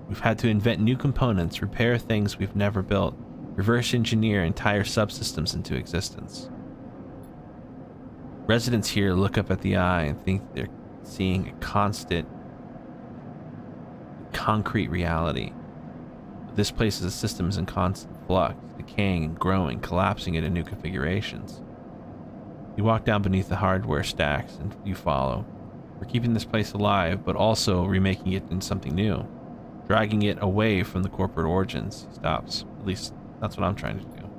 We've had to invent new components, repair things we've never built, reverse engineer entire subsystems into existence. Residents here look up at the Eye and think they're seeing a constant, concrete reality. This place's system is in constant flux, decaying and growing, collapsing into new configurations. You walk down beneath the hardware stacks and you follow. We're keeping this place alive, but also remaking it into something new, dragging it away from the corporate origins. He stops. At least that's what I'm trying to do.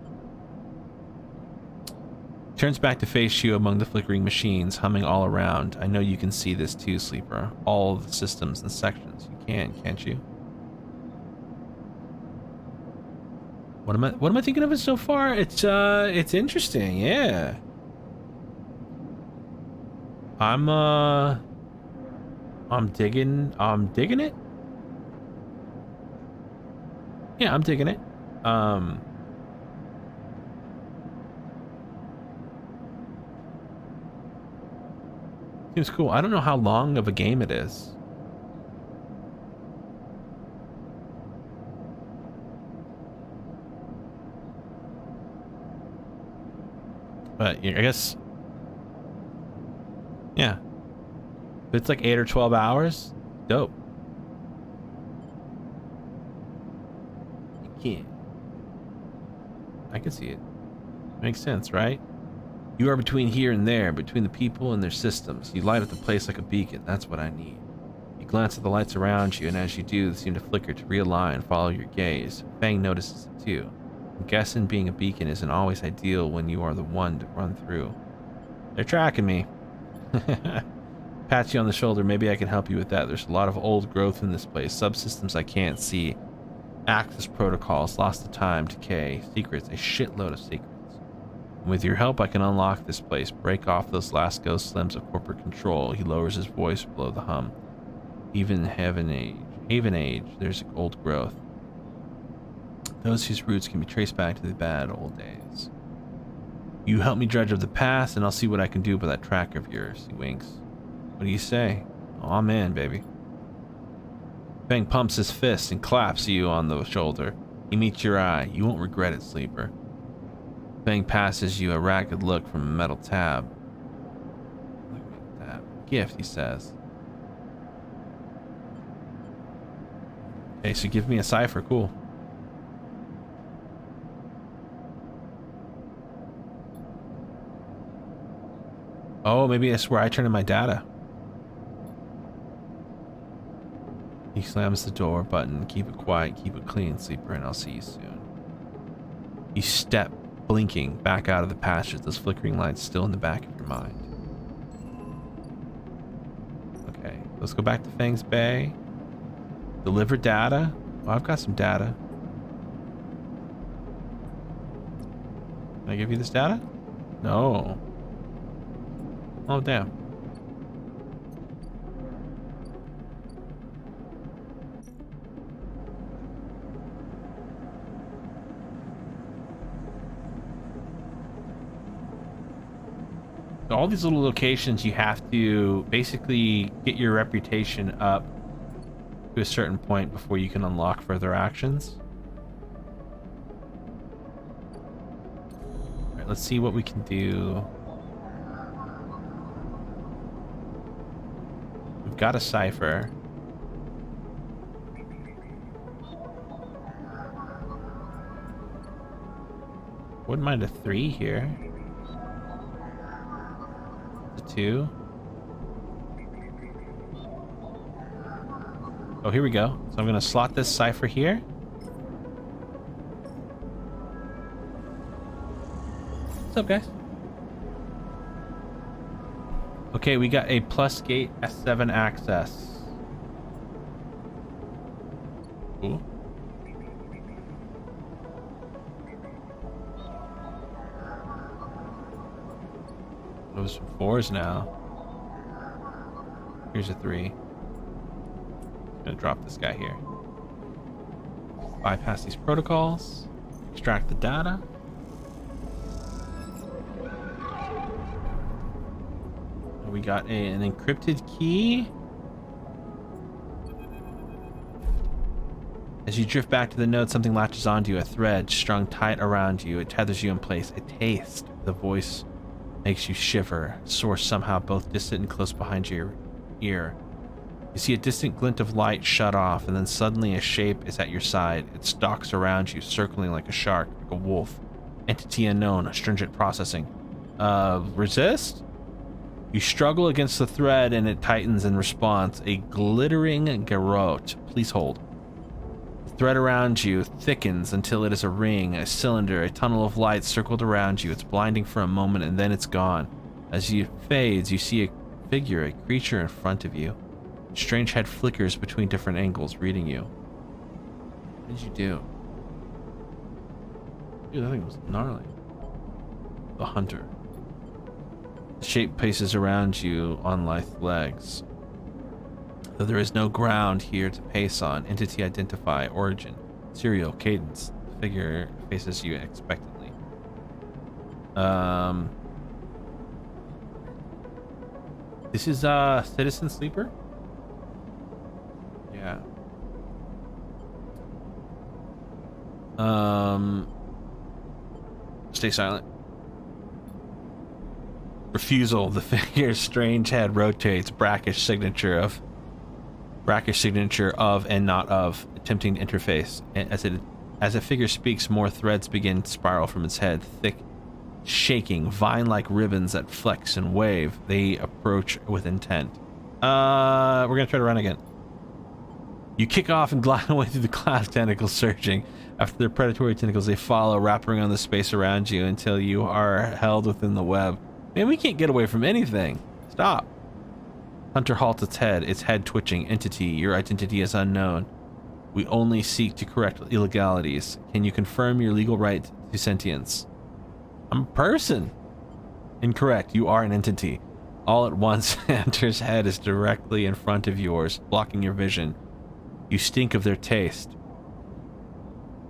Turns back to face you among the flickering machines, humming all around. I know you can see this too, Sleeper. All of the systems and sections. You can, can't you? What am I thinking of it so far? It's interesting, yeah. I'm digging it. Yeah, I'm digging it. Seems cool. I don't know how long of a game it is. But I guess, yeah. If it's like 8 or 12 hours, dope. You can't. I can see it. Makes sense, right? You are between here and there, between the people and their systems. You light up the place like a beacon. That's what I need. You glance at the lights around you, and as you do, they seem to flicker to realign and follow your gaze. Fang notices it too. I'm guessing being a beacon isn't always ideal when you are the one to run through. They're tracking me. Pat you on the shoulder. Maybe I can help you with that. There's a lot of old growth in this place. Subsystems I can't see. Access protocols, lost to time, decay, secrets, a shitload of secrets. And with your help, I can unlock this place, break off those last ghost limbs of corporate control. He lowers his voice below the hum. Even Haven Age, there's old growth. Those whose roots can be traced back to the bad old days. You help me dredge up the past, and I'll see what I can do with that tracker of yours. He winks. What do you say? Aw, man, baby. Fang pumps his fist and claps you on the shoulder. He meets your eye. You won't regret it, Sleeper. Fang passes you a ragged look from a metal tab. Gift, he says. Okay, so give me a cipher. Cool. Oh, maybe that's where I turn in my data. He slams the door button. Keep it quiet, keep it clean, Sleeper, and I'll see you soon. You step, blinking, back out of the passage, those flickering lights still in the back of your mind. Okay, let's go back to Fang's Bay. Deliver data. Oh, I've got some data. Can I give you this data? No. Oh, damn. All these little locations, you have to basically get your reputation up to a certain point before you can unlock further actions. All right, let's see what we can do. We've got a cipher. Wouldn't mind a 3 here. A 2. Oh, here we go. So I'm going to slot this cipher here. What's up, guys? Okay, we got a plus gate S7 access. Cool. Those some 4s now. Here's a 3. Gonna drop this guy here. Bypass these protocols. Extract the data. We got an encrypted key. As you drift back to the node, something latches onto you, a thread strung tight around you. It tethers you in place. A taste. The voice makes you shiver. Source somehow both distant and close behind your ear. You see a distant glint of light shut off, and then suddenly a shape is at your side. It stalks around you, circling like a shark, like a wolf. Entity unknown, stringent processing. Resist? You struggle against the thread and it tightens in response. A glittering garrote. Please hold. The thread around you thickens until it is a ring, a cylinder, a tunnel of light circled around you. It's blinding for a moment and then it's gone. As it fades, you see a figure, a creature in front of you. Strange head flickers between different angles, reading you. What did you do? Dude, that thing was gnarly. The hunter. The shape paces around you on lithe legs. Though there is no ground here to pace on, entity identify, origin, serial, cadence. The figure faces you expectantly. This is Citizen Sleeper? Yeah. Stay silent. Refusal. The figure's strange head rotates. Brackish signature of and not of, attempting to interface. As a figure speaks, more threads begin to spiral from its head, thick, shaking, vine-like ribbons that flex and wave. They approach with intent. We're gonna try to run again. You kick off and glide away through the cloud of tentacles surging. After their predatory tentacles, they follow, wrapping around the space around you until you are held within the web. Man, we can't get away from anything. Stop. Hunter halts its head twitching. Entity, your identity is unknown. We only seek to correct illegalities. Can you confirm your legal right to sentience? I'm a person. Incorrect, you are an entity. All at once, Hunter's head is directly in front of yours, blocking your vision. You stink of their taste.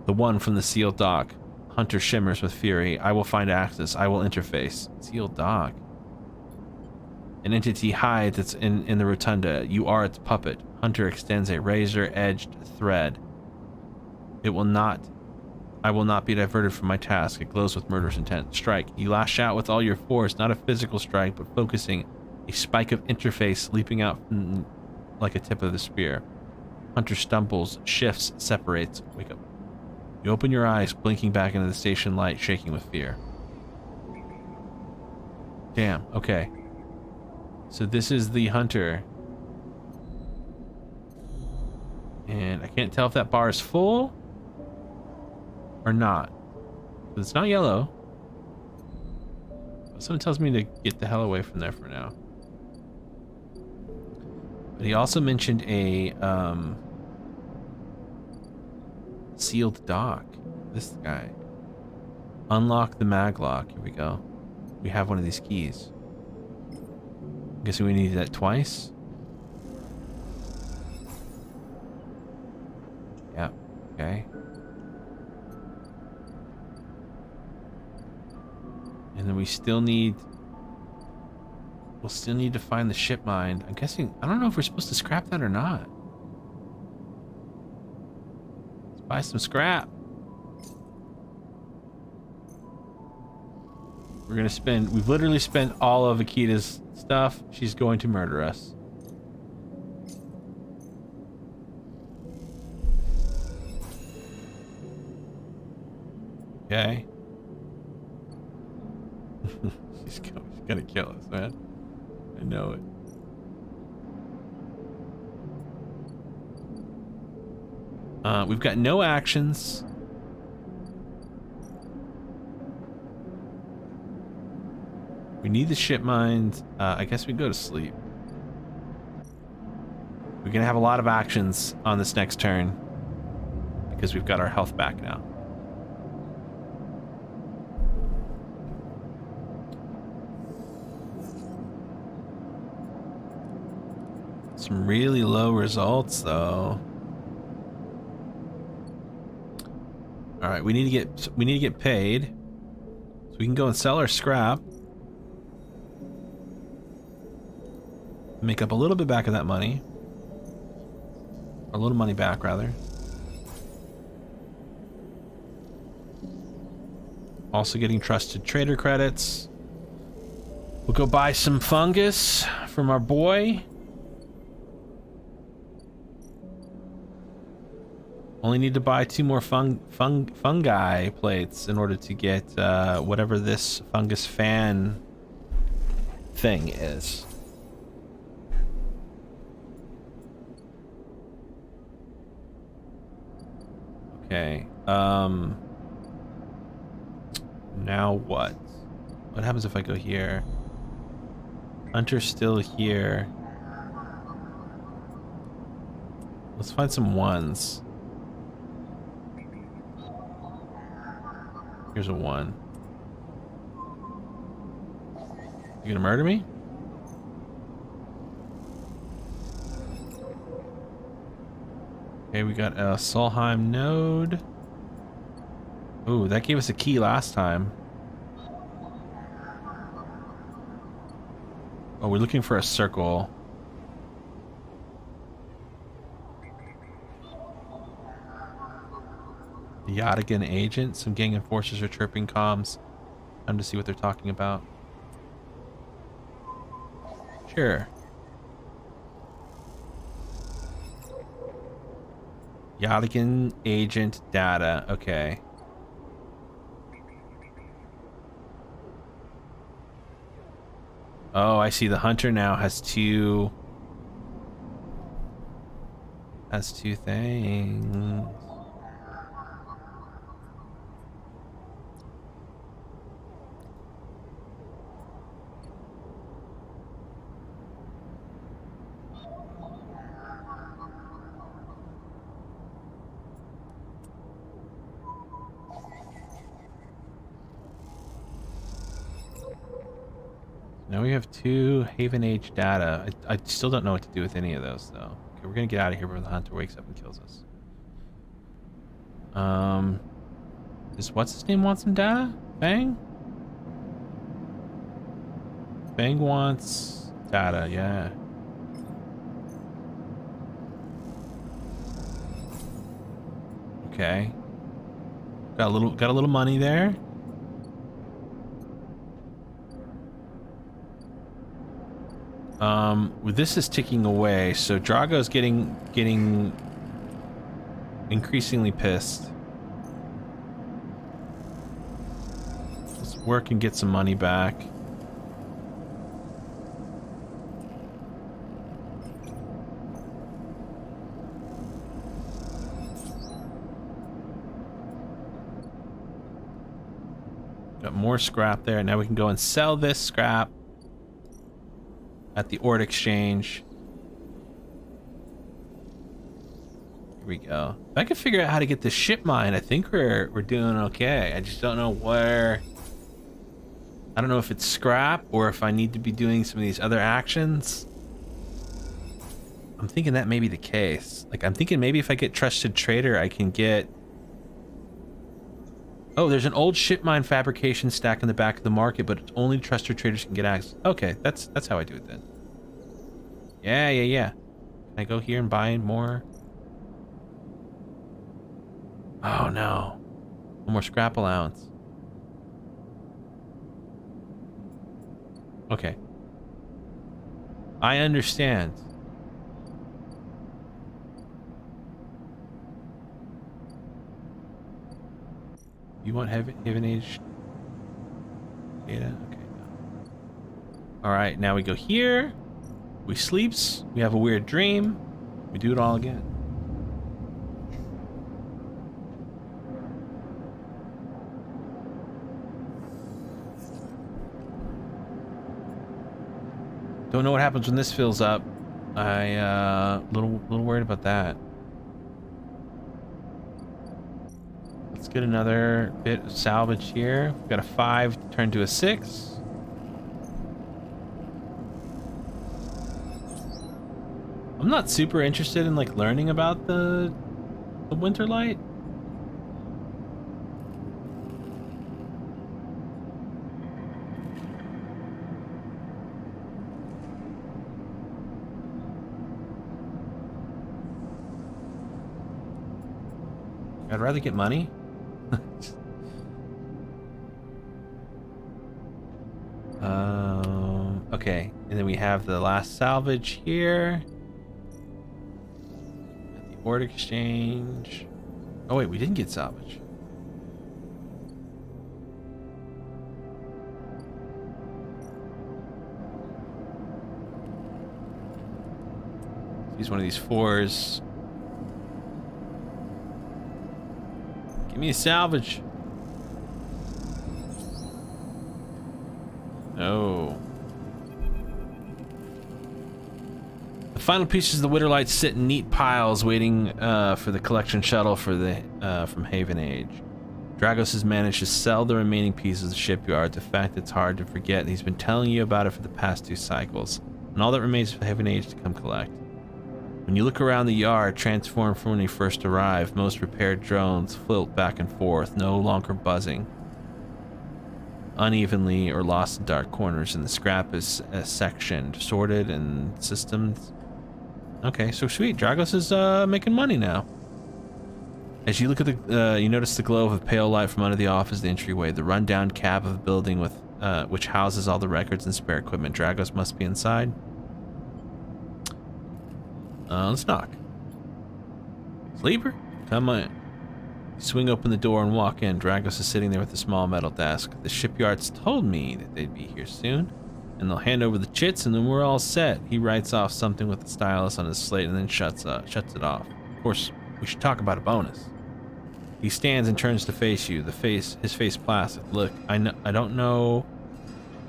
The one from the sealed dock. Hunter shimmers with fury. I will find access. I will interface. Sealed dock. An entity hides its in the rotunda. You are its puppet. Hunter extends a razor-edged thread. I will not be diverted from my task. It glows with murderous intent. Strike. You lash out with all your force, not a physical strike, but focusing. A spike of interface leaping out like a tip of the spear. Hunter stumbles, shifts, separates. Wake up. You open your eyes, blinking back into the station light, shaking with fear. Damn, okay. So this is the hunter. And I can't tell if that bar is full or not. But it's not yellow. Someone tells me to get the hell away from there for now. But he also mentioned a sealed dock. This guy. Unlock the maglock. Here we go. We have one of these keys. Guessing we need that twice. Yeah. Okay. And then we still need... We'll still need to find the ship mine. I'm guessing... I don't know if we're supposed to scrap that or not. Let's buy some scrap. We're gonna spend... We've literally spent all of Akita's stuff. She's going to murder us. Okay. She's gonna kill us, man. I know it. We've got no actions. We need the ship mines. I guess we can go to sleep. We're gonna have a lot of actions on this next turn because we've got our health back now. Some really low results though. All right, we need to get paid, so we can go and sell our scrap, make up a little bit back of that money, or a little money back rather. Also getting trusted trader credits. We'll go buy some fungus from our boy. Only need to buy 2 more fungi plates in order to get whatever this fungus fan thing is. Okay. Now what? What happens if I go here? Hunter's still here. Let's find some ones. Here's a 1. You gonna murder me? Okay, we got a Solheim node. Ooh, that gave us a key last time. Oh, we're looking for a circle. The Yadigan agent. Some gang enforcers are chirping comms. Time to see what they're talking about. Sure. Yadigan agent data. Okay. Oh, I see. The hunter now has two things. Now we have 2 Haven Age data. I still don't know what to do with any of those, though. Okay, we're gonna get out of here before the hunter wakes up and kills us. Does what's his name want some data? Bang? Bang wants data, yeah. Okay. Got a little money there. This is ticking away, so Drago's getting increasingly pissed. Let's work and get some money back. Got more scrap there. Now we can go and sell this scrap at the Ord Exchange. Here we go. If I can figure out how to get the ship mine, I think we're doing okay. I just don't know where. I don't know if it's scrap or if I need to be doing some of these other actions. I'm thinking that may be the case. Like, I'm thinking maybe if I get Trusted Trader, I can get... Oh, there's an old ship mine fabrication stack in the back of the market, but only Trusted Traders can get access. Okay, that's how I do it then. Yeah. Can I go here and buy more? Oh no. One more scrap allowance. Okay. I understand. You want Haven Age data? Okay. Alright, now we go here. We sleeps. We have a weird dream. We do it all again. Don't know what happens when this fills up. Little worried about that. Let's get another bit of salvage here. We've got a 5 turned to a 6. I'm not super interested in like learning about the winter light. I'd rather get money. Okay, and then we have the last salvage here. At the Ord Exchange. Oh wait, we didn't get salvage. Use one of these 4s. Give me a salvage. No. The final pieces of the Winter Light sit in neat piles waiting for the collection shuttle for the from Haven Age. Dragos has managed to sell the remaining pieces of the shipyard. The fact it's hard to forget, and he's been telling you about it for the past 2 cycles. And all that remains for Haven Age to come collect. When you look around the yard, transformed from when you first arrived, most repaired drones float back and forth, no longer buzzing unevenly or lost in dark corners, and the scrap is sectioned, sorted, and systems. Okay, so sweet. Dragos is making money now. As you look at the, you notice the glow of a pale light from under the office, the entryway, the rundown cab of a building with, which houses all the records and spare equipment. Dragos must be inside. Let's knock. Sleeper, come on. Swing open the door and walk in. Dragos is sitting there with a small metal desk. The shipyards told me that they'd be here soon, and they'll hand over the chits, and then we're all set. He writes off something with the stylus on his slate and then shuts it off. Of course, we should talk about a bonus. He stands and turns to face you. His face placid. Look, I don't know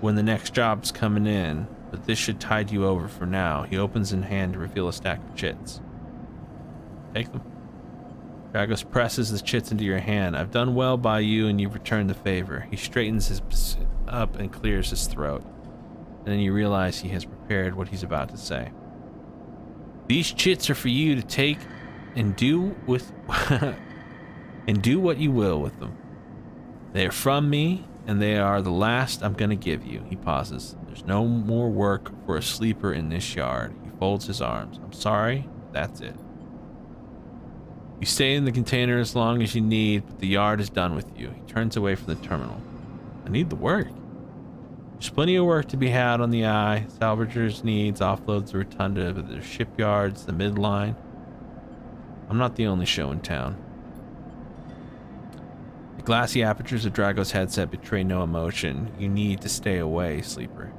when the next job's coming in, but this should tide you over for now. He opens in hand to reveal a stack of chits. Take them. Dragos presses the chits into your hand. I've done well by you, and you've returned the favor. He straightens his up and clears his throat. And then you realize he has prepared what he's about to say. These chits are for you to take and do with and do what you will with them. They are from me, and they are the last I'm going to give you. He pauses. There's no more work for a sleeper in this yard. He folds his arms. I'm sorry, but that's it. You stay in the container as long as you need, but the yard is done with you. He turns away from the terminal. I need the work. There's plenty of work to be had on the Eye. Salvagers needs offloads the rotunda, but there's shipyards, the midline. I'm not the only show in town. The glassy apertures of Dragos' headset betray no emotion. You need to stay away, Sleeper.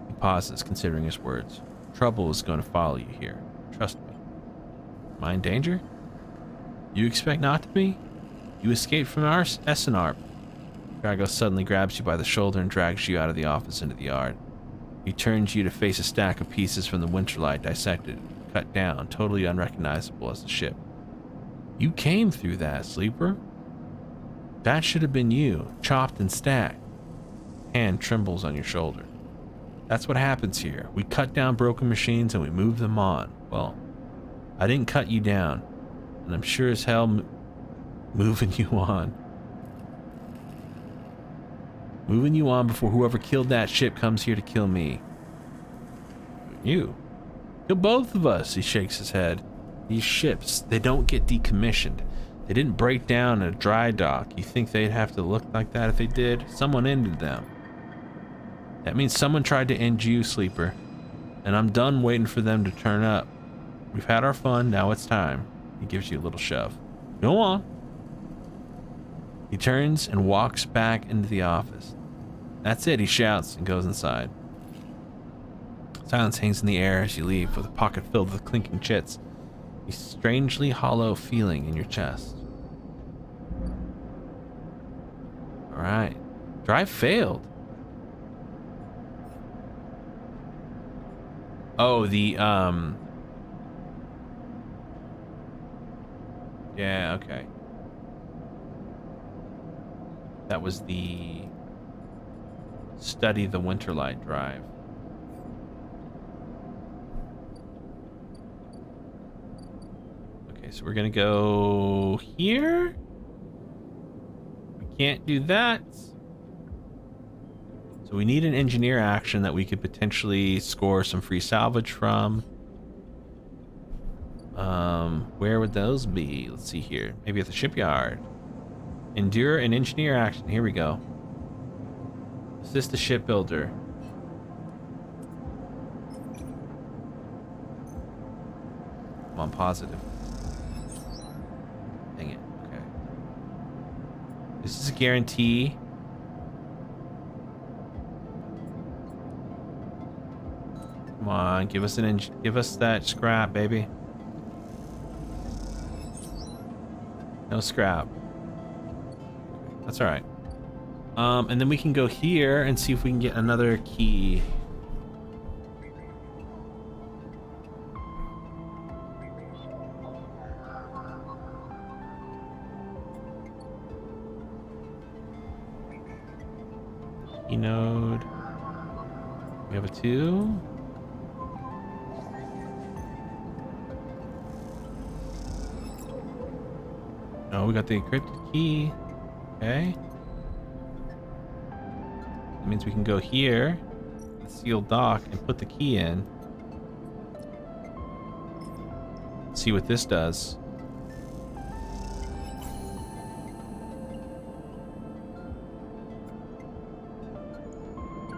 He pauses, considering his words. Trouble is going to follow you here. Trust me. Am I in danger? You expect not to be? You escaped from our SNR. Dragos suddenly grabs you by the shoulder and drags you out of the office into the yard. He turns you to face a stack of pieces from the Winterlight, dissected, cut down, totally unrecognizable as the ship. You came through that, Sleeper. That should have been you, chopped and stacked. Hand trembles on your shoulder. That's what happens here. We cut down broken machines and we move them on. Well, I didn't cut you down, and I'm sure as hell moving you on. Moving you on before whoever killed that ship comes here to kill me. You. Kill both of us, he shakes his head. These ships, they don't get decommissioned. They didn't break down at a dry dock. You think they'd have to look like that if they did? Someone ended them. That means someone tried to end you, Sleeper. And I'm done waiting for them to turn up. We've had our fun, now it's time. He gives you a little shove. Go on. He turns and walks back into the office. That's it, he shouts and goes inside. Silence hangs in the air as you leave, with a pocket filled with clinking chits. A strangely hollow feeling in your chest. Alright. Drive failed. Oh, the yeah, okay. That was the study the Winterlight drive. Okay, so we're gonna go here. We can't do that. So we need an engineer action that we could potentially score some free salvage from. Where would those be? Let's see here. Maybe at the shipyard. Endure an engineer action. Here we go. Assist the shipbuilder. I'm on positive. Dang it. Okay. This is a guarantee. Come on, give us give us that scrap, baby. No scrap. That's all right. And then we can go here and see if we can get another key. Key node. We have a 2. Oh, we got the encrypted key. Okay. That means we can go here, the sealed dock, and put the key in. See what this does.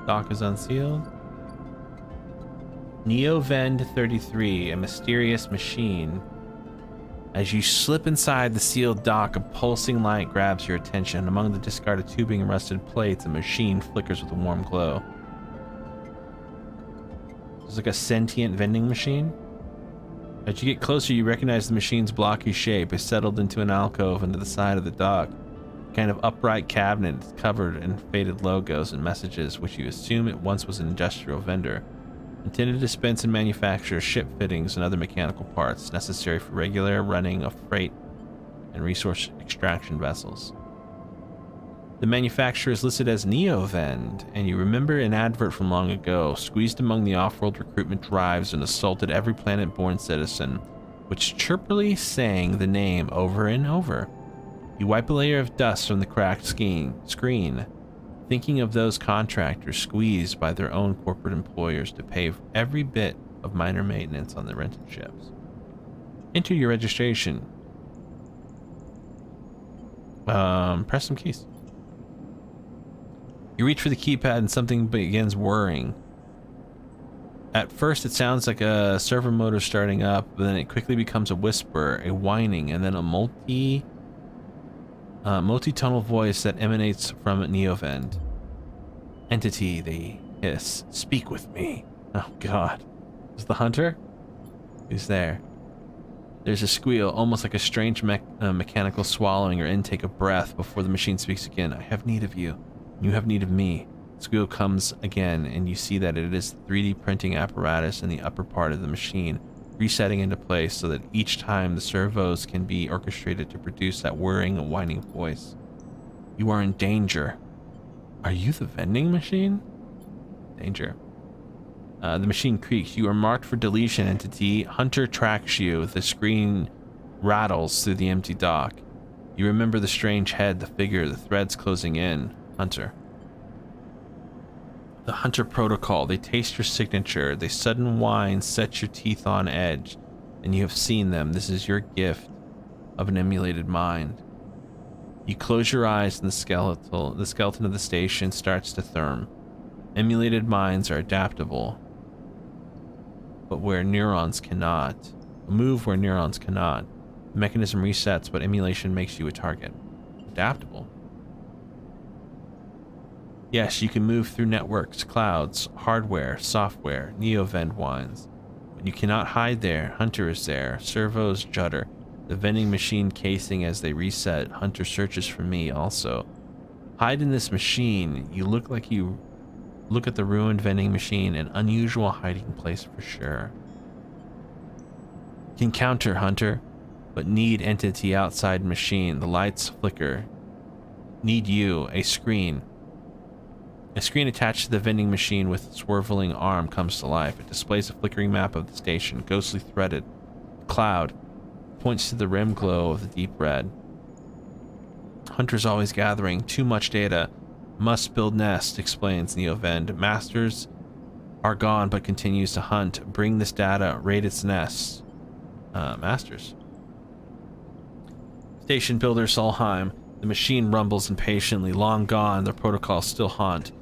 Dock is unsealed. Neovend 33, a mysterious machine. As you slip inside the sealed dock, a pulsing light grabs your attention. Among the discarded tubing and rusted plates, a machine flickers with a warm glow. It's like a sentient vending machine. As you get closer, you recognize the machine's blocky shape is settled into an alcove into the side of the dock. A kind of upright cabinet covered in faded logos and messages, which you assume it once was an industrial vendor. Intended to dispense and manufacture ship fittings and other mechanical parts necessary for regular running of freight and resource extraction vessels. The manufacturer is listed as Neovend, and you remember an advert from long ago, squeezed among the off-world recruitment drives and assaulted every planet-born citizen, which chirpily sang the name over and over. You wipe a layer of dust from the cracked screen, thinking of those contractors squeezed by their own corporate employers to pay every bit of minor maintenance on the rented ships. Enter your registration. Press some keys. You reach for the keypad and something begins whirring. At first it sounds like a servo motor starting up, but then it quickly becomes a whisper, a whining, and then a multi-tonal voice that emanates from Neovend. Entity, they hiss. Speak with me. Oh god. Is the hunter? Who's there? There's a squeal, almost like a strange mechanical swallowing or intake of breath before the machine speaks again. I have need of you. You have need of me. The squeal comes again, and you see that it is the 3D printing apparatus in the upper part of the machine, resetting into place so that each time the servos can be orchestrated to produce that whirring and whining voice. You are in danger. Are you the vending machine? Danger. The machine creaks. You are marked for deletion, entity. Hunter tracks you. The screen rattles through the empty dock. You remember the strange head, the figure, the threads closing in. Hunter. The Hunter protocol. They taste your signature. They sudden whine sets your teeth on edge. And you have seen them. This is your gift of an emulated mind. You close your eyes and the skeleton of the station starts to therm. Emulated minds are adaptable, but where neurons cannot. Move where neurons cannot. The mechanism resets, but emulation makes you a target. Adaptable. Yes, you can move through networks, clouds, hardware, software, Neovend whines. But you cannot hide there. Hunter is there. Servos judder. The vending machine casing as they reset. Hunter searches for me also. Hide in this machine. You look like you Look at the ruined vending machine, an unusual hiding place for sure. Can counter Hunter, but need entity outside machine. The lights flicker. Need you, a screen. A screen attached to the vending machine with swiveling arm comes to life. It displays a flickering map of the station, ghostly threaded. Cloud points to the rim glow of the deep red. Hunter's always gathering. Too much data. Must build nest, explains Neovend. Masters are gone but continues to hunt. Bring this data. Raid its nest. Masters. Station builder Solheim. The machine rumbles impatiently. Long gone. The protocols still haunt.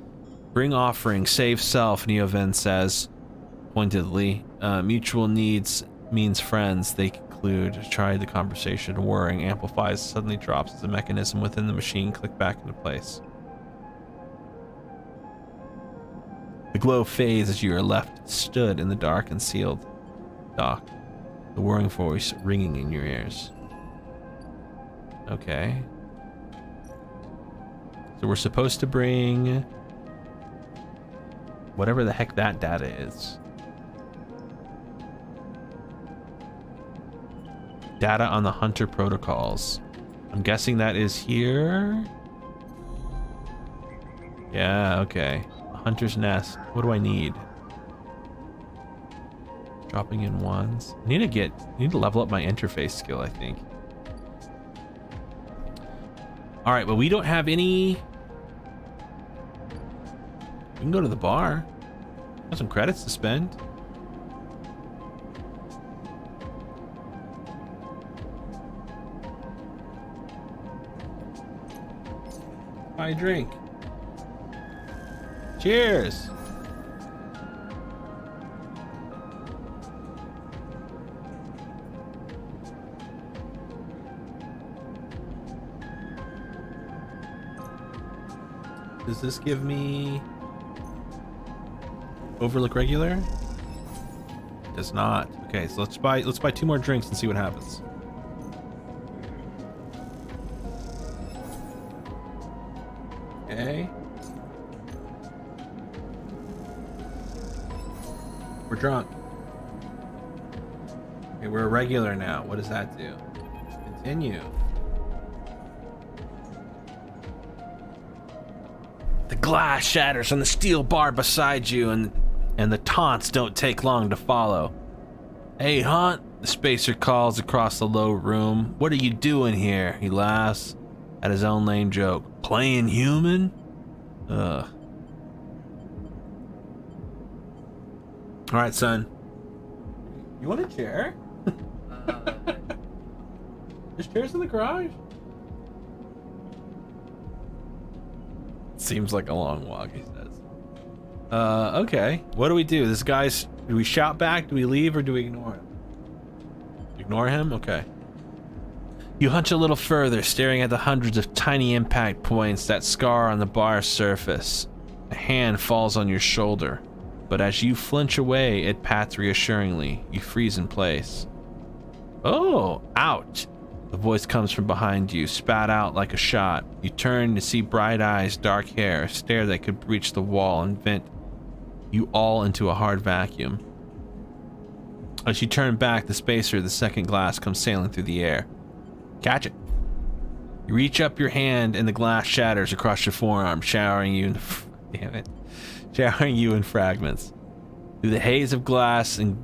Bring offering. Save self, Neovend says. Pointedly. Mutual needs means friends. They conclude. Try the conversation. Whirring amplifies. Suddenly drops as the mechanism within the machine click back into place. The glow fades as you are left stood in the dark and sealed dock. The whirring voice ringing in your ears. Okay. So we're supposed to bring whatever the heck that data is. Data on the Hunter protocols. I'm guessing that is here. Yeah, okay. Hunter's nest. What do I need? Dropping in ones. I need to level up my interface skill, I think. All right, but we don't have any. We can go to the bar. Got some credits to spend. Buy a drink. Cheers. Does this give me Overlook regular? Does not. Okay, so let's buy 2 more drinks and see what happens. Okay. We're drunk. Okay, we're a regular now. What does that do? Continue. The glass shatters on the steel bar beside you, and the taunts don't take long to follow. Hey, Hunt, the spacer calls across the low room. What are you doing here? He laughs at his own lame joke. Playing human? Ugh. All right, son. You want a chair? There's chairs in the garage. Seems like a long walk, he says. Okay. What do we do? This guy's... Do we shout back? Do we leave or do we ignore him? Ignore him? Okay. You hunch a little further, staring at the hundreds of tiny impact points that scar on the bar's surface. A hand falls on your shoulder, but as you flinch away, it pats reassuringly. You freeze in place. Oh, ouch. The voice comes from behind you, spat out like a shot. You turn to see bright eyes, dark hair, a stare that could breach the wall and vent you all into a hard vacuum. As you turn back, the spacer, the second glass, comes sailing through the air. Catch it. You reach up your hand and the glass shatters across your forearm, showering you in fragments. Through the haze of glass and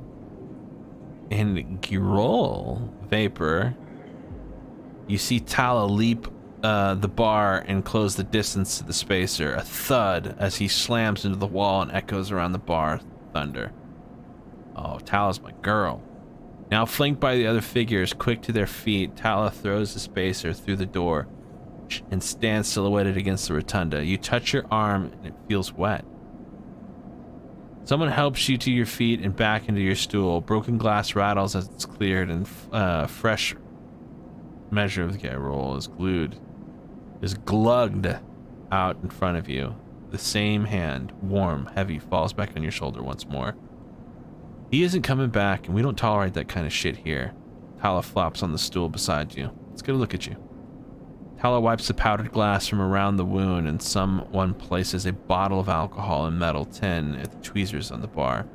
Girol vapor, you see Tala leap the bar and close the distance to the spacer. A thud as he slams into the wall and echoes around the bar. Thunder. Oh, Tala's my girl. Now flanked by the other figures, quick to their feet, Tala throws the spacer through the door and stands silhouetted against the rotunda. You touch your arm and it feels wet. Someone helps you to your feet and back into your stool. Broken glass rattles as it's cleared, and fresh measure of the guy roll is glugged out in front of you. The same hand, warm, heavy, falls back on your shoulder once more. He isn't coming back, and we don't tolerate that kind of shit here. Tala flops on the stool beside you. Let's get a look at you. Tala wipes the powdered glass from around the wound, and someone places a bottle of alcohol in metal tin at the tweezers on the bar.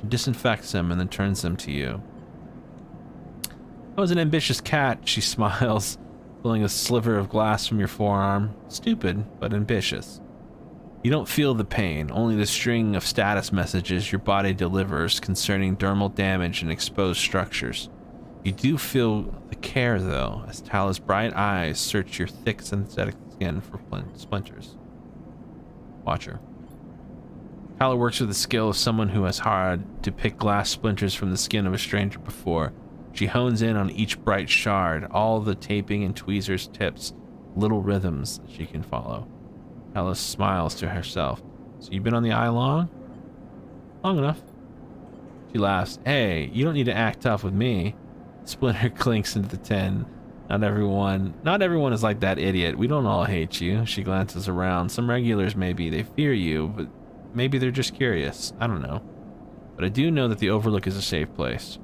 She disinfects them and then turns them to you. I was an ambitious cat, she smiles, pulling a sliver of glass from your forearm. Stupid, but ambitious. You don't feel the pain, only the string of status messages your body delivers concerning dermal damage and exposed structures. You do feel the care, though, as Tala's bright eyes search your thick synthetic skin for splinters. Watch her. Tala works with the skill of someone who has hard to pick glass splinters from the skin of a stranger before. She hones in on each bright shard, all the taping and tweezers tips, little rhythms that she can follow. Tala smiles to herself. So you've been on the eye long? Long enough. She laughs. Hey, you don't need to act tough with me. Splinter clinks into the tin. Not everyone is like that idiot. We don't all hate you. She glances around. Some regulars maybe, they fear you, but maybe they're just curious. I don't know. But I do know that the Overlook is a safe place.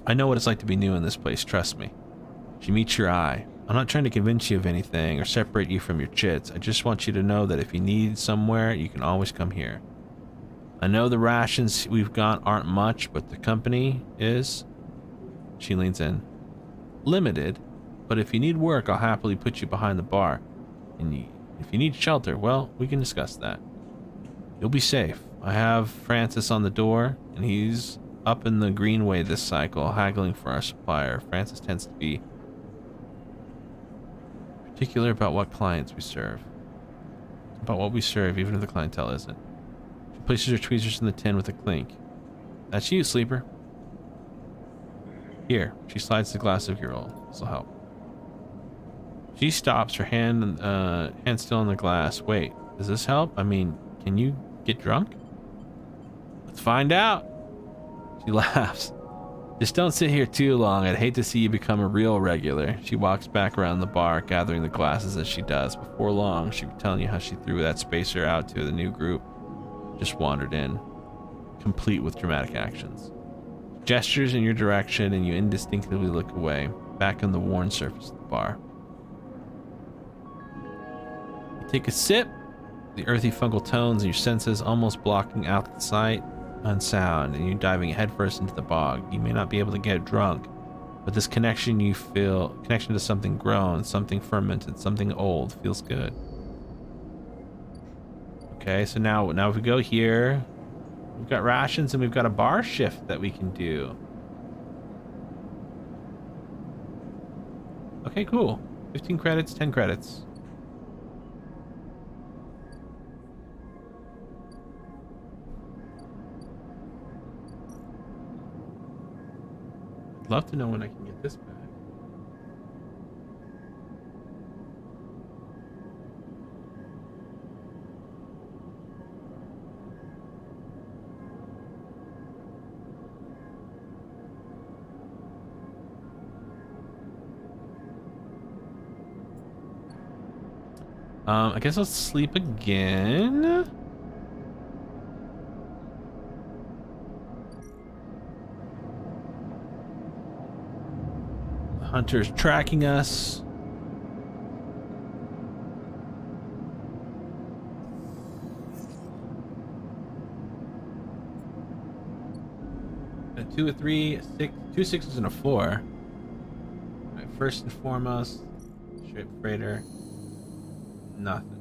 I know what it's like to be new in this place, trust me. She meets your eye. I'm not trying to convince you of anything or separate you from your chits. I just want you to know that if you need somewhere, you can always come here. I know the rations we've got aren't much, but the company is. She leans in. Limited, but if you need work, I'll happily put you behind the bar. And if you need shelter, well, we can discuss that. You'll be safe. I have Francis on the door, and he's up in the greenway this cycle, haggling for our supplier. Francis tends to be particular about what clients we serve. About what we serve, even if the clientele isn't. She places her tweezers in the tin with a clink. That's you, Sleeper. Here, she slides the glass of your old. This'll help. She stops, her hand still on the glass. Wait, does this help? I mean, can you get drunk? Let's find out. She laughs. Just don't sit here too long. I'd hate to see you become a real regular. She walks back around the bar, gathering the glasses as she does. Before long, she'll be telling you how she threw that spacer out to the new group. Just wandered in, complete with dramatic actions. Gestures in your direction, and you indistinctly look away, back on the worn surface of the bar. You take a sip, the earthy fungal tones in your senses almost blocking out the sight and sound, and you're diving headfirst into the bog. You may not be able to get drunk, but this connection you feel, connection to something grown, something fermented, something old, feels good. Okay, so now if we go here, we've got rations and we've got a bar shift that we can do. Okay, cool. 15 credits, 10 credits. I'd love to know when I can get this back. I guess I'll sleep again. The hunter's tracking us. A 2, a 3, a 6, 2 sixes and a 4. All right, first and foremost, straight freighter. Nothing.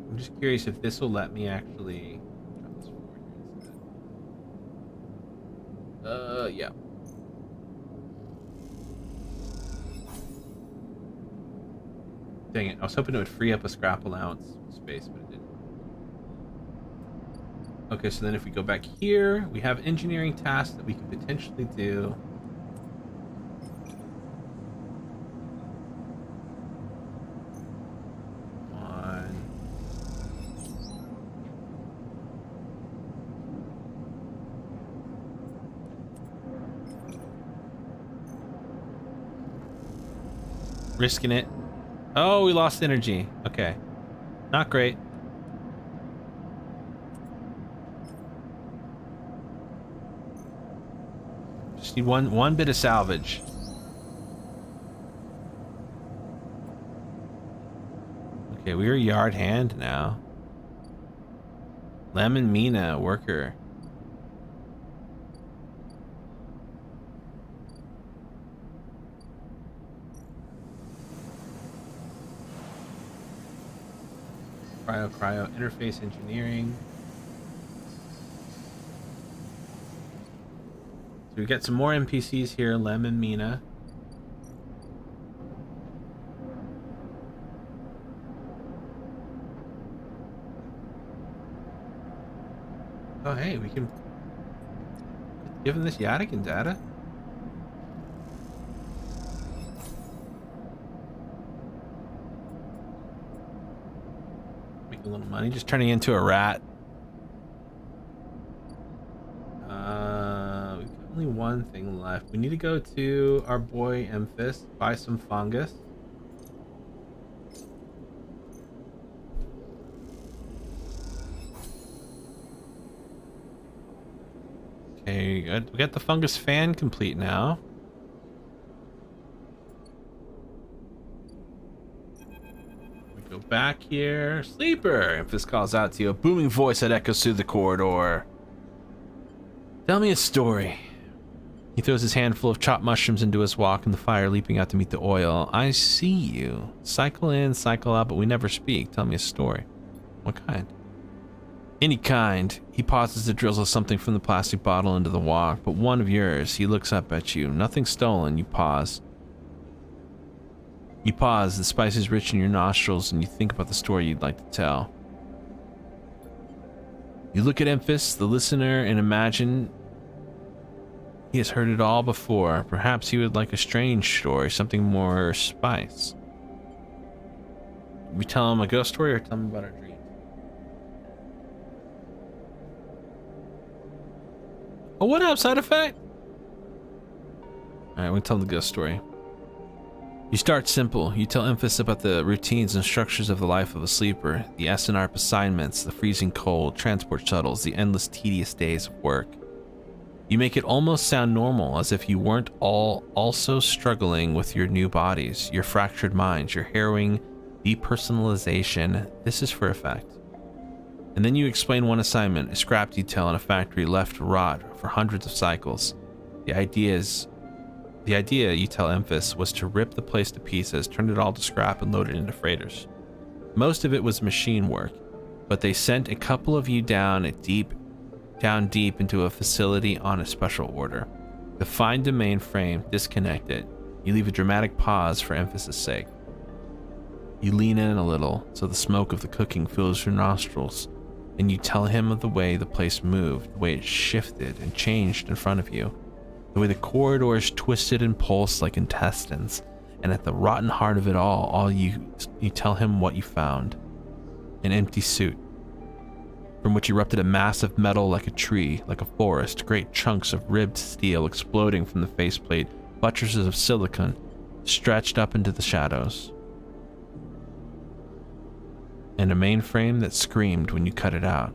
I'm just curious if this will let me actually drop this forward here instead. Yeah. Dang it, I was hoping it would free up a scrap allowance space, but it didn't. Okay, so then if we go back here, we have engineering tasks that we can potentially do. Risking it. Oh, we lost energy. Okay. Not great. Just need one bit of salvage. Okay, we're yard hand now. Lemon Mina, worker. Cryo, interface engineering. So we got some more NPCs here. Lemon Mina. Oh, hey, we can give him this Yadigan data. Make a little money, just turning into a rat. We've got only one thing left. We need to go to our boy Emphis, buy some fungus. Okay, good. We got the fungus fan complete now. We go back here. Sleeper! Emphis calls out to you, a booming voice that echoes through the corridor. Tell me a story. He throws his handful of chopped mushrooms into his wok and the fire leaping out to meet the oil. I see you. Cycle in, cycle out, but we never speak. Tell me a story. What kind? Any kind. He pauses to drizzle something from the plastic bottle into the wok, but one of yours. He looks up at you. Nothing stolen. You pause. You pause. The spice is rich in your nostrils, and you think about the story you'd like to tell. You look at Emphis, the listener, and imagine he has heard it all before. Perhaps he would like a strange story, something more spice. We tell him a ghost story or tell him about our dreams? Oh, what up, side effect? Alright, we'll tell him the ghost story. You start simple. You tell Emphis about the routines and structures of the life of a sleeper, the SNRP assignments, the freezing cold, transport shuttles, the endless tedious days of work. You make it almost sound normal, as if you weren't also struggling with your new bodies, your fractured minds, your harrowing depersonalization. This is for effect. And then you explain one assignment, a scrap detail in a factory left to rot for hundreds of cycles. The idea, you tell Emphis, was to rip the place to pieces, turn it all to scrap, and load it into freighters. Most of it was machine work, but they sent a couple of you down deep into a facility on a special order. To find the mainframe, disconnect it. You leave a dramatic pause for emphasis' sake. You lean in a little so the smoke of the cooking fills your nostrils, and you tell him of the way the place moved, the way it shifted and changed in front of you, the way the corridors twisted and pulsed like intestines, and at the rotten heart of it all you tell him what you found. An empty suit, from which erupted a mass of metal like a tree, like a forest, great chunks of ribbed steel exploding from the faceplate, buttresses of silicon stretched up into the shadows, and a mainframe that screamed when you cut it out.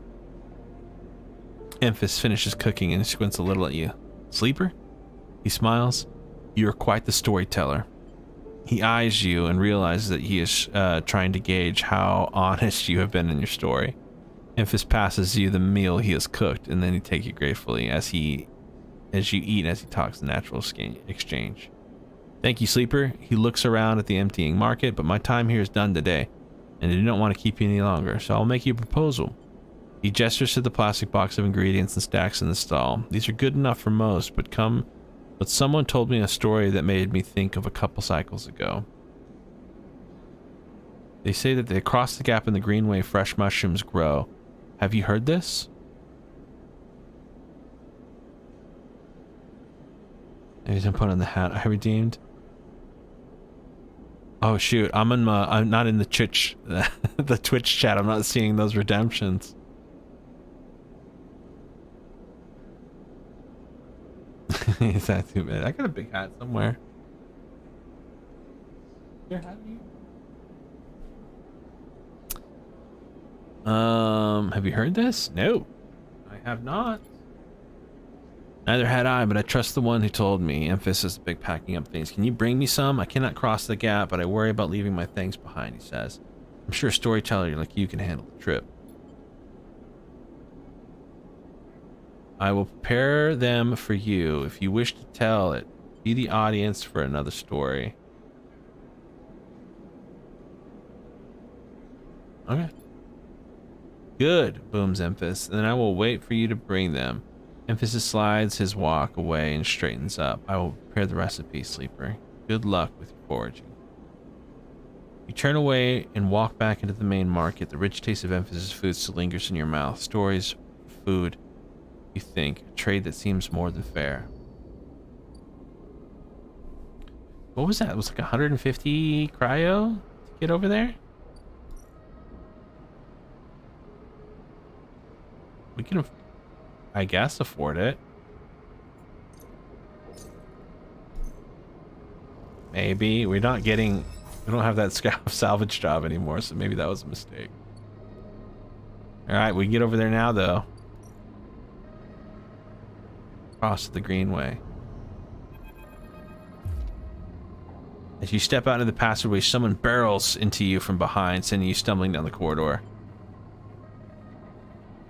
Emphis finishes cooking and squints a little at you. Sleeper? He smiles. You are quite the storyteller. He eyes you and realizes that he is trying to gauge how honest you have been in your story. Emphis passes you the meal he has cooked, and then he takes you gratefully as you eat as he talks the natural exchange. Thank you, Sleeper. He looks around at the emptying market, but my time here is done today, and I do not want to keep you any longer, so I'll make you a proposal. He gestures to the plastic box of ingredients and stacks in the stall. These are good enough for most, but someone told me a story that made me think of a couple cycles ago. They say that across the gap in the greenway, fresh mushrooms grow. Have you heard this? He's gonna put on the hat. I redeemed. Oh shoot! I'm not in the Twitch, the Twitch chat. I'm not seeing those redemptions. Is that too bad? I got a big hat somewhere. Here, how do you? Have you heard this? No, I have not. Neither had I, but I trust the one who told me. Emphasis, big packing up things. Can you bring me some? I cannot cross the gap, but I worry about leaving my things behind, he says. I'm sure a storyteller like you can handle the trip. I will prepare them for you. If you wish to tell it, be the audience for another story. Okay. Good, booms Emphasis. Then I will wait for you to bring them. Emphasis slides his walk away and straightens up. I will prepare the recipe, Sleeper. Good luck with your foraging. You turn away and walk back into the main market. The rich taste of Emphasis food still lingers in your mouth. Stories, food, you think. A trade that seems more than fair. What was that? It was like 150 cryo to get over there? We can, I guess, afford it. Maybe. We're not getting... We don't have that scout salvage job anymore, so maybe that was a mistake. Alright, we can get over there now, though. Cross the Greenway. As you step out into the passageway, someone barrels into you from behind, sending you stumbling down the corridor.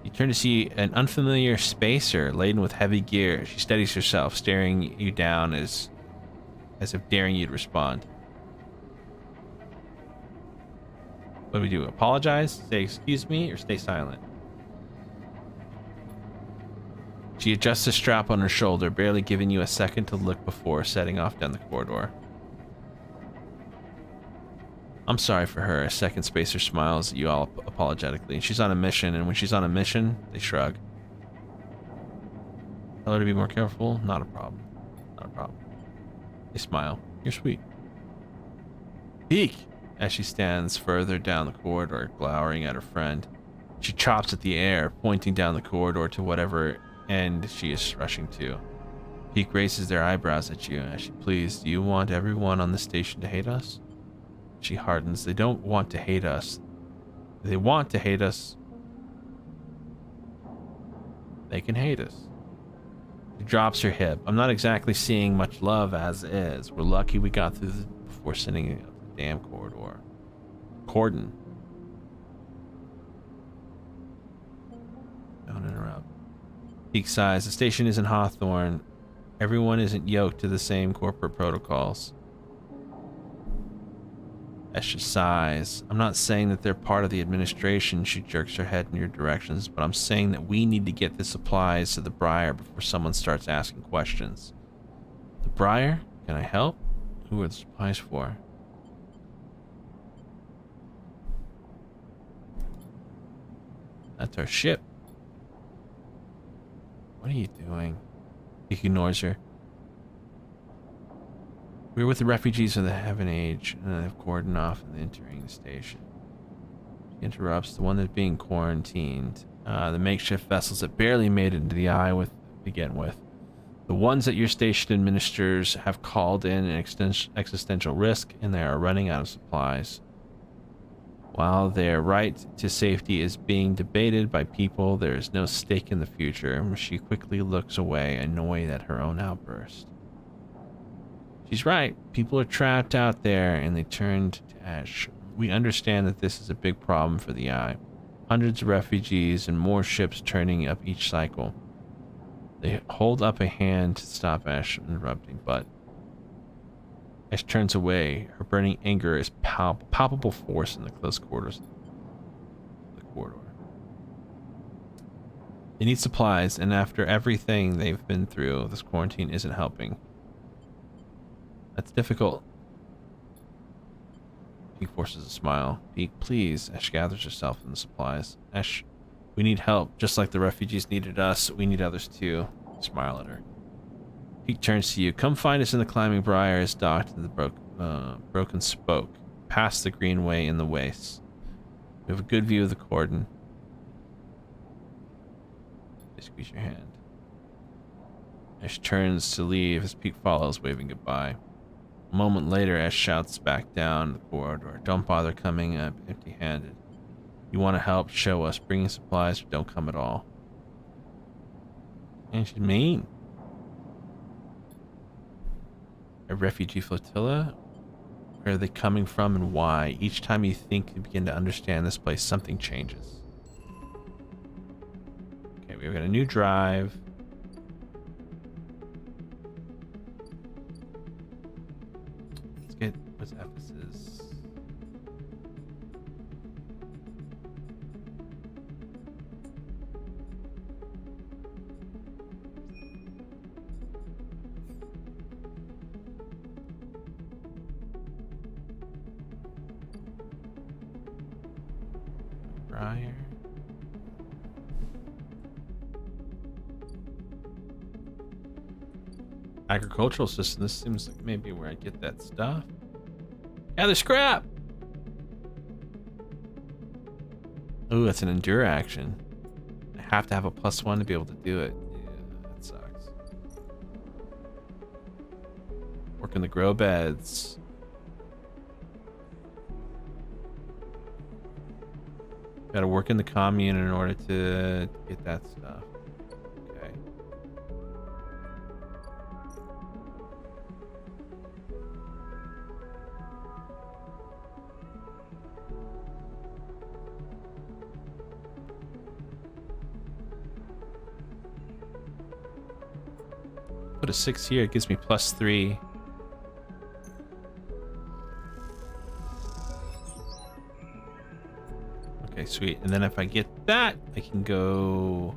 You turn to see an unfamiliar spacer laden with heavy gear. She steadies herself, staring you down as if daring you to respond. What do we do? Apologize? Say excuse me? Or stay silent? She adjusts the strap on her shoulder, barely giving you a second to look before setting off down the corridor. I'm sorry for her. A second spacer smiles at you all apologetically. She's on a mission, and when she's on a mission, they shrug. Tell her to be more careful? Not a problem. Not a problem. They smile. You're sweet. Peek! As she stands further down the corridor, glowering at her friend. She chops at the air, pointing down the corridor to whatever end she is rushing to. Peek raises their eyebrows at you as she pleads, do you want everyone on the station to hate us? She hardens. They don't want to hate us. They want to hate us. They can hate us. She drops her hip. I'm not exactly seeing much love as is. We're lucky we got through before sending it up the damn corridor. Cordon. Don't interrupt. Peak sighs. The station isn't Hawthorne. Everyone isn't yoked to the same corporate protocols. Esha sighs. I'm not saying that they're part of the administration. She jerks her head in your directions, but I'm saying that we need to get the supplies to the Briar before someone starts asking questions. The Briar? Can I help? Who are the supplies for? That's our ship. What are you doing? He ignores her. We're with the refugees of the Heaven Age, and they've cordoned off and entering the station. She interrupts. The one that's being quarantined. The makeshift vessels that barely made it into the eye to begin with. The ones that your station administers have called in an existential risk, and they are running out of supplies. While their right to safety is being debated by people, there is no stake in the future. She quickly looks away, annoyed at her own outburst. She's right. People are trapped out there, and they turned to ash. We understand that this is a big problem for the Eye. Hundreds of refugees and more ships turning up each cycle. They hold up a hand to stop Ash interrupting, but Ash turns away. Her burning anger is palpable force in the close quarters of the corridor. They need supplies, and after everything they've been through, this quarantine isn't helping. That's difficult. Peek forces a smile. Peek, please. Ash gathers herself in the supplies. Ash, we need help. Just like the refugees needed us, we need others too. Smile at her. Peek turns to you. Come find us in the climbing briar is docked to the broken spoke, past the greenway in the wastes. We have a good view of the cordon. They squeeze your hand. Ash turns to leave as Peek follows, waving goodbye. A moment later, Ash shouts back down the corridor. Don't bother coming up empty-handed. You want to help? Show us. Bringing supplies or don't come at all. And she's mean. A refugee flotilla? Where are they coming from and why? Each time you think you begin to understand this place, something changes. Okay, we've got a new drive. Let's get what's Ephesus. Briar. Agricultural system. This seems like maybe where I get that stuff. Gather scrap. Ooh, that's an endure action. I have to have a +1 to be able to do it. Yeah, that sucks. Work in the grow beds. Gotta work in the commune in order to get that stuff. Okay. Put a 6 here, it gives me +3. Okay, sweet. And then if I get that, I can go...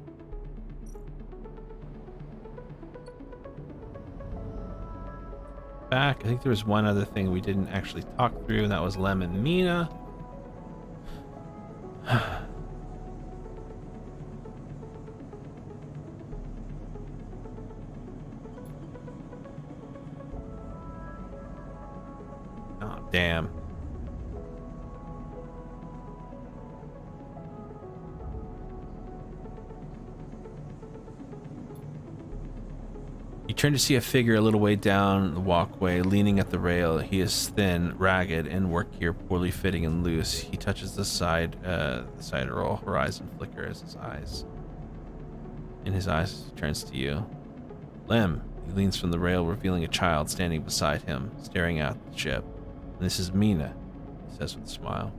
back. I think there was one other thing we didn't actually talk through, and that was Lemon Mina. Oh, damn. You turn to see a figure a little way down the walkway, leaning at the rail. He is thin, ragged, and work gear poorly fitting and loose. He touches the side roll. Horizon flicker as his eyes. In his eyes, turns to you. Lem. He leans from the rail, revealing a child standing beside him, staring out at the ship. And this is Mina, he says with a smile.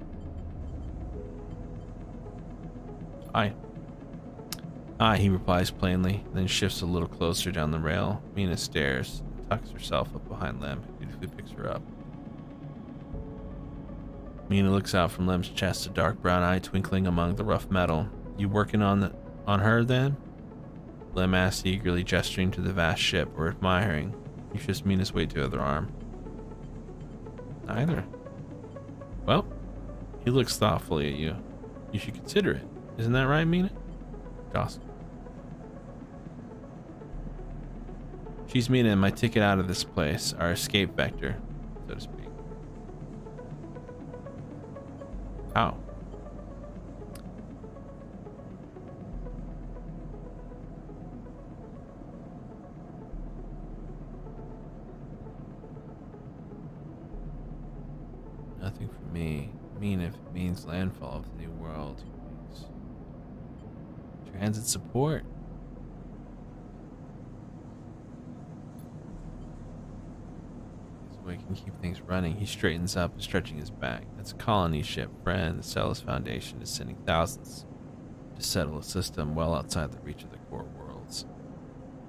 Hi. Hi, he replies plainly, then shifts a little closer down the rail. Mina stares, tucks herself up behind Lem, who dutifully picks her up. Mina looks out from Lem's chest, a dark brown eye twinkling among the rough metal. You working on her then? Lem asks eagerly, gesturing to the vast ship, or admiring. He shifts Mina's weight to the other arm. Neither. Well, he looks thoughtfully at you. You should consider it. Isn't that right, Mina? Gossip. She's Mina and my ticket out of this place, our escape vector, so to speak. How? Nothing for me. Mina, if it means landfall of the new world. Transit support. We can keep things running. He straightens up, stretching his back. That's a colony ship, friend. The Celis Foundation is sending thousands to settle a system well outside the reach of the core worlds.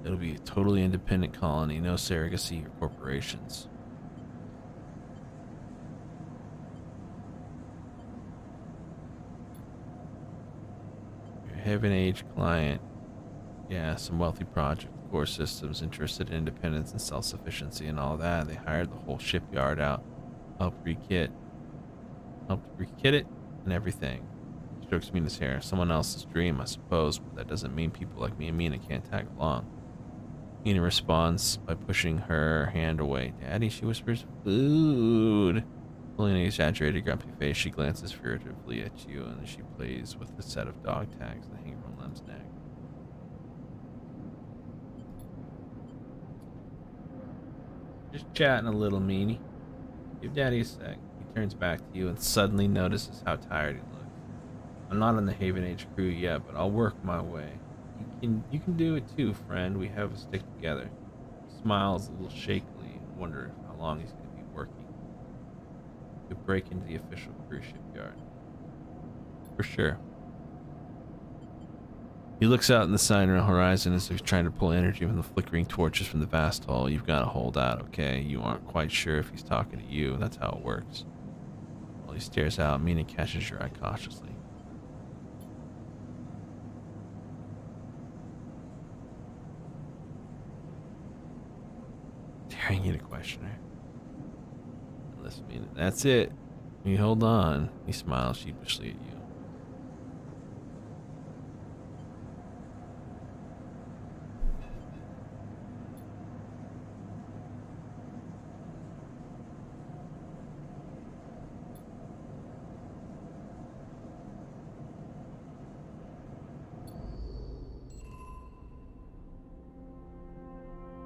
It'll be a totally independent colony, no surrogacy or corporations. Your Heaven Age client. Yeah, some wealthy project. Core systems interested in independence and self-sufficiency and all that. They hired the whole shipyard out, helped rekit it and everything. Strokes Mina's hair. Someone else's dream, I suppose, but that doesn't mean people like me and Mina can't tag along. Mina responds by pushing her hand away. Daddy, she whispers, food. Pulling an exaggerated grumpy face, she glances furtively at you, and she plays with the set of dog tags that hang from Lem's neck. Just chatting a little, meanie. Give Daddy a sec. He turns back to you and suddenly notices how tired he looks. I'm not on the Haven Age crew yet, but I'll work my way. You can do it too, friend. We have a stick together. He smiles a little shakily and wonders how long he's going to be working. To break into the official cruise shipyard. For sure. He looks out in the sidereal horizon as if he's trying to pull energy from the flickering torches from the vast hull. You've got to hold out, okay? You aren't quite sure if he's talking to you. That's how it works. While he stares out, Mina catches your eye cautiously. Daring you to question her. Listen, Mina, that's it. You hold on. He smiles sheepishly at you.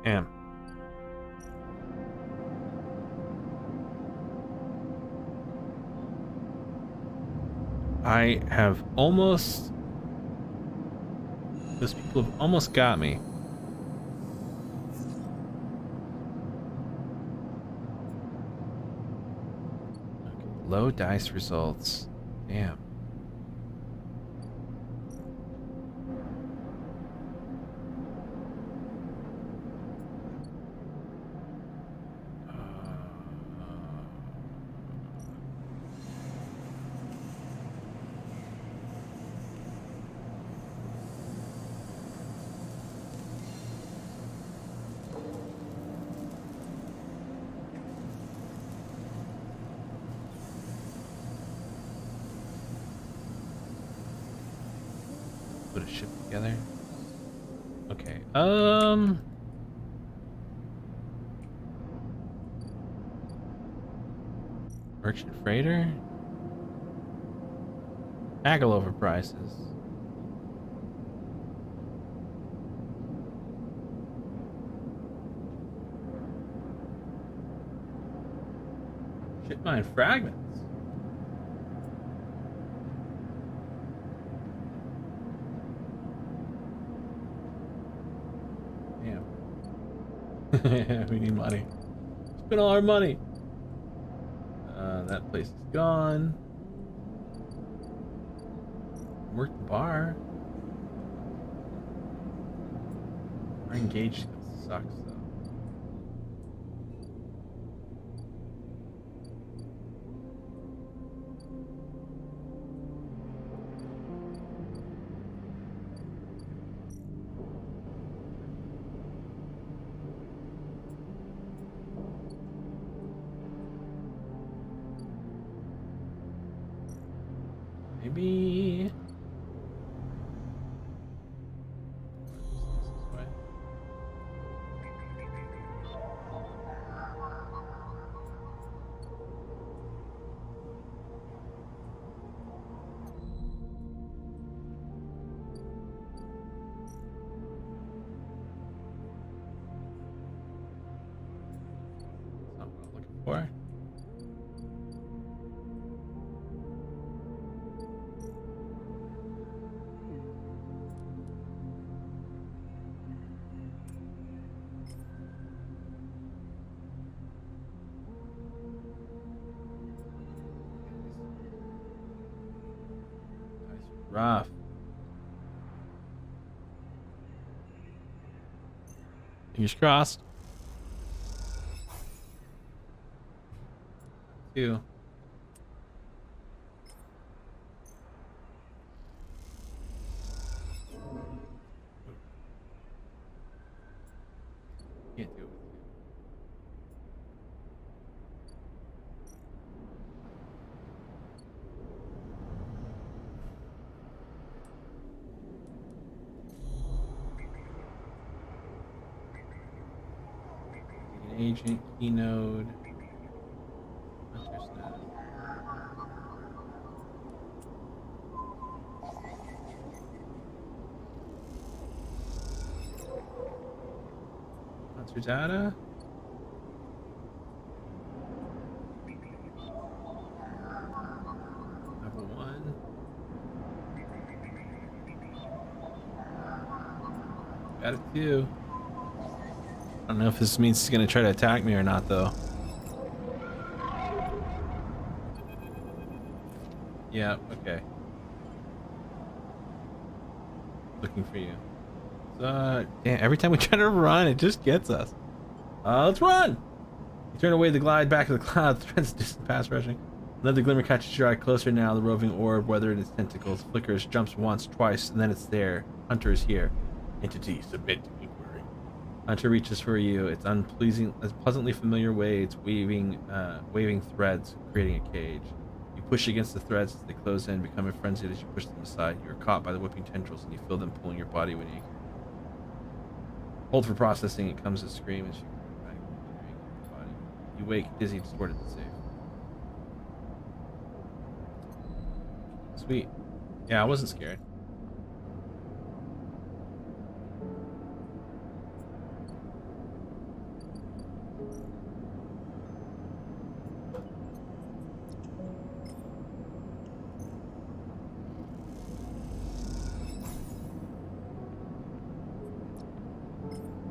Damn. I have almost... Those people have almost got me. Okay, low dice results. Damn. Put a ship together. Okay. Merchant freighter. Haggle over prices. Ship mine fragments. Damn. We need money. Spend all our money. That place is gone. Work the bar. Our engaged skills sucks though. Maybe. This way. That's not what I'm looking for. Rough. Fingers crossed. 2. Can't do it. Agent, Keynode, Hunter's Nest. Hunter data. Got it too. I don't know if this means he's gonna try to attack me or not, though. Yeah, okay. Looking for you. Damn, every time we try to run, it just gets us. Let's run! You turn away the glide back to the cloud, threads distant past rushing. Another glimmer catches your eye closer now. The roving orb, weathered its tentacles, flickers, jumps once, twice, and then it's there. Hunter is here. Entity, submit to inquiry. Hunter reaches for you. It's pleasantly familiar way. It's waving threads, creating a cage. You push against the threads as they close in, becoming frenzied as you push them aside. You are caught by the whipping tendrils, and you feel them pulling your body when you hold for processing. It comes a scream as you go back into your body. You wake, dizzy, distorted, and safe. Sweet. Yeah, I wasn't scared.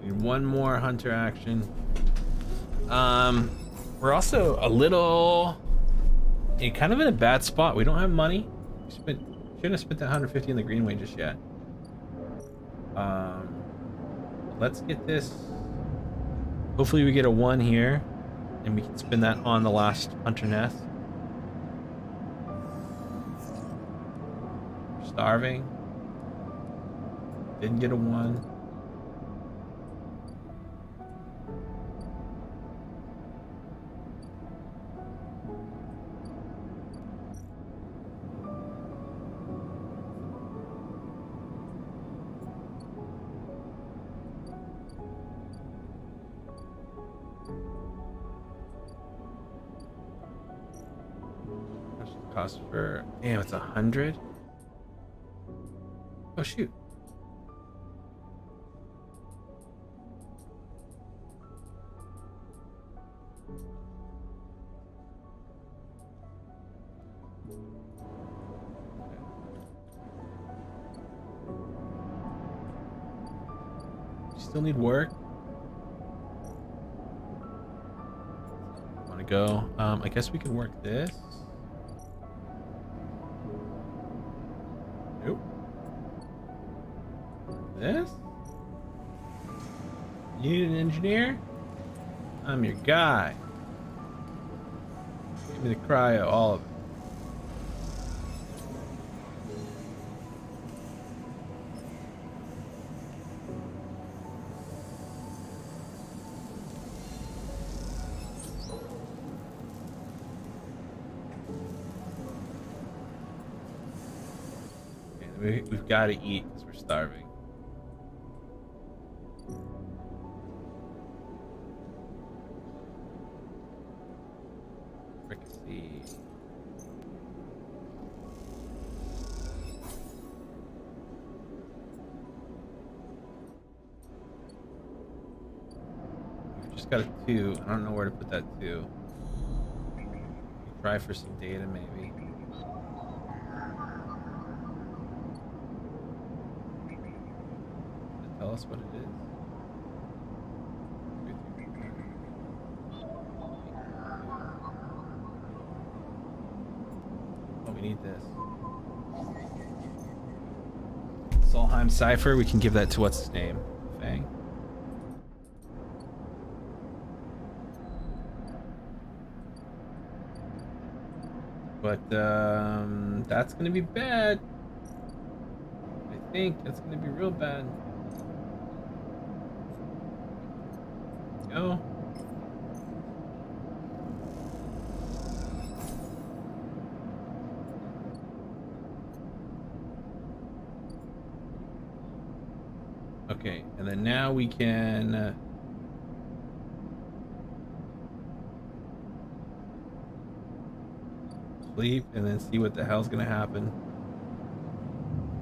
Need one more hunter action. We're also a little kind of in a bad spot. We don't have money. Shouldn't have spent that 150 in the Greenway just yet. Let's get this. Hopefully we get a 1 here, and we can spend that on the last hunter nest. We're starving. Didn't get a 1. Cost for, damn, it's 100. Oh shoot. You still need work? Want to go? I guess we could work this. Nope. This? You need an engineer? I'm your guy. Give me the cryo, all of it. We've got to eat because we're starving. Fricassee. We've just got a 2. I don't know where to put that 2. Try for some data, maybe. Tell us what it is. Oh, we need this. Solheim Cipher, we can give that to what's his name? Fang. But that's gonna be bad. I think that's gonna be real bad. Go. Okay, and then now we can sleep and then see what the hell's gonna happen.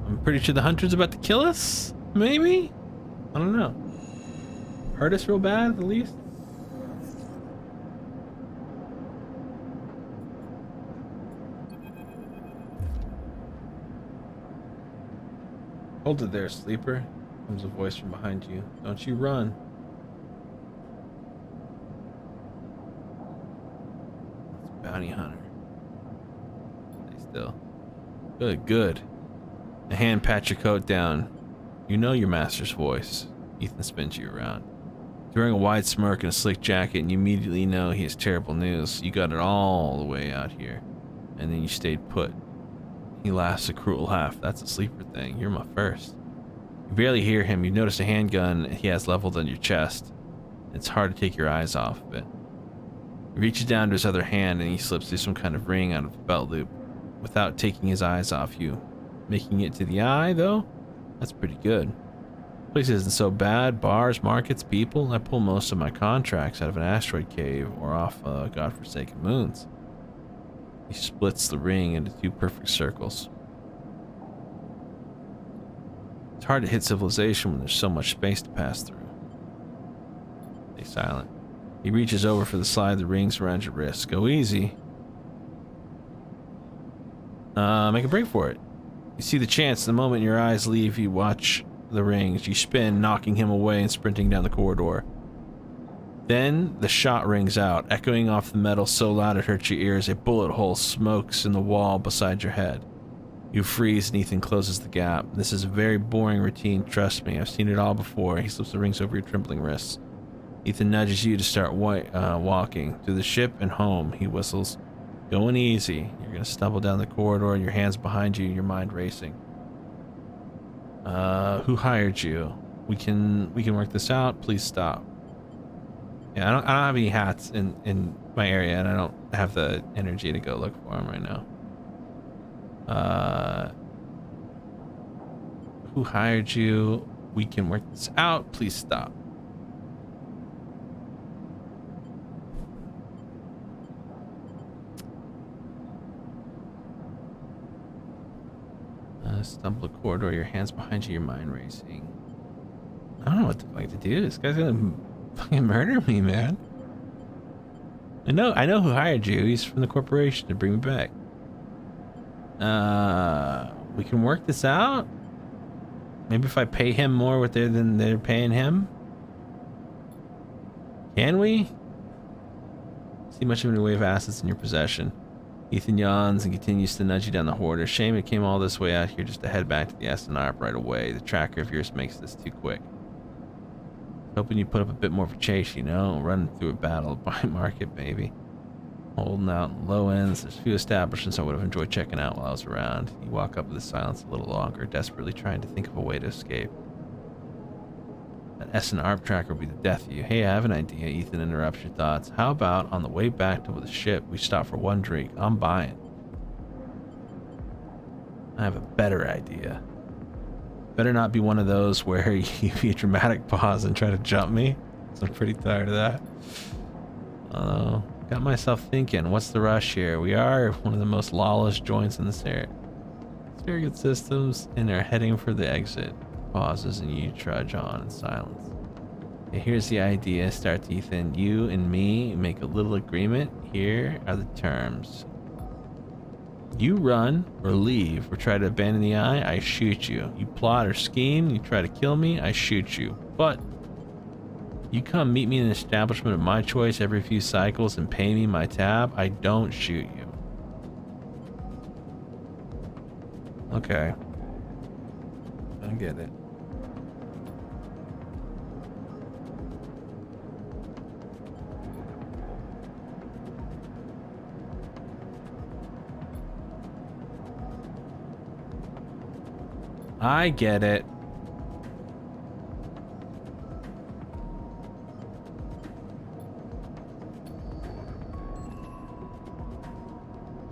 I'm pretty sure the hunter's about to kill us, maybe? I don't know. Hurt us real bad, at least. Hold it there, sleeper. Comes a voice from behind you. Don't you run. It's a bounty hunter. Stay still. Good, good. A hand pats your coat down. You know your master's voice. Ethan spins you around. He's wearing a wide smirk and a slick jacket, and you immediately know he has terrible news. You got it all the way out here, and then you stayed put. He laughs a cruel laugh. That's a sleeper thing. You're my first. You barely hear him. You notice a handgun he has leveled on your chest. It's hard to take your eyes off of it. He reaches down to his other hand and he slips through some kind of ring out of the belt loop without taking his eyes off you. Making it to the eye, though? That's pretty good. The place isn't so bad. Bars, markets, people. I pull most of my contracts out of an asteroid cave or off godforsaken moons. He splits the ring into two perfect circles. It's hard to hit civilization when there's so much space to pass through. Stay silent. He reaches over for the slide of the rings around your wrist. Go easy. Make a break for it. You see the chance. The moment your eyes leave, you watch the rings. You spin, knocking him away and sprinting down the corridor. Then the shot rings out, echoing off the metal so loud it hurts your ears. A bullet hole smokes in the wall beside your head. You freeze and Ethan closes the gap. This is a very boring routine, trust me. I've seen it all before. He slips the rings over your trembling wrists. Ethan nudges you to start walking through the ship and home. He whistles. Going easy. You're going to stumble down the corridor, your hands behind you, your mind racing. Who hired you? We can work this out. Please stop. Yeah, I don't have any hats in my area, and I don't have the energy to go look for them right now. Who hired you? We can work this out. Please stop. Stumble a corridor, your hands behind you, your mind racing. I don't know what the fuck to do. This guy's gonna fucking murder me, man. I know who hired you. He's from the corporation to bring me back. We can work this out. Maybe if I pay him more than they're paying him. Can we? See much of any way of assets in your possession. Ethan yawns and continues to nudge you down the corridor. Shame it came all this way out here just to head back to the SNR right away. The tracker of yours makes this too quick. Hoping you put up a bit more of a chase, you know? Running through a battle by market, baby. Holding out in low ends. There's a few establishments I would have enjoyed checking out while I was around. You walk up with the silence a little longer, desperately trying to think of a way to escape. An SNR tracker would be the death of you. Hey, I have an idea. Ethan interrupts your thoughts. How about on the way back to the ship, we stop for one drink? I'm buying. I have a better idea. Better not be one of those where you be a dramatic pause and try to jump me. So I'm pretty tired of that. Got myself thinking, what's the rush here? We are one of the most lawless joints in this area. Very good systems, and they're heading for the exit. Pauses and you trudge on in silence. Okay, here's the idea. Starts Ethan. You and me make a little agreement. Here are the terms. You run or leave or try to abandon the eye, I shoot you. You plot or scheme, you try to kill me, I shoot you. But you come meet me in an establishment of my choice every few cycles and pay me my tab, I don't shoot you. Okay. I get it. I get it.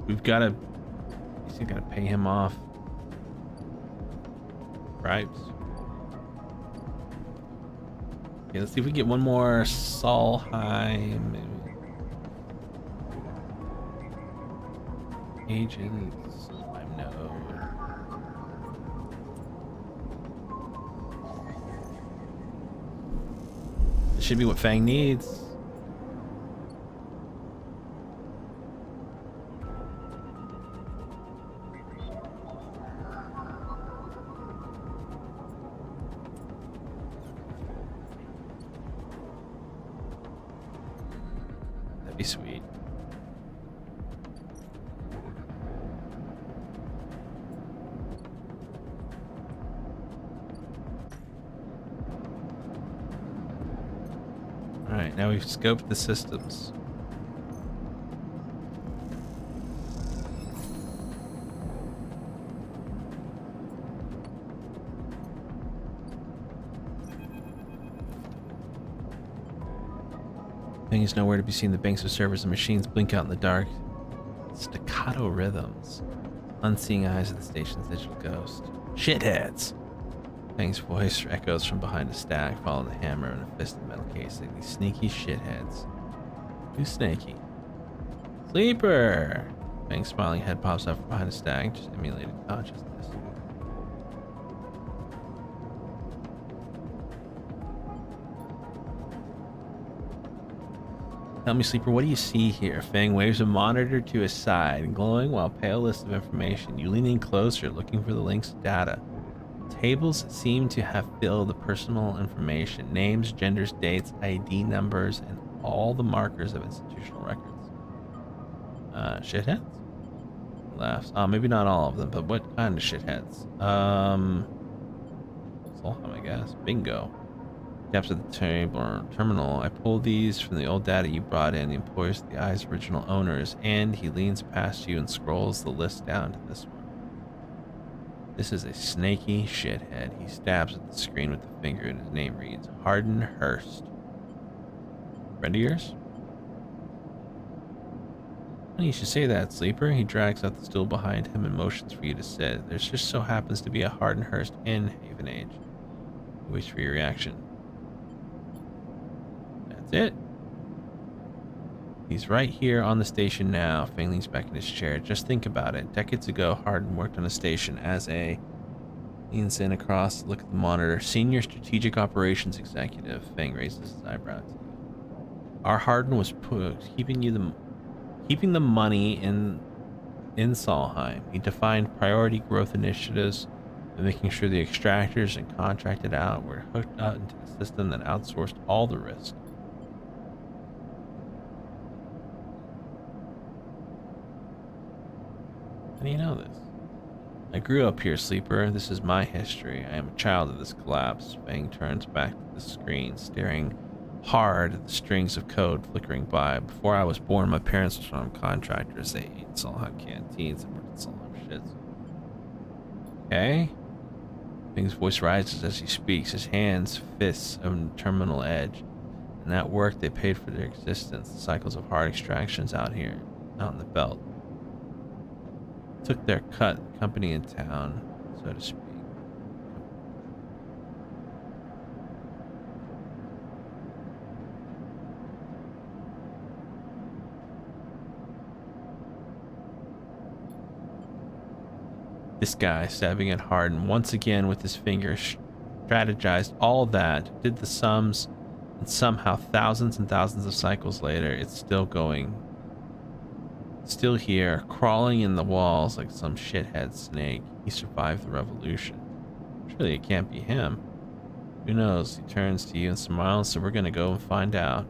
We've got to... You still got to pay him off. Bribes. Okay, let's see if we get one more Solheim. Agents. I know. This should be what Fang needs. Be sweet. Alright, now we've scoped the systems. Thing is nowhere to be seen. The banks of servers and machines blink out in the dark. Staccato rhythms. Unseeing eyes of the station's digital ghost. Shitheads! Fang's voice echoes from behind a stack, following the hammer and a fisted metal casing. These sneaky shitheads. Too snaky. Sleeper! Fang's smiling head pops up from behind a stack, just emulated consciousness. Tell me, Sleeper, what do you see here? Fang waves a monitor to his side, glowing while pale list of information. You lean in closer, looking for the link's data. Tables seem to have filled the personal information, names, genders, dates, ID numbers, and all the markers of institutional records. Shitheads? Laughs. Maybe not all of them, but what kind of shitheads? Solheim, I guess. Bingo. Gaps at the terminal. I pulled these from the old data you brought in. The employers, the eye's original owners, and he leans past you and scrolls the list down to this one. This is a snaky shithead. He stabs at the screen with the finger, and his name reads Hardin Hurst. Friend of yours? Well, you should say that, Sleeper. He drags out the stool behind him and motions for you to sit. There just so happens to be a Hardin Hurst in Haven Age. He waits for your reaction. That's it. He's right here on the station now. Fang leans back in his chair. Just think about it. Decades ago, Hardin worked on a station as a... Leans in across, look at the monitor. Senior Strategic Operations Executive. Fang raises his eyebrows. Our Hardin was keeping the money in Solheim. He defined priority growth initiatives and making sure the extractors and contracted out were hooked up into the system that outsourced all the risk. How do you know this? I grew up here, Sleeper. This is my history. I am a child of this collapse. Fang turns back to the screen, staring hard at the strings of code flickering by. Before I was born, my parents were from contractors. They ate Solheim canteens and worked at Solheim shits. Okay? Fang's voice rises as he speaks, his hands fists on the terminal edge. In that work, they paid for their existence. The cycles of hard extractions out here, out in the belt. Took their cut, the company in town, so to speak. This guy, stabbing at Hardin once again with his finger, strategized all that, did the sums, and somehow thousands and thousands of cycles later, it's still going. Still here, crawling in the walls like some shithead snake. He survived the revolution. Surely it can't be him. Who knows? He turns to you and smiles, so we're gonna go and find out.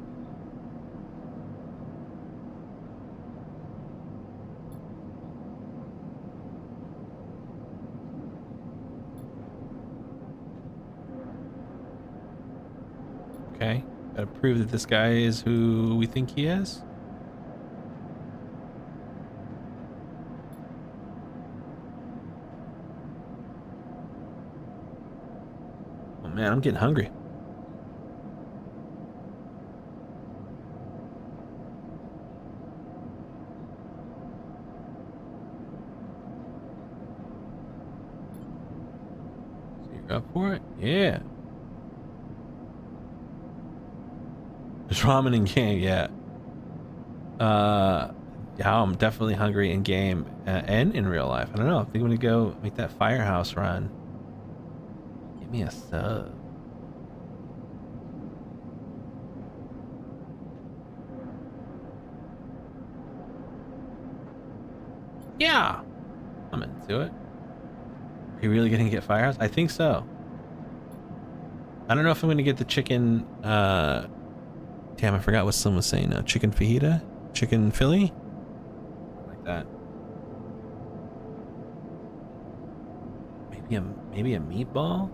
Okay, gotta prove that this guy is who we think he is. Oh man, I'm getting hungry. So you're up for it? Yeah. There's ramen in game, yeah. Yeah, I'm definitely hungry in game and in real life. I don't know. I think I'm gonna go make that firehouse run. Give me a sub. Yeah, I'm into it. Are you really gonna get firehouse? I think so. I don't know if I'm gonna get the chicken. Damn, I forgot what someone was saying now. Chicken fajita? chicken Philly, like that. Maybe a meatball.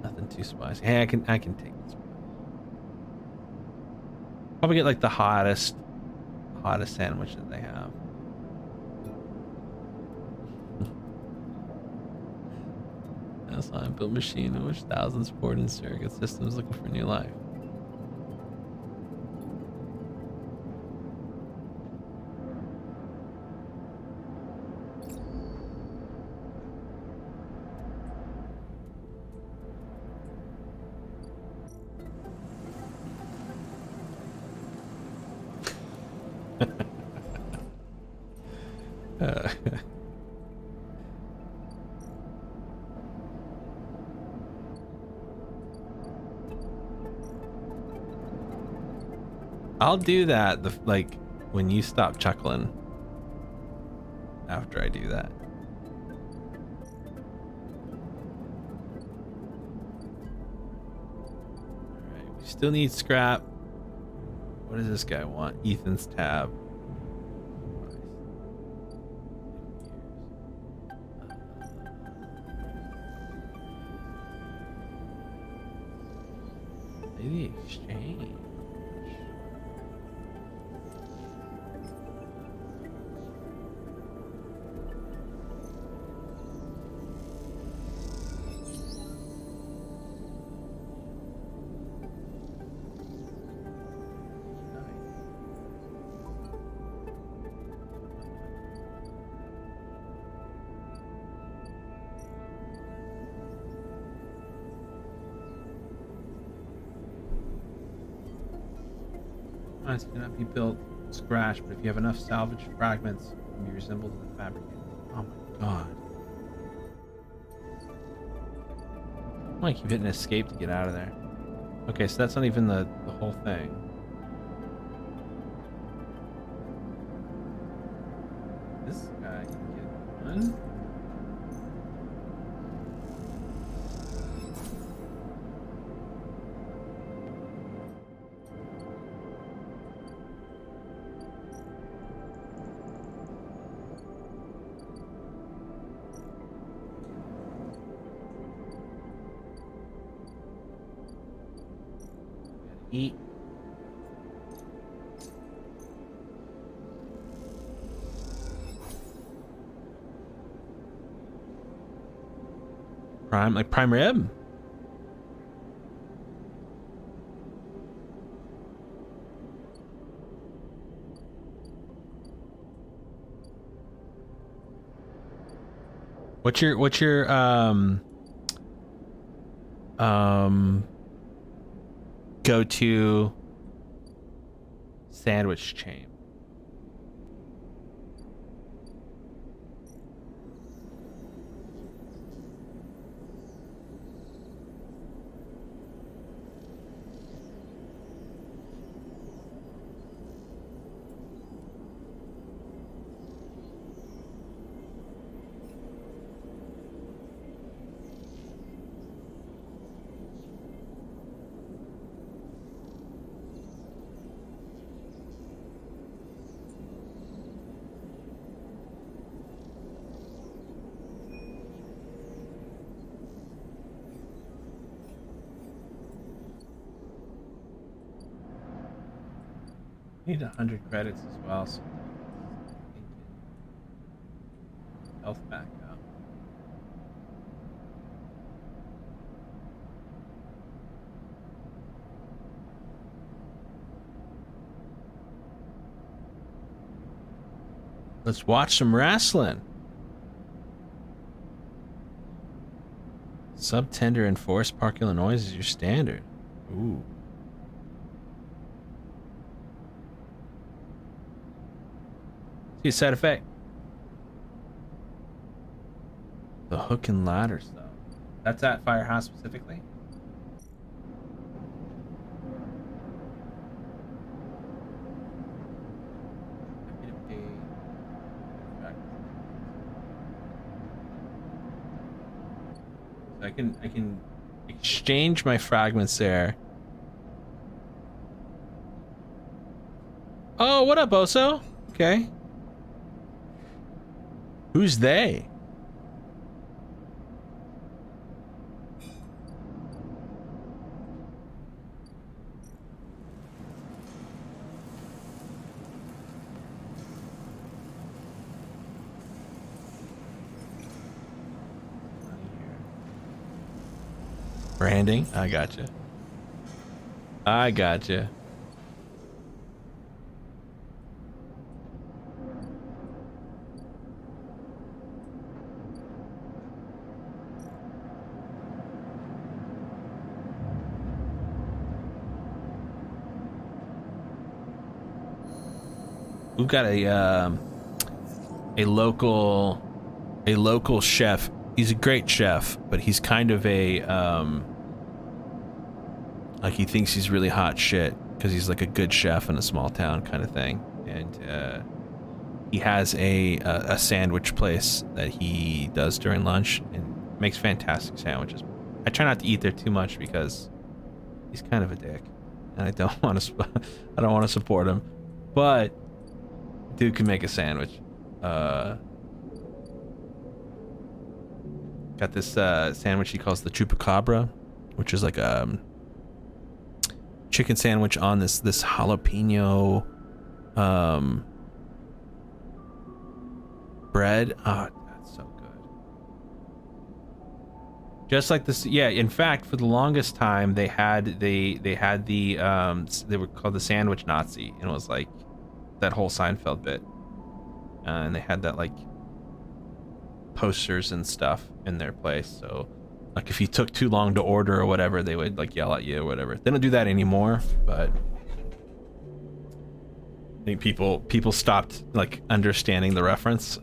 Nothing too spicy. Hey, I can take this. Probably get like the hottest sandwich that they have. Amazon built machine in which thousands poured in surrogate systems looking for new life. I'll do that like when you stop chuckling after I do that. Alright, we still need scrap. What does this guy want? Ethan's tab. Maybe exchange. Mines cannot be built from scratch, but if you have enough salvage fragments, it can be reassembled in the fabricated. Oh my god. I might keep hitting escape to get out of there. Okay, so that's not even the whole thing. This guy can get done. Eat. Prime rib. What's your go-to sandwich chain? Need 100 credits as well, so health back up. Let's watch some wrestling. Subtender in Forest Park, Illinois is your standard. Ooh. See a side effect. The hook and ladder stuff. That's at Firehouse specifically? So I can exchange my fragments there. Oh, what up, Oso? Okay. Who's they? Branding? I gotcha. I gotcha. We've got a local chef. He's a great chef, but he's kind of a like he thinks he's really hot shit because he's like a good chef in a small town kind of thing. And he has a sandwich place that he does during lunch and makes fantastic sandwiches. I try not to eat there too much because he's kind of a dick, and I don't want to I don't want to support him, but dude can make a sandwich. Got this sandwich he calls the chupacabra, which is like a chicken sandwich on this jalapeno bread. Oh, that's so good. Just like this, yeah. In fact, for the longest time, they had the they were called the sandwich Nazi, and it was like that whole Seinfeld bit, and they had that like posters and stuff in their place. So like if you took too long to order or whatever, they would like yell at you or whatever. They don't do that anymore, but I think people stopped like understanding the reference.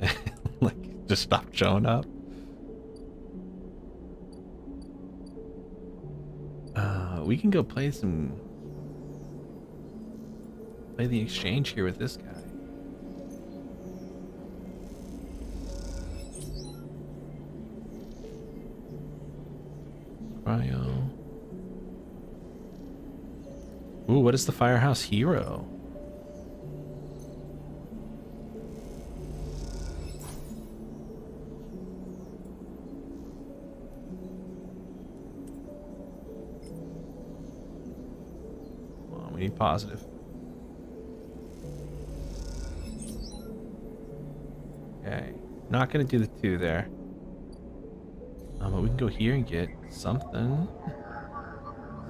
Like just stopped showing up. We can go play the exchange here with this guy. Cryo. Ooh, what is the Firehouse Hero? Come on, we need positive. Okay, not gonna do the 2 there. But we can go here and get something.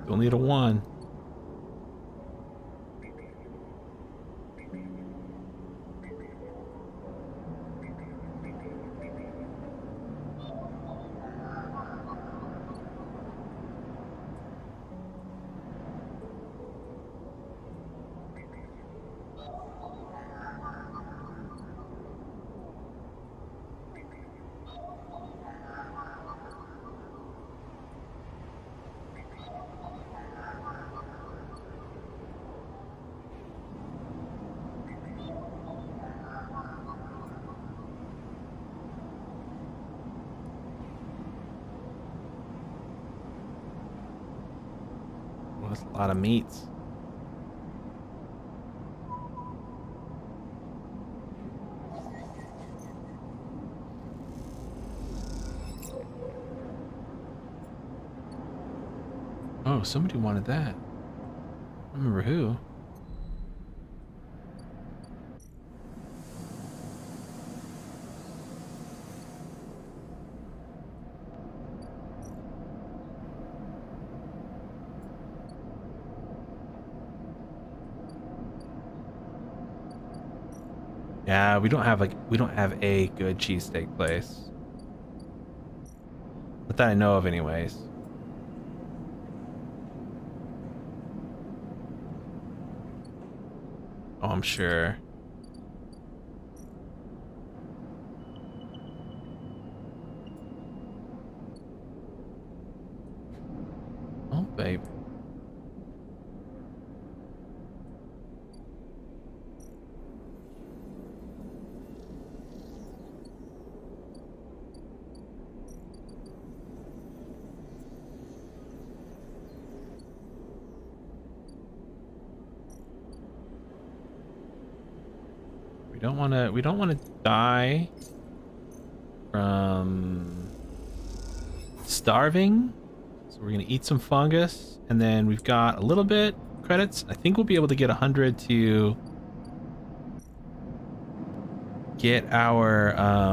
Still need a 1. Well, that's a lot of meats. Oh, somebody wanted that. I don't remember who. Yeah, we don't have a good cheesesteak place. Not that I know of anyways. Oh, I'm sure. Oh, babe. We don't want to die from starving. So we're gonna eat some fungus, and then we've got a little bit credits. I think we'll be able to get 100 to get our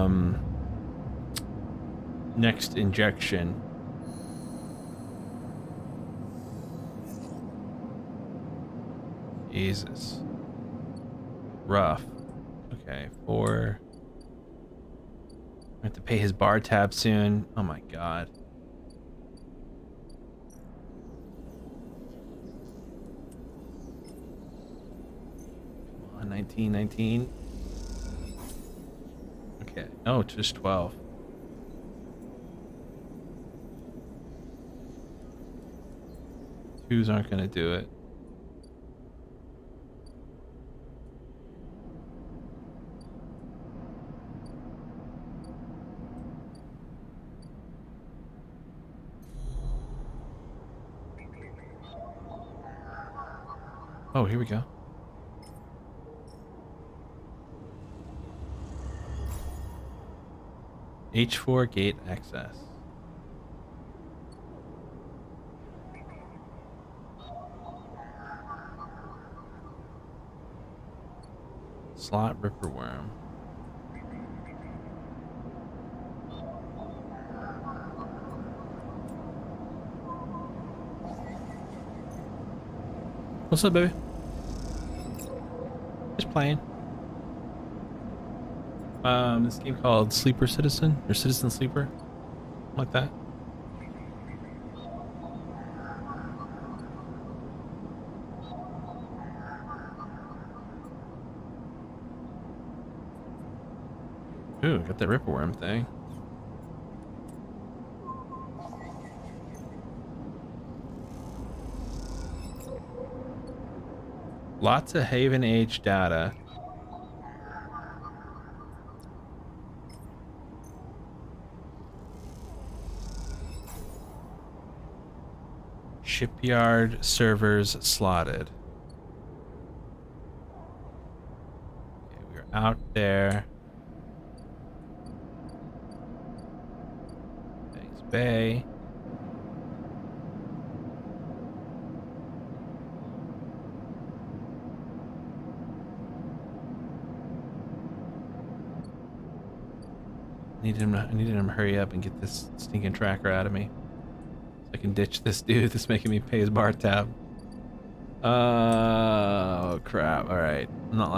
next injection. Jesus. Rough. Okay, 4. I have to pay his bar tab soon. Oh my god. Come on, 19. Okay. Oh, it's just 12. Twos aren't gonna do it. Oh, here we go. H4 gate access. Slot ripper worm. What's up, baby? Just playing. This game called Sleeper Citizen or Citizen Sleeper, like that. Ooh, got that ripper worm thing. Lots of Haven Age data. Shipyard servers slotted. Okay, we're out there. Thanks, Bay. I needed him to hurry up and get this stinking tracker out of me. So I can ditch this dude that's making me pay his bar tab. Oh crap. Alright. I'm not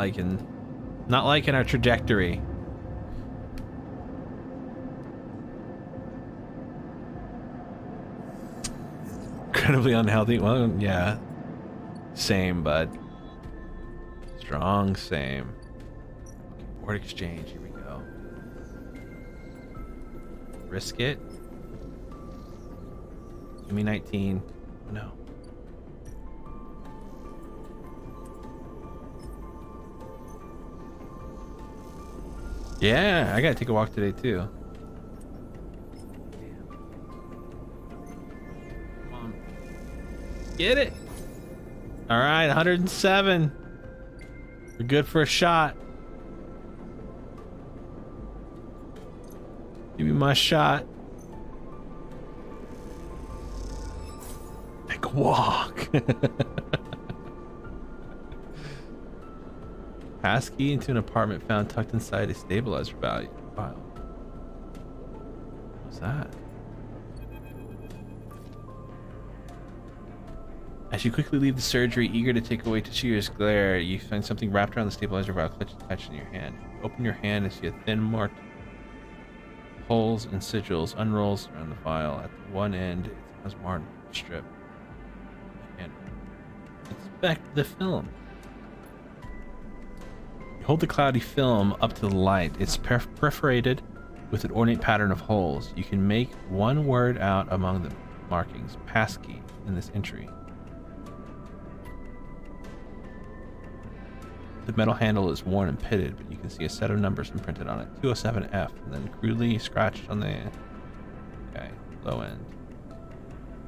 liking our trajectory. Incredibly unhealthy. Well, yeah. Same, bud. Strong same. Okay, board exchange. Here we go. Risk it. Give me 19. Oh, no. Yeah, I gotta take a walk today too. Come on. Get it. All right, 107. We're good for a shot. Give me my shot. Take a walk. Passkey into an apartment found tucked inside a stabilizer value file. What's that? As you quickly leave the surgery, eager to take away Tashira's glare, you find something wrapped around the stabilizer vial clutched attached in your hand. Open your hand and see a thin marked holes and sigils unrolls around the vial. At one end, it has marked strip. And inspect the film. Hold the cloudy film up to the light. It's perforated with an ornate pattern of holes. You can make one word out among the markings. Passkey in this entry. The metal handle is worn and pitted, but you can see a set of numbers imprinted on it. 207F, and then crudely scratched on the low end.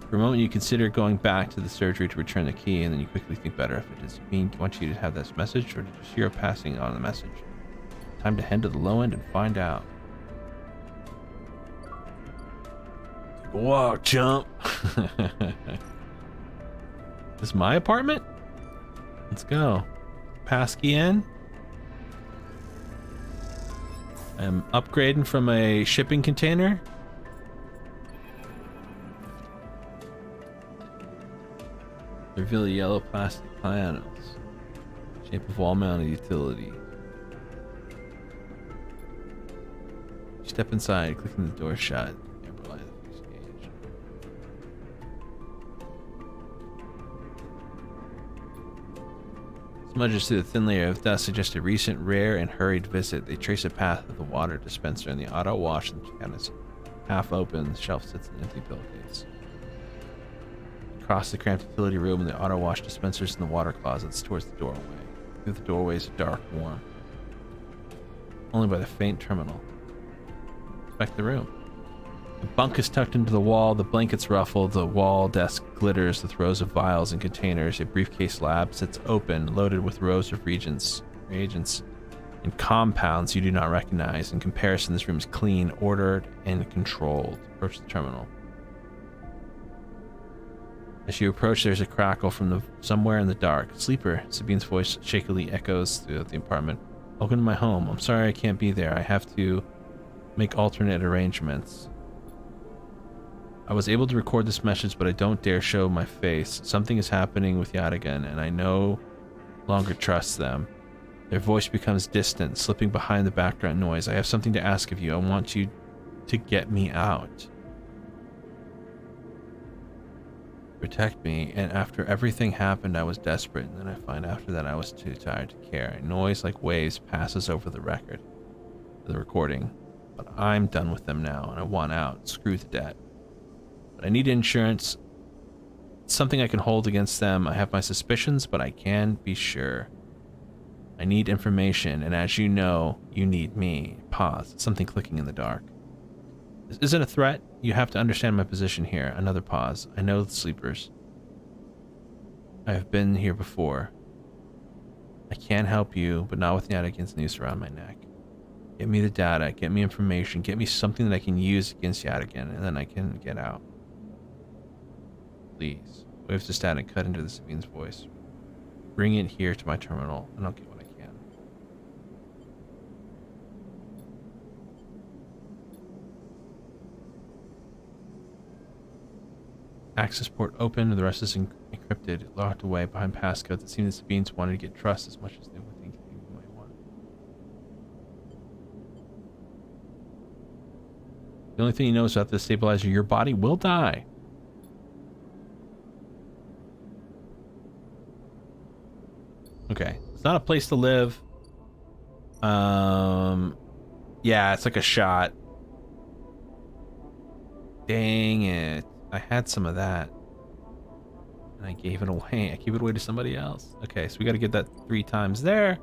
For a moment, you consider going back to the surgery to return the key, and then you quickly think better if it does mean want you to have this message, or just hear passing on the message. Time to head to the low end and find out. Take a walk, chump. This is my apartment? Let's go. Passkey in. I'm upgrading from a shipping container. Reveal yellow plastic panels. Shape of wall-mounted utility. Step inside, clicking the door shut. Smudges through the thin layer of dust suggest a recent, rare, and hurried visit. They trace a path of the water dispenser and the auto wash and cabinets half open. The shelf sits in empty pillowcase. Across the cramped utility room and the auto wash dispensers and the water closets towards the doorway. Through the doorways, dark, warm. Only by the faint terminal. Inspect the room. The bunk is tucked into the wall, the blankets ruffled, the wall desk glitters with rows of vials and containers. A briefcase lab sits open, loaded with rows of reagents, and compounds you do not recognize. In comparison, this room is clean, ordered, and controlled. Approach the terminal. As you approach, there's a crackle from somewhere in the dark. Sleeper, Sabine's voice shakily echoes throughout the apartment. Welcome to my home. I'm sorry I can't be there. I have to make alternate arrangements. I was able to record this message, but I don't dare show my face. Something is happening with Yadigan, and I no longer trust them. Their voice becomes distant, slipping behind the background noise. I have something to ask of you. I want you to get me out. Protect me, and after everything happened, I was desperate, and then I find after that I was too tired to care. A noise like waves passes over the recording. But I'm done with them now, and I want out. Screw the debt. But I need insurance. It's something I can hold against them. I have my suspicions, but I can be sure. I need information, and as you know, you need me. Pause. Something clicking in the dark. This isn't a threat. You have to understand my position here. Another pause. I know the sleepers. I have been here before. I can help you, but not with Yadigan's noose around my neck. Get me the data, get me information, get me something that I can use against Yadigan, and then I can get out. Please. Waves to static cut into the Sabine's voice. Bring it here to my terminal, and I'll get what I can. Access port open, the rest is encrypted, locked away behind passcodes. It seems the Sabines wanted to get trust as much as they would think you might want. The only thing you know is about the stabilizer, your body will die. Okay, it's not a place to live. Yeah, it's like a shot. Dang it. I had some of that. And I gave it away. I gave it away to somebody else. Okay, so we got to get that 3 times there.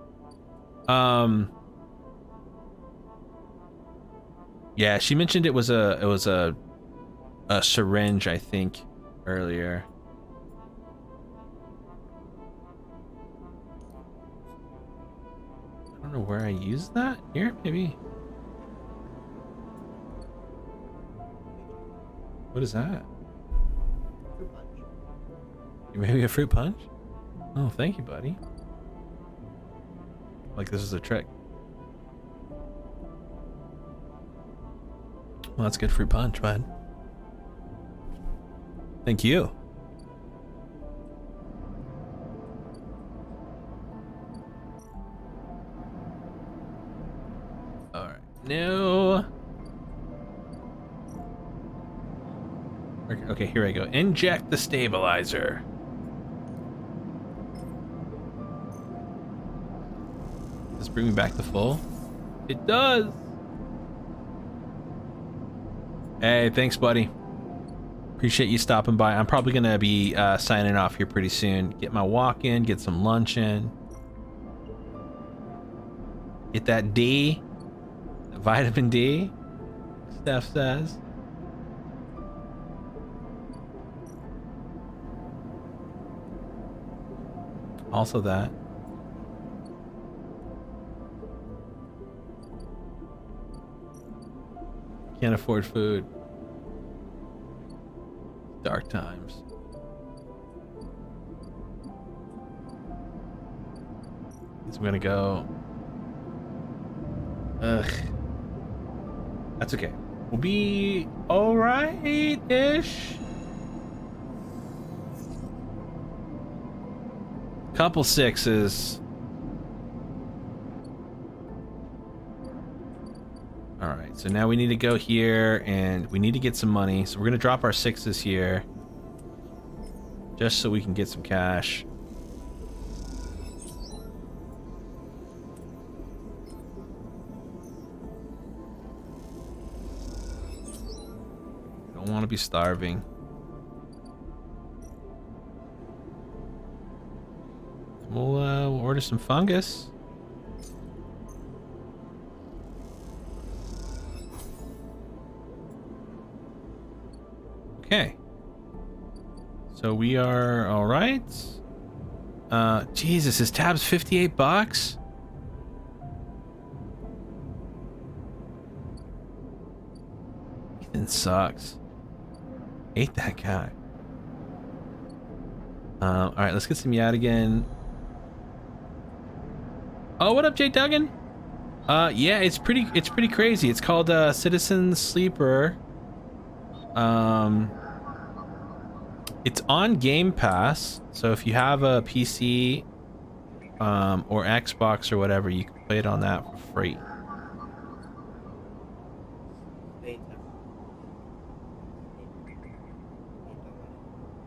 Yeah, she mentioned it was a syringe, I think, earlier. I don't know where I used that. Here, maybe. What is that? Fruit punch. You made me a fruit punch? Oh, thank you, buddy. Like this is a trick. Well, that's good fruit punch, bud. Thank you. Alright. No. Okay, here I go. Inject the stabilizer. Does this bring me back to full? It does. Hey, thanks, buddy. Appreciate you stopping by. I'm probably gonna be signing off here pretty soon. Get my walk in, get some lunch in. Get that D, that vitamin D, Steph says. Also that. Can't afford food. Dark times. So I'm gonna go. Ugh. That's okay. We'll be alright-ish. Couple sixes. Alright, so now we need to go here and we need to get some money. So we're gonna drop our sixes here. Just so we can get some cash. Don't want to be starving. We'll order some fungus. Okay. So we are all right. Jesus, his tab's $58. Ethan sucks. Hate that guy. All right, let's get some Yadigan. Oh, what up, Jay Duggan? Yeah, it's pretty crazy. It's called Citizen Sleeper. It's on Game Pass, so if you have a PC or Xbox or whatever, you can play it on that for free.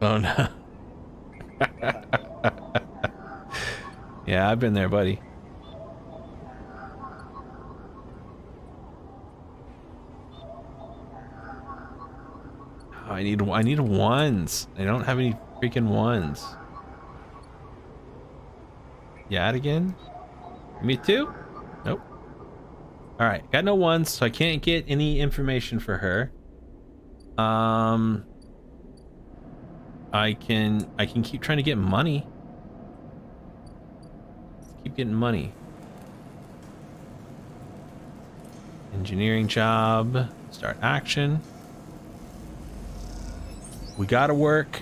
Oh no. Yeah, I've been there, buddy. Oh, I need ones. I don't have any freaking ones. Yeah, again? Me too? Nope. Alright, got no ones, so I can't get any information for her. I can keep trying to get money. Let's keep getting money. Engineering job. Start action. We gotta work.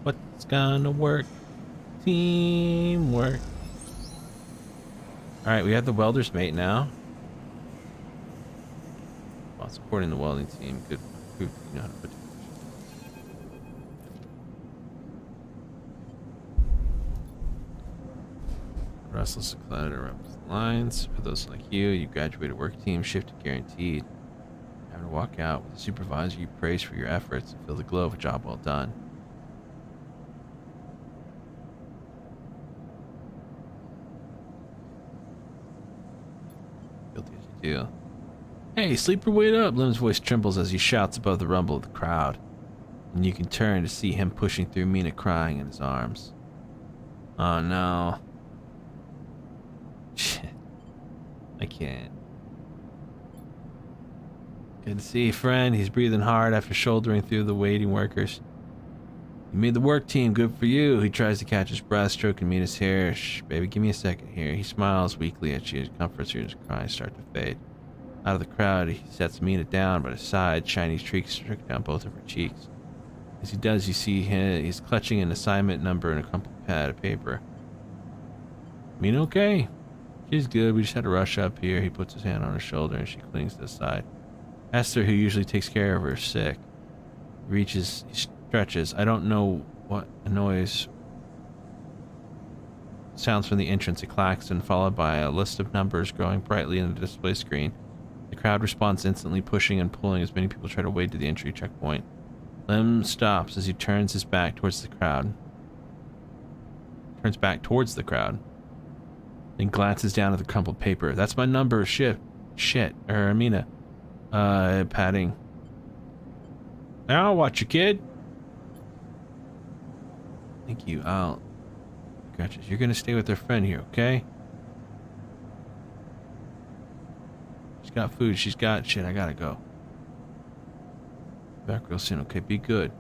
What's gonna work? Teamwork. Alright, we have the welder's mate now. While supporting the welding team, good proof you know how to put together. Restless cloud around the lines. For those like you graduated work team, shifted guaranteed. Having to walk out with a supervisor you praise for your efforts and feel the glow of a job well done. Guilty as you do. Hey, sleeper, wait up! Lim's voice trembles as he shouts above the rumble of the crowd. And you can turn to see him pushing through Mina crying in his arms. Oh no. Shit. I can't. Good to see you, friend. He's breathing hard after shouldering through the waiting workers. You made the work team, good for you. He tries to catch his breath, stroking Mina's hair. Shh, baby, give me a second here. He smiles weakly as she comforts her as cries start to fade. Out of the crowd, he sets Mina down by his side, shiny streaks trickle down both of her cheeks. As he does, you see he's clutching an assignment number and a crumpled pad of paper. Mina okay? She's good, we just had to rush up here. He puts his hand on her shoulder and she clings to his side. Esther, who usually takes care of her, is sick. He stretches. I don't know what a noise sounds from the entrance at Claxton, followed by a list of numbers growing brightly in the display screen. The crowd responds instantly, pushing and pulling as many people try to wade to the entry checkpoint. Lim stops as he turns his back towards the crowd. Then glances down at the crumpled paper. That's my number. Shit. Mina. Patting. I'll watch you, kid. Thank you. Gotcha. You're gonna stay with our friend here, okay? She's got food. She's got shit. I gotta go. Back real soon. Okay, be good.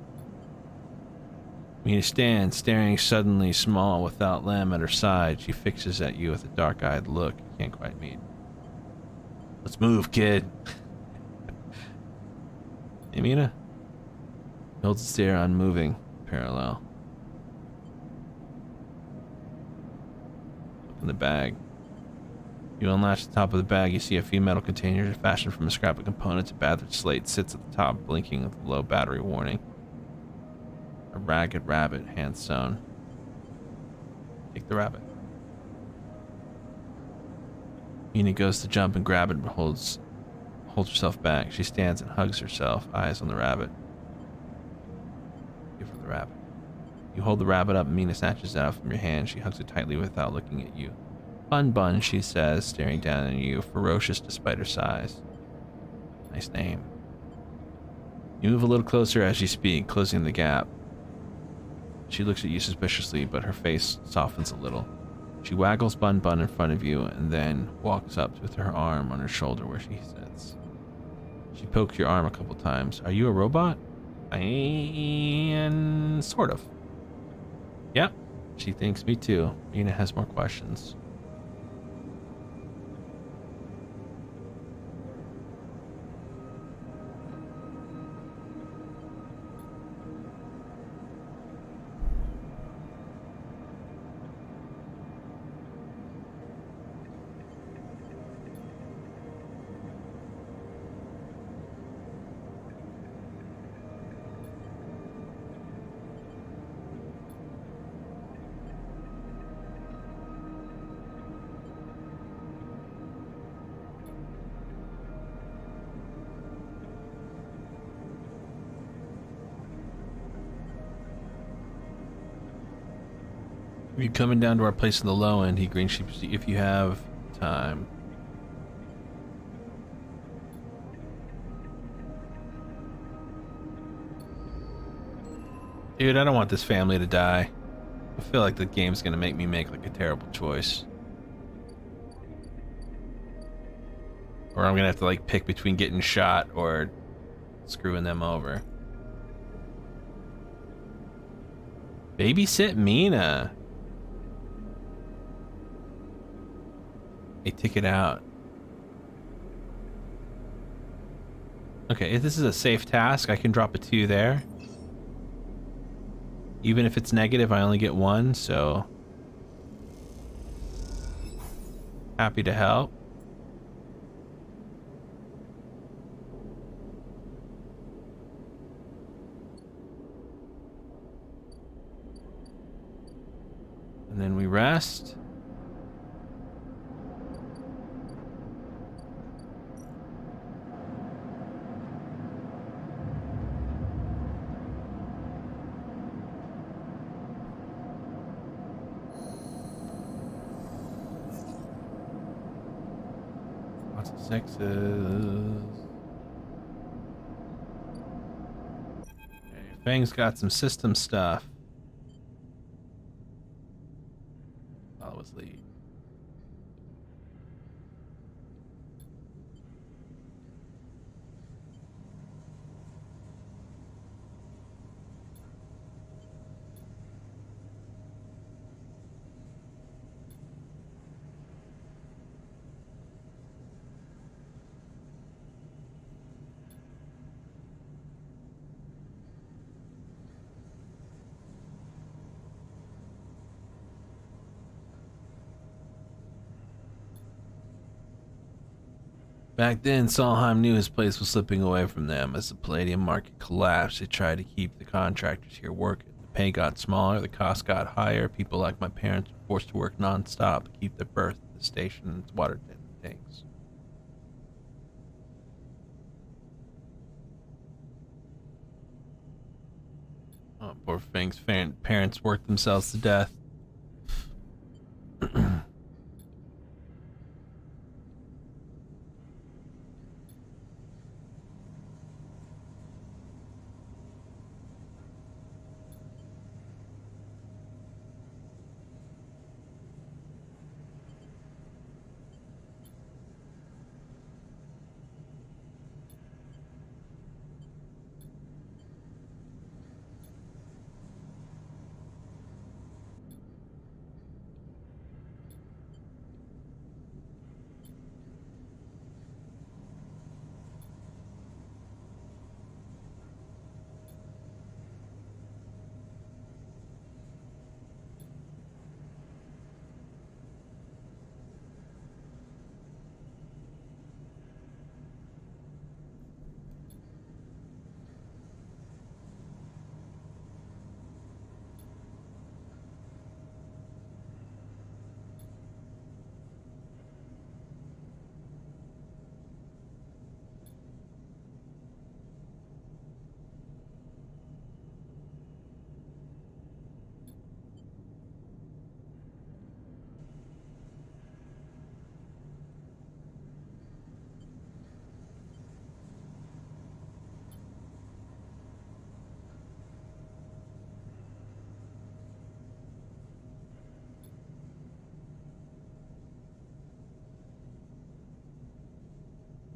Mina stands, staring suddenly small without Lem at her side. She fixes at you with a dark-eyed look you can't quite meet. Let's move, kid. Hey, Mina. Holds the stare unmoving, parallel. Open the bag. You unlatch the top of the bag. You see a few metal containers fashioned from a scrap of components. A battered slate sits at the top, blinking with a low battery warning. A ragged rabbit, hand sewn. Take the rabbit. Mina goes to jump and grab it, but holds herself back. She stands and hugs herself, eyes on the rabbit. Give her the rabbit. You hold the rabbit up, and Mina snatches it out from your hand. She hugs it tightly without looking at you. Bun Bun, she says, staring down at you, ferocious despite her size. Nice name. You move a little closer as you speak, closing the gap. She looks at you suspiciously, but her face softens a little. She waggles Bun Bun in front of you and then walks up with her arm on her shoulder where she sits. She pokes your arm a couple times. Are you a robot? And sort of. Yep. She thinks me too. Mina has more questions. You coming down to our place in the low end, he green sheep, if you have time. Dude, I don't want this family to die. I feel like the game's gonna make me make like a terrible choice. Or I'm gonna have to like pick between getting shot or screwing them over. Babysit Mina. A ticket out. Okay, if this is a safe task, I can drop a 2 there. Even if it's negative, I only get 1, so happy to help. And then we rest. Lots of sixes. Okay, Fang's got some system stuff. Follow his lead. Back then, Solheim knew his place was slipping away from them. As the palladium market collapsed, they tried to keep the contractors here working. The pay got smaller, the cost got higher. People like my parents were forced to work non-stop to keep their berth at the station and its water tanks. Oh, poor Fang's parents worked themselves to death.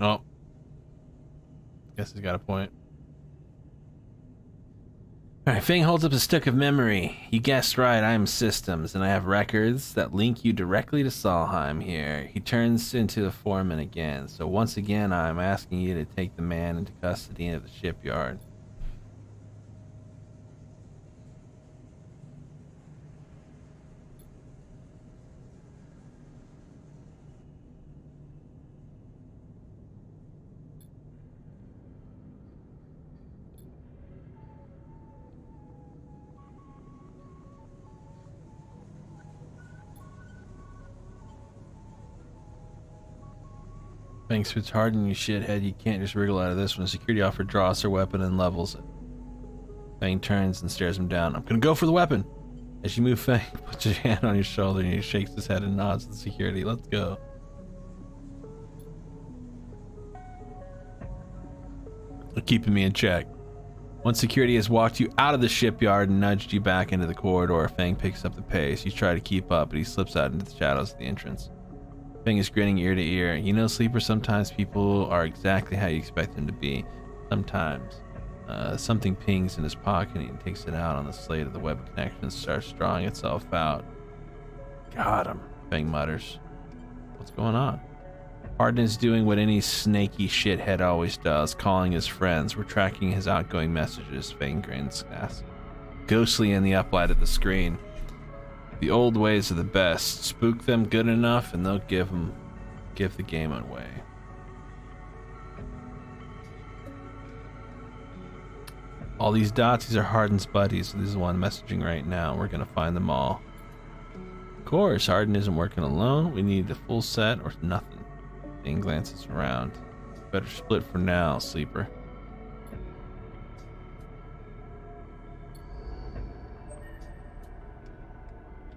Oh. Guess he's got a point. Alright, Fang holds up a stick of memory. You guessed right, I am systems, and I have records that link you directly to Solheim here. He turns into the foreman again, so once again I'm asking you to take the man into custody of the shipyard. Thanks, it's hardened, you shithead. You can't just wriggle out of this one. Security officer draws her weapon and levels it. Fang turns and stares him down. I'm gonna go for the weapon. As you move, Fang puts his hand on your shoulder and he shakes his head and nods to the security. Let's go. They're keeping me in check. Once security has walked you out of the shipyard and nudged you back into the corridor, Fang picks up the pace. You try to keep up, but he slips out into the shadows of the entrance. Fang is grinning ear to ear. You know, Sleeper, sometimes people are exactly how you expect them to be. Sometimes. Something pings in his pocket and he takes it out on the slate of the web connection and starts drawing itself out. Got him, Fang mutters. What's going on? Hardin is doing what any snaky shithead always does, calling his friends. We're tracking his outgoing messages, Fang grins, ghostly in the uplight of the screen. The old ways are the best. Spook them good enough and they'll give the game away. All these dots, these are Hardin's buddies. This is one messaging right now. We're gonna find them all. Of course, Hardin isn't working alone. We need a full set or nothing. Fang glances around. Better split for now, Sleeper.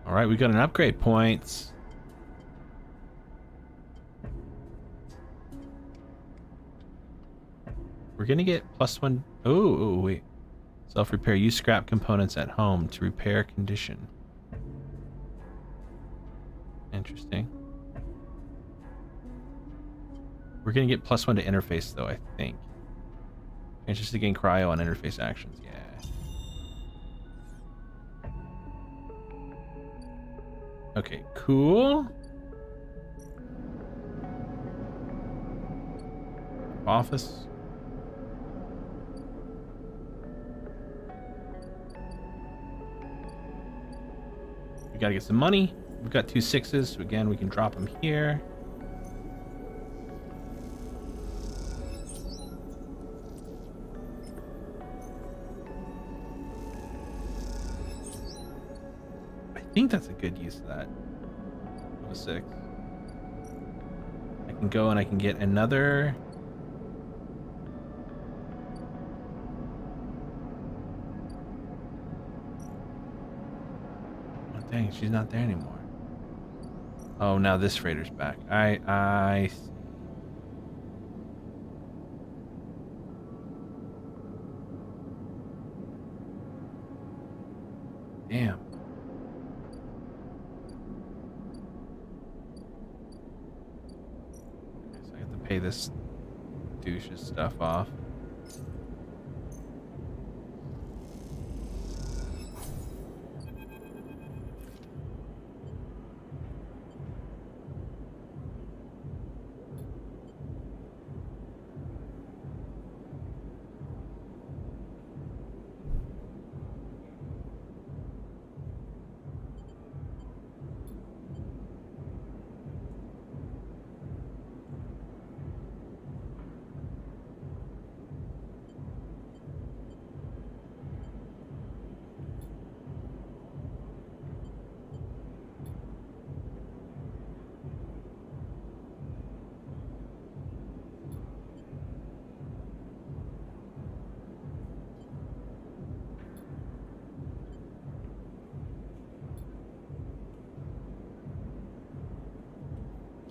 Alright, we got an upgrade points. We're gonna get +1. Oh, wait. Self-repair. Use scrap components at home to repair condition. Interesting. We're gonna get +1 to interface though, I think. Chances to gain cryo on interface actions. Yeah. Okay, cool. Office. We gotta get some money. We've got 2 6s, so again, we can drop them here. I think that's a good use of that. Of a 6. I can go and I can get another. Oh, dang, she's not there anymore. Oh, now this freighter's back. I damn. Okay, so I have to pay this douche's stuff off.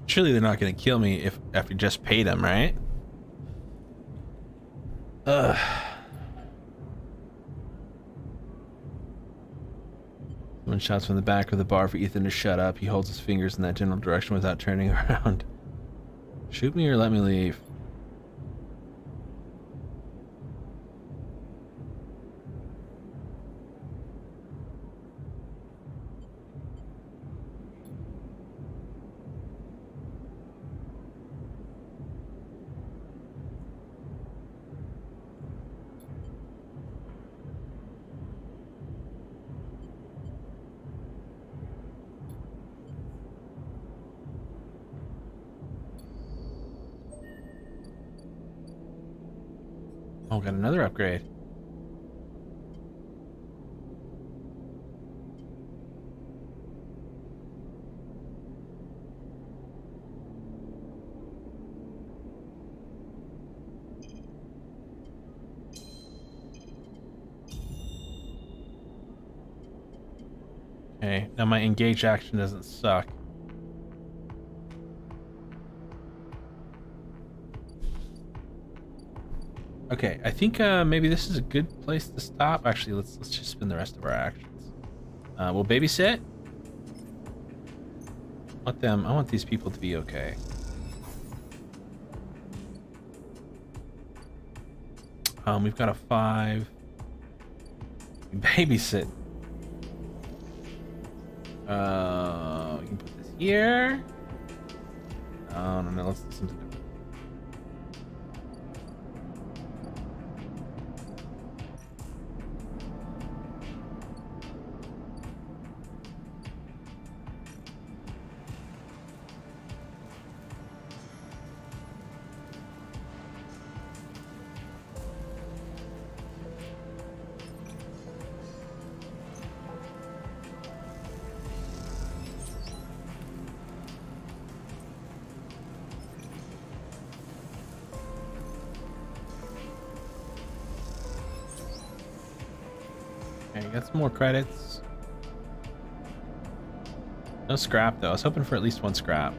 Surely they're not going to kill me if after just pay them, right? Ugh. Someone shouts from the back of the bar for Ethan to shut up. He holds his fingers in that general direction without turning around. Shoot me or let me leave. Oh, got another upgrade. Okay, now my engage action doesn't suck. Okay, I think maybe this is a good place to stop. Actually, let's just spend the rest of our actions. We'll babysit. I want these people to be okay. We've got a 5. Babysit. You can put this here. No, let's listen to them. Okay, got some more credits. No scrap though. I was hoping for at least 1 scrap.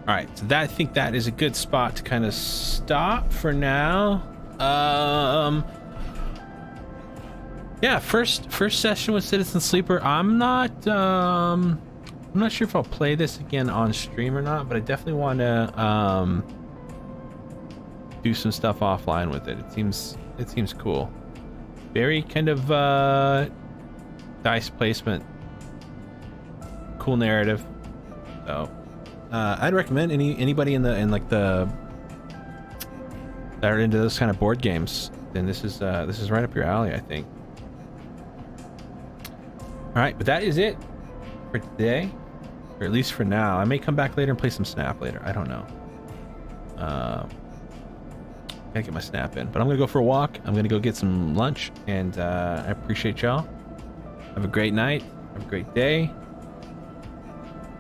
All right, so I think that is a good spot to kind of stop for now. Yeah, first session with Citizen Sleeper. I'm not sure if I'll play this again on stream or not, but I definitely want to do some stuff offline with it. It seems cool. Very kind of dice placement, cool narrative. So I'd recommend anybody that are into those kind of board games, then this is right up your alley, I think. All right, but that is it for today, or at least for now. I may come back later and play some Snap later. I don't know. Gotta get my Snap in, but I'm gonna go for a walk. I'm gonna go get some lunch, and I appreciate y'all. Have a great night. Have a great day.